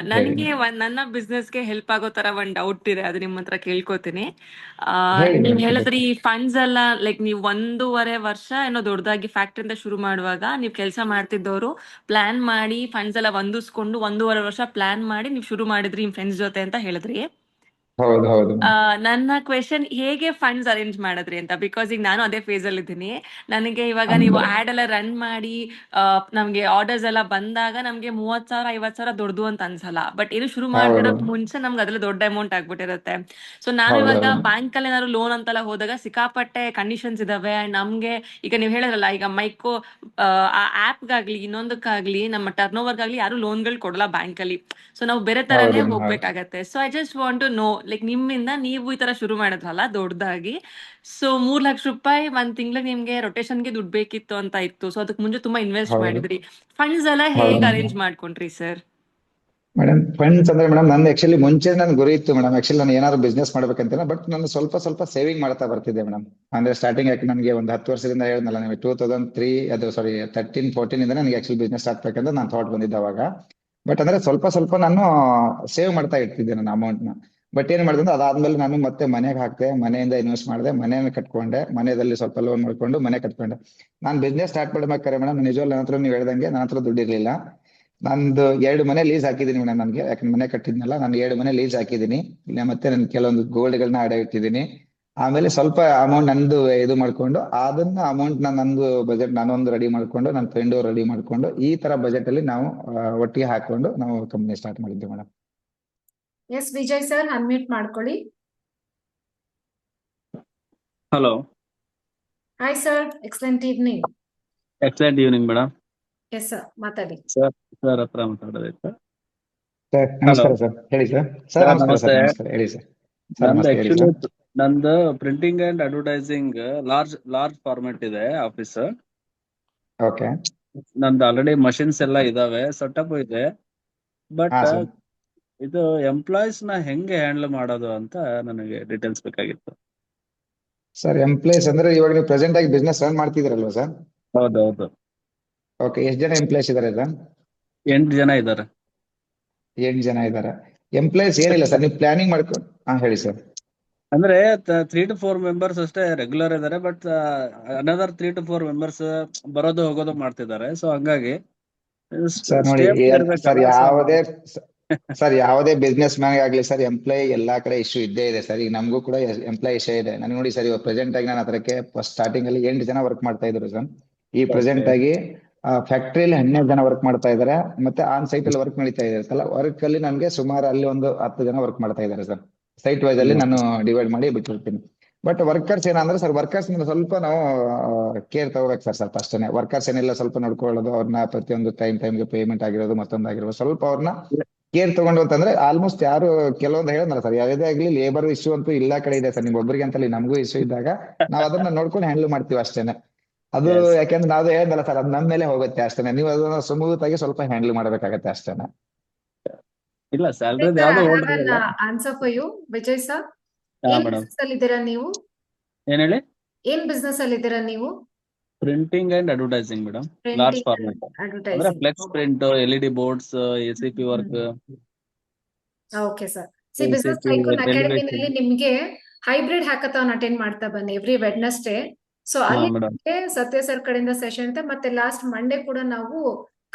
ನನಗೆ ಮೇಡಮ್. ನನ್ನ ಬಿಸ್ನೆಸ್ಗೆ ಹೆಲ್ಪ್ ಆಗೋ ತರ ಒಂದ್ ಡೌಟ್ ಇದೆ, ಅದು ನಿಮ್ಮ ಹತ್ರ ಕೇಳ್ಕೊತೀನಿ. ಹೇಳಿ ನೀವ್ ಮೇಡಮ್, ಹೇಳಿದ್ರಿ ಖಂಡಿತ. ಈ ಫಂಡ್ಸ್ ಎಲ್ಲ ಲೈಕ್ ನೀವು 1.5 ವರ್ಷ ಏನೋ ದೊಡ್ಡದಾಗಿ ಫ್ಯಾಕ್ಟ್ರಿಯಿಂದ ಶುರು ಮಾಡುವಾಗ ನೀವು ಕೆಲಸ ಮಾಡ್ತಿದ್ದವರು ಪ್ಲಾನ್ ಮಾಡಿ ಫಂಡ್ಸ್ ಎಲ್ಲ ಹೊಂದಿಸ್ಕೊಂಡು 1.5 ವರ್ಷ ಪ್ಲಾನ್ ಮಾಡಿ ನೀವು ಶುರು ಮಾಡಿದ್ರಿ ನಿಮ್ ಫ್ರೆಂಡ್ಸ್ ಜೊತೆ ಅಂತ ಹೇಳಿದ್ರಿ. ಹೌದು ಹೌದು ಮೇಡಮ್. ನನ್ನ ಕ್ವೆಶನ್ ಹೇಗೆ ಫಂಡ್ಸ್ ಅರೇಂಜ್ ಮಾಡಿದ್ರಿ ಅಂತ, ಬಿಕಾಸ್ ಈಗ ನಾನು ಅದೇ ಫೇಸ್ ಅಲ್ಲಿ ಇದ್ದೀನಿ. ನನಗೆ ಇವಾಗ ನೀವು ಅಂದ್ರೆ ಆಡ್ ಎಲ್ಲ ರನ್ ಮಾಡಿ ನಮ್ಗೆ ಆರ್ಡರ್ಸ್ ಎಲ್ಲ ಬಂದಾಗ ನಮ್ಗೆ 30,000 50,000 ದೊಡ್ಡದು ಅಂತ ಅನ್ಸಲ್ಲ. ಬಟ್ ಏನು ಶುರು ಹೌದು ಮಾಡೋಕ್ ಮುಂಚೆ ನಮ್ಗೆ ಅದ್ರಲ್ಲಿ ದೊಡ್ಡ ಅಮೌಂಟ್ ಆಗ್ಬಿಟ್ಟಿರುತ್ತೆ. ಸೊ ನಾನು ಹೌದು ಇವಾಗ ಹೌದು ಬ್ಯಾಂಕ್ ಅಲ್ಲಿ ಏನಾದ್ರು ಲೋನ್ ಅಂತೆಲ್ಲ ಹೋದಾಗ ಸಿಕ್ಕಾಪಟ್ಟೆ ಕಂಡೀಷನ್ಸ್ ಇದಾವೆ. And ನಮ್ಗೆ ಈಗ ನೀವು ಹೇಳಿದ್ರಲ್ಲ, ಈಗ ಮೈಕ್ರೋ ಆ ಆಪ್ಗಾಗ್ಲಿ ಇನ್ನೊಂದಕ್ಕಾಗ್ಲಿ ನಮ್ಮ ಟರ್ನ್ ಓವರ್ಗಾಗ್ಲಿ ಯಾರು ಲೋನ್ಗಳು ಕೊಡಲ್ಲ ಬ್ಯಾಂಕ್ ಅಲ್ಲಿ. ಸೊ ನಾವು ಬೇರೆ ತರಾನೇ ಹೌದು ಹೋಗ್ಬೇಕಾಗತ್ತೆ. So I just want to know, like ನಿಮ್ಮಿಂದ ನೀವು ಈ ತರ ಶುರು ಮಾಡಿದ್ರಲ್ಲ ದೊಡ್ಡದಾಗಿ, ಸೊ 3 ಲಕ್ಷ ರೂಪಾಯಿ ಒಂದ್ ತಿಂಗಳಿಗೆ ನಿಮ್ಗೆ ರೊಟೇಷನ್ಗೆ ದುಡ್ಡು ಬೇಕಿತ್ತು ಅಂತ ಇತ್ತು. ಸೊ ಅದಕ್ಕೆ ಮುಂಚೆ ತುಂಬಾ ಇನ್ವೆಸ್ಟ್ ಹೌದು ಮಾಡಿದ್ರಿ. ಫಂಡ್ಸ್ ಎಲ್ಲ ಹೌದು ಹೇಗೆ ಮೇಡಮ್. ಅರೇಂಜ್ ಮಾಡ್ಕೊಂಡ್ರಿ ಸರ್? ಮೇಡಮ್ ಫಂಡ್ಸ್ ಅಂದ್ರೆ ಮೇಡಮ್ ನಂದು ಆಕ್ಚುಲಿ ಮುಂಚೆ ನನ್ ಗುರಿ ಇತ್ತು ಮೇಡಮ್. ಆಕ್ಚುಲಿ ನಾನು ಏನಾದ್ರು ಬಿಸ್ನೆಸ್ ಮಾಡ್ಬೇಕಂತ, ಬಟ್ ನಾನು ಸ್ವಲ್ಪ ಸ್ವಲ್ಪ ಸೇವಿಂಗ್ ಮಾಡ್ತಾ ಬರ್ತಿದ್ದೆ ಮೇಡಮ್. ಅಂದ್ರೆ ಸ್ಟಾರ್ಟಿಂಗ್ ಯಾಕೆ ನನಗೆ ಒಂದು 10 ವರ್ಷದಿಂದ ಹೇಳಿದ್ನಲ್ಲ ನೀವು, 2003 ಅದು ಸಾರಿ 13-14 ಇಂದ ನನಗೆ ಆಕ್ಚುಲಿ ಬಿಸ್ನೆಸ್ ಆಗ್ಬೇಕಂತ ನಾನು ಥಾಟ್ ಬಂದಿದ್ದೆ ಅವಾಗ. ಬಟ್ ಅಂದ್ರೆ ಸ್ವಲ್ಪ ಸ್ವಲ್ಪ ನಾನು ಸೇವ್ ಮಾಡ್ತಾ ಇರ್ತಿದ್ದೆ ನನ್ನ ಅಮೌಂಟ್ ನ. ಬಟ್ ಏನ್ ಮಾಡಿದ್ರೆ ಅದಾದ್ಮೇಲೆ ನಾನು ಮತ್ತೆ ಮನೆಗೆ ಹಾಕ್ದೆ, ಮನೆಯಿಂದ ಇನ್ವೆಸ್ಟ್ ಮಾಡಿದೆ, ಮನೆಯನ್ನು ಕಟ್ಕೊಂಡೆ, ಮನೆಯಲ್ಲಿ ಸ್ವಲ್ಪ ಲೋನ್ ಮಾಡ್ಕೊಂಡು ಮನೆ ಕಟ್ಕೊಂಡೆ. ನಾನು ಬಿಸ್ನೆಸ್ ಸ್ಟಾರ್ಟ್ ಮಾಡ್ಬೇಕಾರೆ ಮೇಡಮ್ ನಿಜವಾಗ್ಲೂ ನನ್ನ ಹತ್ರ ನೀವು ಹೇಳ್ದಂಗೆ ನನ್ನ ಹತ್ರ ದುಡ್ಡು ಇರ್ಲಿಲ್ಲ. ನಂದು 2 ಮನೆ ಲೀಸ್ ಹಾಕಿದೀನಿ ಮೇಡಮ್. ನನ್ಗೆ ಯಾಕಂದ್ರೆ ಮನೆ ಕಟ್ಟಿದ್ನಲ್ಲ, ನಾನು 2 ಮನೆ ಲೀಸ್ ಹಾಕಿದೀನಿ. ಇಲ್ಲ ಮತ್ತೆ ನನ್ ಕೆಲವೊಂದು ಗೋಲ್ಡ್ಗಳನ್ನ ಅಡ ಇಟ್ಟಿದ್ದೀನಿ. ಆಮೇಲೆ ಸ್ವಲ್ಪ ಅಮೌಂಟ್ ನಂದು ಇದು ಮಾಡ್ಕೊಂಡು ಅದನ್ನ ಅಮೌಂಟ್ ನಂದು ಬಜೆಟ್ ನಾನೊಂದು ರೆಡಿ ಮಾಡ್ಕೊಂಡು ನನ್ನ ಫ್ರೆಂಡ್ ರೆಡಿ ಮಾಡ್ಕೊಂಡು ಈ ತರ ಬಜೆಟ್ ಅಲ್ಲಿ ನಾವು ಒಟ್ಟಿಗೆ ಹಾಕೊಂಡು ನಾವು ಕಂಪನಿ ಸ್ಟಾರ್ಟ್ ಮಾಡಿದ್ವಿ madam. Yes Vijay sir, unmute ಮಾಡ್ಕೊಳ್ಳಿ. Hello, hi sir, excellent evening. Excellent evening madam. Yes sir, ಮಾತಾಡಿ. ಸರ್ ಹತ್ರ ಮಾತಾಡೋದಾಯ್ತು. ಸರ್ ನಮಸ್ಕಾರ ಸರ್, ಹೇಳಿ ಸರ್. ಸರ್ ನಮಸ್ಕಾರ ಸರ್, ನಮಸ್ಕಾರ ಹೇಳಿ ಸರ್. ಸರ್ ನಂದು ನಮಸ್ತೆ ಹೇಳಿ ಆಕ್ಚುಲಿ ಸರ್. ನಂದು printing and advertising large format ಇದೆ ಆಫೀಸ್. ಓಕೆ. ನಂದು ಆಲ್ರೆಡಿ ಮಷಿನ್ಸ್ ಎಲ್ಲ ಇದಾವೆ, ಸೆಟಪ್ ಇದೆ. ಹಾ ಬಟ್ ಸರ್. ಇದು ಎಂಪ್ಲಾಯೀಸ್ ನ ಹೆಂಗೆ ಹ್ಯಾಂಡಲ್ ಮಾಡೋದು ಅಂತ ನನಗೆ ಡೀಟೇಲ್ಸ್ ಬೇಕಾಗಿತ್ತು. ಸರ್ ಎಂಪ್ಲಾಯ್ಸ್ ಅಂದ್ರೆ ಇವಾಗ ನೀವು ಪ್ರೆಸೆಂಟ್ ಆಗಿ ಬಿಸ್ನೆಸ್ ರನ್ ಮಾಡ್ತಿದ್ದೀರಲ್ವಾ ಸರ್? ಹೌದೌದು. ಓಕೆ, ಎಷ್ಟು ಜನ ಎಂಪ್ಲಾಯ್ಸ್ ಇದಾರೆ ಸರ್? 8 ಜನ ಇದ್ದಾರೆ. 8 ಜನ ಇದ್ದಾರೆ. ಎಂಪ್ಲಾಯ್ಸ್ ಏನಿಲ್ಲ ಸರ್, ನೀವು ಪ್ಲಾನಿಂಗ್ ಮಾಡ್ಕೊಂಡು ಹೇಳಿ ಸರ್. ಅಂದ್ರೆ 3 to 4 ಮೆಂಬರ್ಸ್ ಅಷ್ಟೇ ರೆಗ್ಯುಲರ್ ಇದ್ದಾರೆ, ಬಟ್ ಅನದರ್ 3 to 4 ಮೆಂಬರ್ಸ್ ಬರೋದು ಹೋಗೋದು ಮಾಡ್ತಿದ್ದಾರೆ. ಸೊ ಹಂಗಾಗಿ ಸರ್ ನೋಡಿ ಸ್ಟೇಬಲ್ ಸರ್, ಇರ್ಬೇಕಲ್ಲ. ಸರ್ ಯಾವುದೇ ಬಿಸ್ನೆಸ್ ಮ್ಯಾನ್ ಆಗ್ಲಿ ಸರ್, ಎಂಪ್ಲಾಯ್ ಎಲ್ಲಾ ಕಡೆ ಇಶ್ಯೂ ಇದ್ದೇ ಇದೆ ಸರ್. ಈಗ ನಮಗೂ ಕೂಡ ಎಂಪ್ಲಾಯ್ ಇಶ್ಯೂ ಇದೆ. ನನಗೆ ನೋಡಿ ಸರ್, ಇವಾಗ ಪ್ರೆಸೆಂಟ್ ಆಗಿ ನಾನು ಅದಕ್ಕೆ ಫಸ್ಟ್ ಸ್ಟಾರ್ಟಿಂಗ್ ಅಲ್ಲಿ 8 ಜನ ವರ್ಕ್ ಮಾಡ್ತಾ ಇದ್ರು ಸರ್. ಈ ಪ್ರೆಸೆಂಟ್ ಆಗಿ ಫ್ಯಾಕ್ಟ್ರಿಯಲ್ಲಿ 12 ಜನ ವರ್ಕ್ ಮಾಡ್ತಾ ಇದ್ದಾರೆ. ಮತ್ತೆ ಆನ್ ಸೈಟ್ ಅಲ್ಲಿ ವರ್ಕ್ ನಡೀತಾ ಇದೆ. ವರ್ಕ್ ಅಲ್ಲಿ ನನ್ಗೆ ಸುಮಾರು ಅಲ್ಲಿ ಒಂದು 10 ಜನ ವರ್ಕ್ ಮಾಡ್ತಾ ಇದ್ದಾರೆ ಸರ್. ಸೈಟ್ ವೈಸ್ ಅಲ್ಲಿ ನಾನು ಡಿವೈಡ್ ಮಾಡಿ ಬಿಟ್ಟಿರ್ತೀನಿ. ಬಟ್ ವರ್ಕರ್ಸ್ ಏನಂದ್ರೆ ಸರ್, ವರ್ಕರ್ಸ್ ಸ್ವಲ್ಪ ನಾವು ಕೇರ್ ತಗೋಬೇಕು ಸರ್. ಸ್ವಲ್ಪ ಅಷ್ಟೇ. ವರ್ಕರ್ಸ್ ಏನೆಲ್ಲ ಸ್ವಲ್ಪ ನೋಡ್ಕೊಳ್ಳೋದು, ಅವ್ರನ್ನ ಪ್ರತಿಯೊಂದು ಟೈಮ್ಗೆ ಪೇಮೆಂಟ್ ಆಗಿರೋದು, ಮತ್ತೊಂದು ಆಗಿರೋದು, ಸ್ವಲ್ಪ ಅವ್ರನ್ನ ಕೇರ್ ತಗೊಂಡು ಅಂತಂದ್ರೆ ಆಲ್ಮೋಸ್ಟ್ ಯಾರು ಕೆಲವೊಂದು ಹೇಳಿದ್ನಲ್ಲ ಸರ್, ಯಾವುದೇ ಆಗ್ಲಿ ಲೇಬರ್ ಇಶ್ಯೂ ಅಂತೂ ಎಲ್ಲಾ ಕಡೆ ಇದೆ ಸರ್. ನಿಮ್ ಒಬ್ಬರಿಗೆ ಅಂತಲ್ಲಿ ನಮಗೂ ಇಶ್ಯೂ ಇದ್ದಾಗ ನಾವು ಅದನ್ನ ನೋಡ್ಕೊಂಡು ಹ್ಯಾಂಡಲ್ ಮಾಡ್ತೀವಿ ಅಷ್ಟೇನೆ. ಅದು Yes. ಯಾಕೆಂದ್ರೆ ನಾವು ಹೇಳಿದ್ನಲ್ಲ ಸರ್, ಅದು ನಮ್ಮ ಮೇಲೆ ಹೋಗುತ್ತೆ ಅಷ್ಟೇನೆ. ನೀವು ಅದನ್ನ ಸ್ಮೂತ್ ಆಗಿ ಸ್ವಲ್ಪ ಹ್ಯಾಂಡಲ್ ಮಾಡ್ಬೇಕಾಗತ್ತೆ ಅಷ್ಟೇನೆ. ಇಲ್ಲ, Vijay ಸ್ಯಾಲ್ರಿ sir, ಯಾವ್ದು I have an ಹೋಗ್ಲಿಲ್ಲ. answer for you. Vijay sir, ಹಾ ಏನ್ ಮೇಡಮ್, ಬಿಸ್ನೆಸ್ ಅಲ್ಲಿ ಇದ್ದೀರಾ ನೀವು? ಏನ್ ಹೇಳಿ? ಏನ್ ಬಿಸ್ನೆಸ್ ಅಲ್ಲಿ ಇದ್ದೀರಾ ನೀವು? Printing and advertising madam. Large printing format ಅಂದ್ರೆ advertising. Flex print, LED boards, ACP work, okay sir. See business ACP tycoon railway. ಅಕಾಡೆಮಿನಲ್ಲಿ ನಿಮ್ಗೆ ಹೈಬ್ರಿಡ್ ಹ್ಯಾಕಥಾನ್ ಅಟೆಂಡ್ ಮಾಡ್ತಾ ಬನ್ನಿ ಎವ್ರಿ ವೆಡ್ನೆಸ್ಡೇ. ಸೊ ಹಾ ಅಲ್ಲಿ ಮೇಡಮ್. ನಿಮ್ಗೆ ಸತ್ಯ ಸರ್ ಕಡೆಯಿಂದ ಸೆಷನ್ ಅಂತ, ಮತ್ತೆ ಲಾಸ್ಟ್ ಮಂಡೇ ಕೂಡ ನಾವು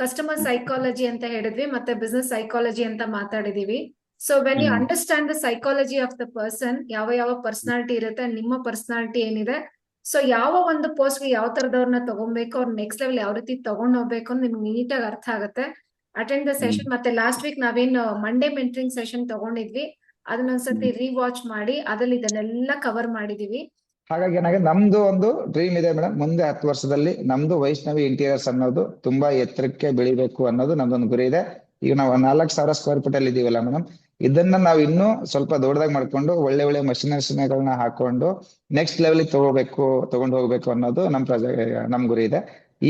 ಕಸ್ಟಮರ್ ಸೈಕಾಲಜಿ ಅಂತ ಹೇಳಿದ್ವಿ, ಮತ್ತೆ ಬಿಸ್ನೆಸ್ ಸೈಕಾಲಜಿ ಅಂತ ಮಾತಾಡಿದೀವಿ. So when you understand the psychology of the person, ಯಾವ ಪರ್ಸನಾಲಿಟಿ ಇರುತ್ತೆ, ನಿಮ್ಮ ಪರ್ಸನಾಲಿಟಿ ಏನಿದೆ, ಸೊ ಯಾವ ಒಂದು ಪೋಸ್ಟ್ ಗೆ ಯಾವ ತರದವ್ರನ್ನ ತಗೊಬೇಕು, ಅವ್ರ ನೆಕ್ಸ್ಟ್ ಲೆವೆಲ್ ಯಾವ ರೀತಿ ತಗೊಂಡ್ ಹೋಗ್ಬೇಕು ಅಂತ ನಿಮ್ಗೆ ನೀಟಾಗಿ ಅರ್ಥ ಆಗುತ್ತೆ. Attend the session. ಮತ್ತೆ ಲಾಸ್ಟ್ ವೀಕ್ ನಾವೇನು ಮಂಡೇ ಮೆಂಟರಿಂಗ್ ಸೆಷನ್ ತಗೊಂಡಿದ್ವಿ, ಅದನ್ನ ಒಂದ್ಸತಿ ರಿವಾಚ್ ಮಾಡಿ, ಅದ್ರಲ್ಲಿ ಇದನ್ನೆಲ್ಲ ಕವರ್ ಮಾಡಿದೀವಿ. ಹಾಗಾಗಿ ಏನಾಗಿದೆ, ನಮ್ದು ಒಂದು ಡ್ರೀಮ್ ಇದೆ ಮೇಡಮ್. ಮುಂದೆ 10 ವರ್ಷದಲ್ಲಿ ನಮ್ದು ವೈಷ್ಣವಿ ಇಂಟೀರಿಯರ್ಸ್ ಅನ್ನೋದು ತುಂಬಾ ಎತ್ತರಕ್ಕೆ ಬೆಳಿಬೇಕು ಅನ್ನೋದು ನಮ್ದೊಂದು ಗುರಿ ಇದೆ. ಈಗ ನಾವು 4,000 ಸ್ಕ್ವೇರ್ ಫೀಟ್ ಅಲ್ಲಿ ಇದೀವಲ್ಲ ಮೇಡಮ್, ಇದನ್ನ ನಾವು ಇನ್ನೂ ಸ್ವಲ್ಪ ದೊಡ್ಡದಾಗಿ ಮಾಡ್ಕೊಂಡು ಒಳ್ಳೆ ಮಷಿನರಿಗಳನ್ನ ಹಾಕೊಂಡು ನೆಕ್ಸ್ಟ್ ಲೆವೆಲ್ ತಗೊಂಡು ಹೋಗ್ಬೇಕು ಅನ್ನೋದು ನಮ್ ಗುರಿ ಇದೆ.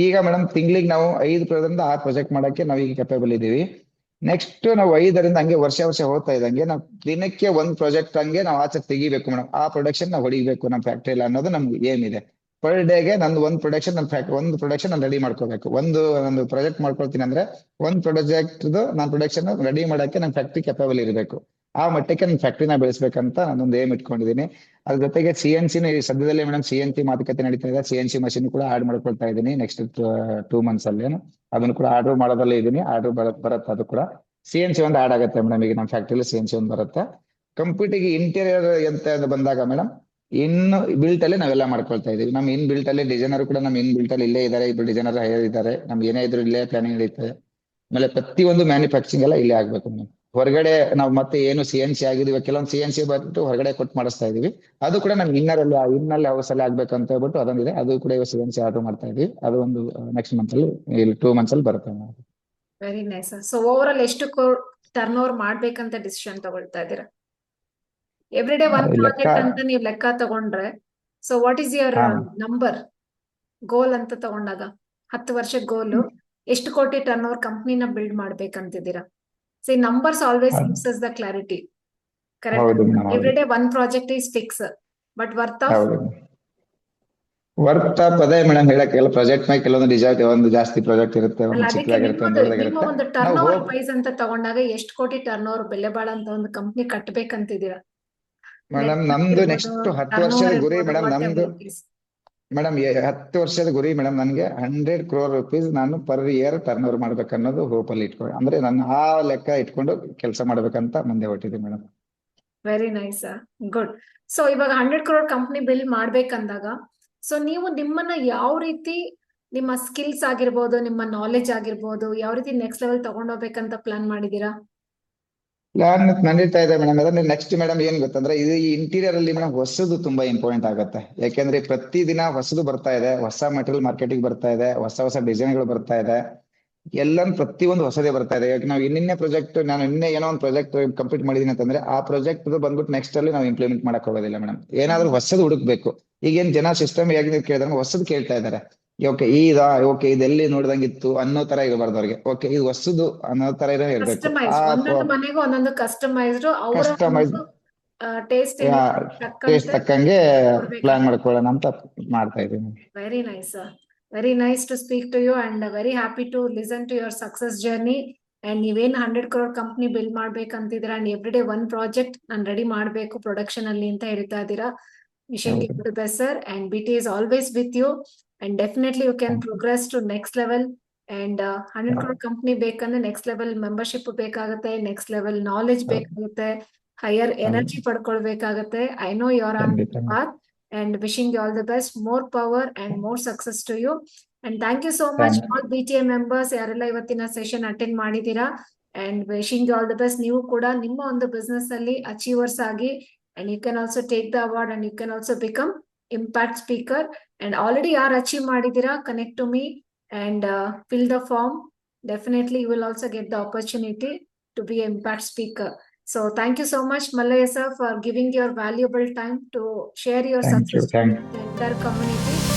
ಈಗ ಮೇಡಮ್ ತಿಂಗಳಿಗೆ ನಾವು 5 6 ಪ್ರಾಜೆಕ್ಟ್ ಮಾಡಕ್ಕೆ ನಾವು ಈಗ ಕೆಪೇಬಲ್ ಇದೀವಿ. ನೆಕ್ಸ್ಟ್ ನಾವು 5ರಿಂದ ಹಂಗೆ ವರ್ಷ ಹೋಗ್ತಾ ಇದ್ದಂಗೆ ನಾವು ದಿನಕ್ಕೆ 1 ಪ್ರಾಜೆಕ್ಟ್ ಹಂಗೆ ನಾವು ಆಚೆ ತೆಗಿಬೇಕು ಮೇಡಮ್. ಆ ಪ್ರೊಡಕ್ಷನ್ ನಾವು ಹೊಡಿಬೇಕು ನಮ್ಮ ಫ್ಯಾಕ್ಟ್ರಿಯಲ್ಲಿ ಅನ್ನೋದು ನಮ್ಗೆ ಏಮ್ ಇದೆ. ಪರ್ ಡೇಗೆ ನಂದು ಒಂದು ಪ್ರೊಡಕ್ಷನ್ ನಾನು ರೆಡಿ ಮಾಡ್ಕೋಬೇಕು. ಒಂದು ಪ್ರಾಜೆಕ್ಟ್ ಮಾಡ್ಕೊಳ್ತೀನಿ ಅಂದ್ರೆ ಒಂದು ನಾನು ಪ್ರೊಡಕ್ಷನ್ ರೆಡಿ ಮಾಡಕ್ಕೆ ನನ್ನ ಫ್ಯಾಕ್ಟ್ರಿ ಕೆಪೇಬಲ್ ಇರಬೇಕು. ಆ ಮಟ್ಟಕ್ಕೆ ನನ್ನ ಫ್ಯಾಕ್ಟ್ರಿನ ಬೆಳೆಸ್ಬೇಕಂತ ನಾನೊಂದು ಏಮ್ ಇಟ್ಕೊಂಡಿದ್ದೀನಿ. ಅದ್ರ ಜೊತೆಗೆ CNC ಸದ್ಯದಲ್ಲೇ ಮೇಡಮ್ CNC ಮಾತುಕತೆ ನಡೀತಾ ಇದೆ. CNC ಮಷಿನ್ ಕೂಡ ಆಡ್ ಮಾಡ್ಕೊಳ್ತಾ ಇದ್ದೀನಿ ನೆಕ್ಸ್ಟ್ 2 months ಅಲ್ಲಿ. ಅದನ್ನು ಕೂಡ ಆರ್ಡರ್ ಮಾಡೋದಲ್ಲೇ ಇದ್ದೀನಿ. ಆರ್ಡರ್ ಬರುತ್ತೆ. ಅದು ಕೂಡ CNC ಒಂದು ಆಡ್ ಆಗುತ್ತೆ ಮೇಡಮ್. ಈಗ ನಮ್ಮ ಫ್ಯಾಕ್ಟ್ರಿಲಿ CNC ಒಂದು ಬರುತ್ತೆ. ಕಂಪ್ಲೀಟಿಗೆ ಇಂಟೀರಿಯರ್ ಅಂತ ಬಂದಾಗ ಮೇಡಮ್, ಇನ್ನು ಬಿಲ್ಟ್ ಅಲ್ಲಿ ನಾವೆಲ್ಲ ಮಾಡ್ಕೊಳ್ತಾ ಇದೀವಿ. ನಮ್ ಇನ್ ಬಿಲ್ಟ್ ಅಲ್ಲಿ ಡಿಸೈನರ್ ಕೂಡ ನಮ್ ಇನ್ ಬಿಲ್ಟ್ ಅಲ್ಲಿ ಇಲ್ಲೇ ಇದ್ದಾರೆ. 2 ಡಿಸೈನರ್ ಇದ್ದಾರೆ. ನಮ್ಗೆ ಏನೇ ಇದ್ರು ಇಲ್ಲೇ ಪ್ಲಾನಿಂಗ್ ನಡೀತದೆ. ಆಮೇಲೆ ಪ್ರತಿಯೊಂದು ಮ್ಯಾನುಫ್ಯಾಕ್ಚರಿಂಗ್ ಎಲ್ಲ ಇಲ್ಲೇ ಆಗ್ಬೇಕು ಮೇಡಮ್. ಹೊರಗಡೆ ನಾವು ಮತ್ತೆ ಏನು CNC ಆಗಿದೀವಿ, ಕೆಲವೊಂದು CNC ಬಂದ್ಬಿಟ್ಟು ಹೊರಗಡೆ ಕೊಟ್ಟು ಮಾಡಿಸ್ತಾ ಇದೀವಿ. ಅದು ಕೂಡ ನಮ್ಗೆ ಇನ್ನಲ್ಲಿ ಹೌಸ್ ಅಲ್ಲಿ ಆಗ್ಬೇಕಂತ ಹೇಳ್ಬಿಟ್ಟು ಅದೊಂದಿದೆ. ಅದು ಕೂಡ ಇವಾಗ CNC ಆರ್ಡರ್ ಮಾಡ್ತಾ ಇದೀವಿ. ಅದು ಒಂದು ನೆಕ್ಸ್ಟ್ ಮಂತ್ ಅಲ್ಲಿ 2 months ಅಲ್ಲಿ ಬರುತ್ತೆ madam. Very nice. So over all ಎಷ್ಟು ಟರ್ನ್ ಓವರ್ ಮಾಡ್ಬೇಕಂತ ಡಿಸಿಷನ್ ತಗೊಳ್ತಾ ಇದ್ದೀರಾ? ಎವ್ರಿ ಡೇ 1 ಲೆಕ್ಕ ಪ್ರಾಜೆಕ್ಟ್ ಅಂತ ನೀವು ಲೆಕ್ಕ ತಗೊಂಡ್ರೆ, so what is your number goal ಅಂತ ತಗೊಂಡಾಗ 10 ವರ್ಷದ ಗೋಲು ಎಷ್ಟು ಕೋಟಿ ಟರ್ನ್ ಓವರ್ ಕಂಪ್ನಿನ ಬಿಲ್ಡ್ ಮಾಡ್ಬೇಕಂತಿದ್ದೀರಾ? See numbers always gives us the clarity. Correct? ಹೌದು madam. Every day 1 project is fix, but worth of ಅದೇ ಮೇಡಮ್ ಹೇಳಕ್, ಎಲ್ಲ ಪ್ರಾಜೆಕ್ಟ್ ಮೇಲೆ ಕೆಲವೊಂದು ಒಂದು ಜಾಸ್ತಿ ಪ್ರಾಜೆಕ್ಟ್ ಇರುತ್ತೆ, ಒಂದು ಚಿಕ್ಕದಾಗಿರುತ್ತೆ, ಒಂದು ನಿಮ್ಮ ದೊಡ್ಡದಾಗಿರುತ್ತೆ. ಒಂದು ಟರ್ನ್ ಓವರ್ ಪ್ರೈಸ್ ಅಂತ ತಗೊಂಡಾಗ ಎಷ್ಟು ಕೋಟಿ ಟರ್ನ್ ಓವರ್ ಬೆಲೆ ಬಾಳಂತ ಒಂದು ಕಂಪ್ನಿ ಕಟ್ಬೇಕಂತಿದ್ದೀರಾ? ಮೇಡಮ್ ನಮ್ದು ನೆಕ್ಸ್ಟ್ 10 ವರ್ಷದ ಗುರಿ ಮೇಡಮ್. ನಮ್ದು ಮೇಡಮ್ 10 ವರ್ಷದ ಗುರಿ ಮೇಡಮ್, ನನ್ಗೆ 100 crore rupees ನಾನು ಪರ್ ಇಯರ್ ಟರ್ನ್ ಓವರ್ ಮಾಡ್ಬೇಕನ್ನೋದು ಹೋಪ್ ಅಲ್ಲಿ ಇಟ್ಕೊಂಡು, ಅಂದ್ರೆ ನಾನು ಆ ಲೆಕ್ಕ ಇಟ್ಕೊಂಡು ಕೆಲಸ ಮಾಡ್ಬೇಕಂತ ಮುಂದೆ ಹೊಟ್ಟಿದ್ದೀನಿ madam. Very nice, good. So ಇವಾಗ 100 crore ಕಂಪ್ನಿ ಬಿಲ್ಡ್ ಮಾಡ್ಬೇಕಂದಾಗ, ಸೊ ನೀವು ನಿಮ್ಮನ್ನ ಯಾವ ರೀತಿ, ನಿಮ್ಮ ಸ್ಕಿಲ್ಸ್ ಆಗಿರ್ಬೋದು, ನಿಮ್ಮ ನಾಲೆಜ್ ಆಗಿರ್ಬೋದು, ಯಾವ ರೀತಿ ನೆಕ್ಸ್ಟ್ ಲೆವೆಲ್ ತಗೊಂಡೋಗ್ಬೇಕಂತ ಪ್ಲಾನ್ ಮಾಡಿದೀರಾ? ಪ್ಲಾನ್ ನಡೀತಾ ಇದೆ ಮೇಡಮ್. ಅದನ್ನ ನೆಕ್ಸ್ಟ್ ಮೇಡಮ್ ಏನ್ ಗೊತ್ತಂದ್ರೆ, ಇದು ಈ ಇಂಟೀರಿಯರ್ ಅಲ್ಲಿ ಮೇಡಮ್ ಹೊಸದು ತುಂಬಾ ಇಂಪಾರ್ಟೆಂಟ್ ಆಗುತ್ತೆ. ಯಾಕೆಂದ್ರೆ ಪ್ರತಿದಿನ ಹೊಸದು ಬರ್ತಾ ಇದೆ, ಹೊಸ ಮೆಟೀರಿಯಲ್ ಮಾರ್ಕೆಟಿಂಗ್ ಬರ್ತಾ ಇದೆ, ಹೊಸ ಡಿಸೈನ್ ಗಳು ಬರ್ತಾ ಇದೆ. ಪ್ರತಿಯೊಂದು ಹೊಸದೇ ಬರ್ತಾ ಇದೆ. ಈಗ ನಾವು ನಾನು ಏನೋ ಒಂದು ಪ್ರಾಜೆಕ್ಟ್ ಕಂಪ್ಲೀಟ್ ಮಾಡಿದೀನಿ ಅಂತಂದ್ರೆ, ಆ ಪ್ರಾಜೆಕ್ಟ್ ಬಂದ್ಬಿಟ್ಟು ನೆಕ್ಸ್ಟ್ ಅಲ್ಲಿ ನಾವು ಇಂಪ್ಲಿಮೆಂಟ್ ಮಾಡಕ್ ಹೋಗೋದಿಲ್ಲ ಮೇಡಮ್. ಏನಾದ್ರೂ ಹೊಸದು ಹುಡುಕ್ಬೇಕು. ಈಗೇನ್ ಜನ ಸಿಸ್ಟಮ್ ಹೇಗೆ ಕೇಳಿದ್ರೆ ಹೊಸದು ಕೇಳ್ತಾ ಇದಾರೆ. ಓಕೆ ಇದೆಲ್ಲಿ ನೋಡ್ದಂಗಿತ್ತು ಅನ್ನೋ ತರ ಇರಬಾರ್ದು ಅವ್ರಿಗೆ. ಓಕೆ ಇದು ಹೊಸದು ಅನ್ನೋ ತರ ಇರಬೇಕು. ಒಂದೊಂದು ಮನೆಗೂ ಒಂದೊಂದು ಕಸ್ಟಮೈಸ್ಡ್ ಕಸ್ಟಮೈಸ್ ಟೇಸ್ಟ್ ಟೇಸ್ಟ್ ತಕ್ಕಂಗೆ ಪ್ಲಾನ್ ಮಾಡ್ಕೊಳ್ಳೋಣ ಅಂತ ಮಾಡ್ತಾ ಇದ್ದೀನಿ. Very nice, sir. Very nice to speak to you and very happy to listen to your success journey. And ನೀವೇನ್ 100 crore ಕಂಪ್ನಿ ಬಿಲ್ಡ್ ಮಾಡ್ಬೇಕಂತಿದ್ದೀರಾ and every day one project ನಾನು ready ಮಾಡ್ಬೇಕು production ಅಲ್ಲಿ ಅಂತ ಹೇಳ್ತಾ ಇದ್ದೀರಾ. Wishing you the best sir and BT is always with you and definitely you can progress to next level and 100 crore company ಬೇಕಂದ್ರೆ next level membership ಬೇಕಾಗುತ್ತೆ, next level knowledge ಬೇಕಾಗುತ್ತೆ, higher energy ಪಡ್ಕೊಳ್ಬೇಕಾಗತ್ತೆ. I know you are on path and wishing you all the best, more power and more success to you. And thank you so much all BTA members ಯಾರೆಲ್ಲ ಇವತ್ತಿನ session attend ಮಾಡಿದೀರಾ and wishing you all the best. ನೀವು ಕೂಡ ನಿಮ್ಮ ಒಂದು business ಅಲ್ಲಿ achievers ಆಗಿ and you can also take the award and you can also become impact speaker and already ಯಾರು ಅಚೀವ್ ಮಾಡಿದೀರಾ connect to me and fill the form. Definitely you will also get the opportunity to be an impact speaker. So thank you so much, Mallayya sir, for giving your valuable time to share your success to the entire community.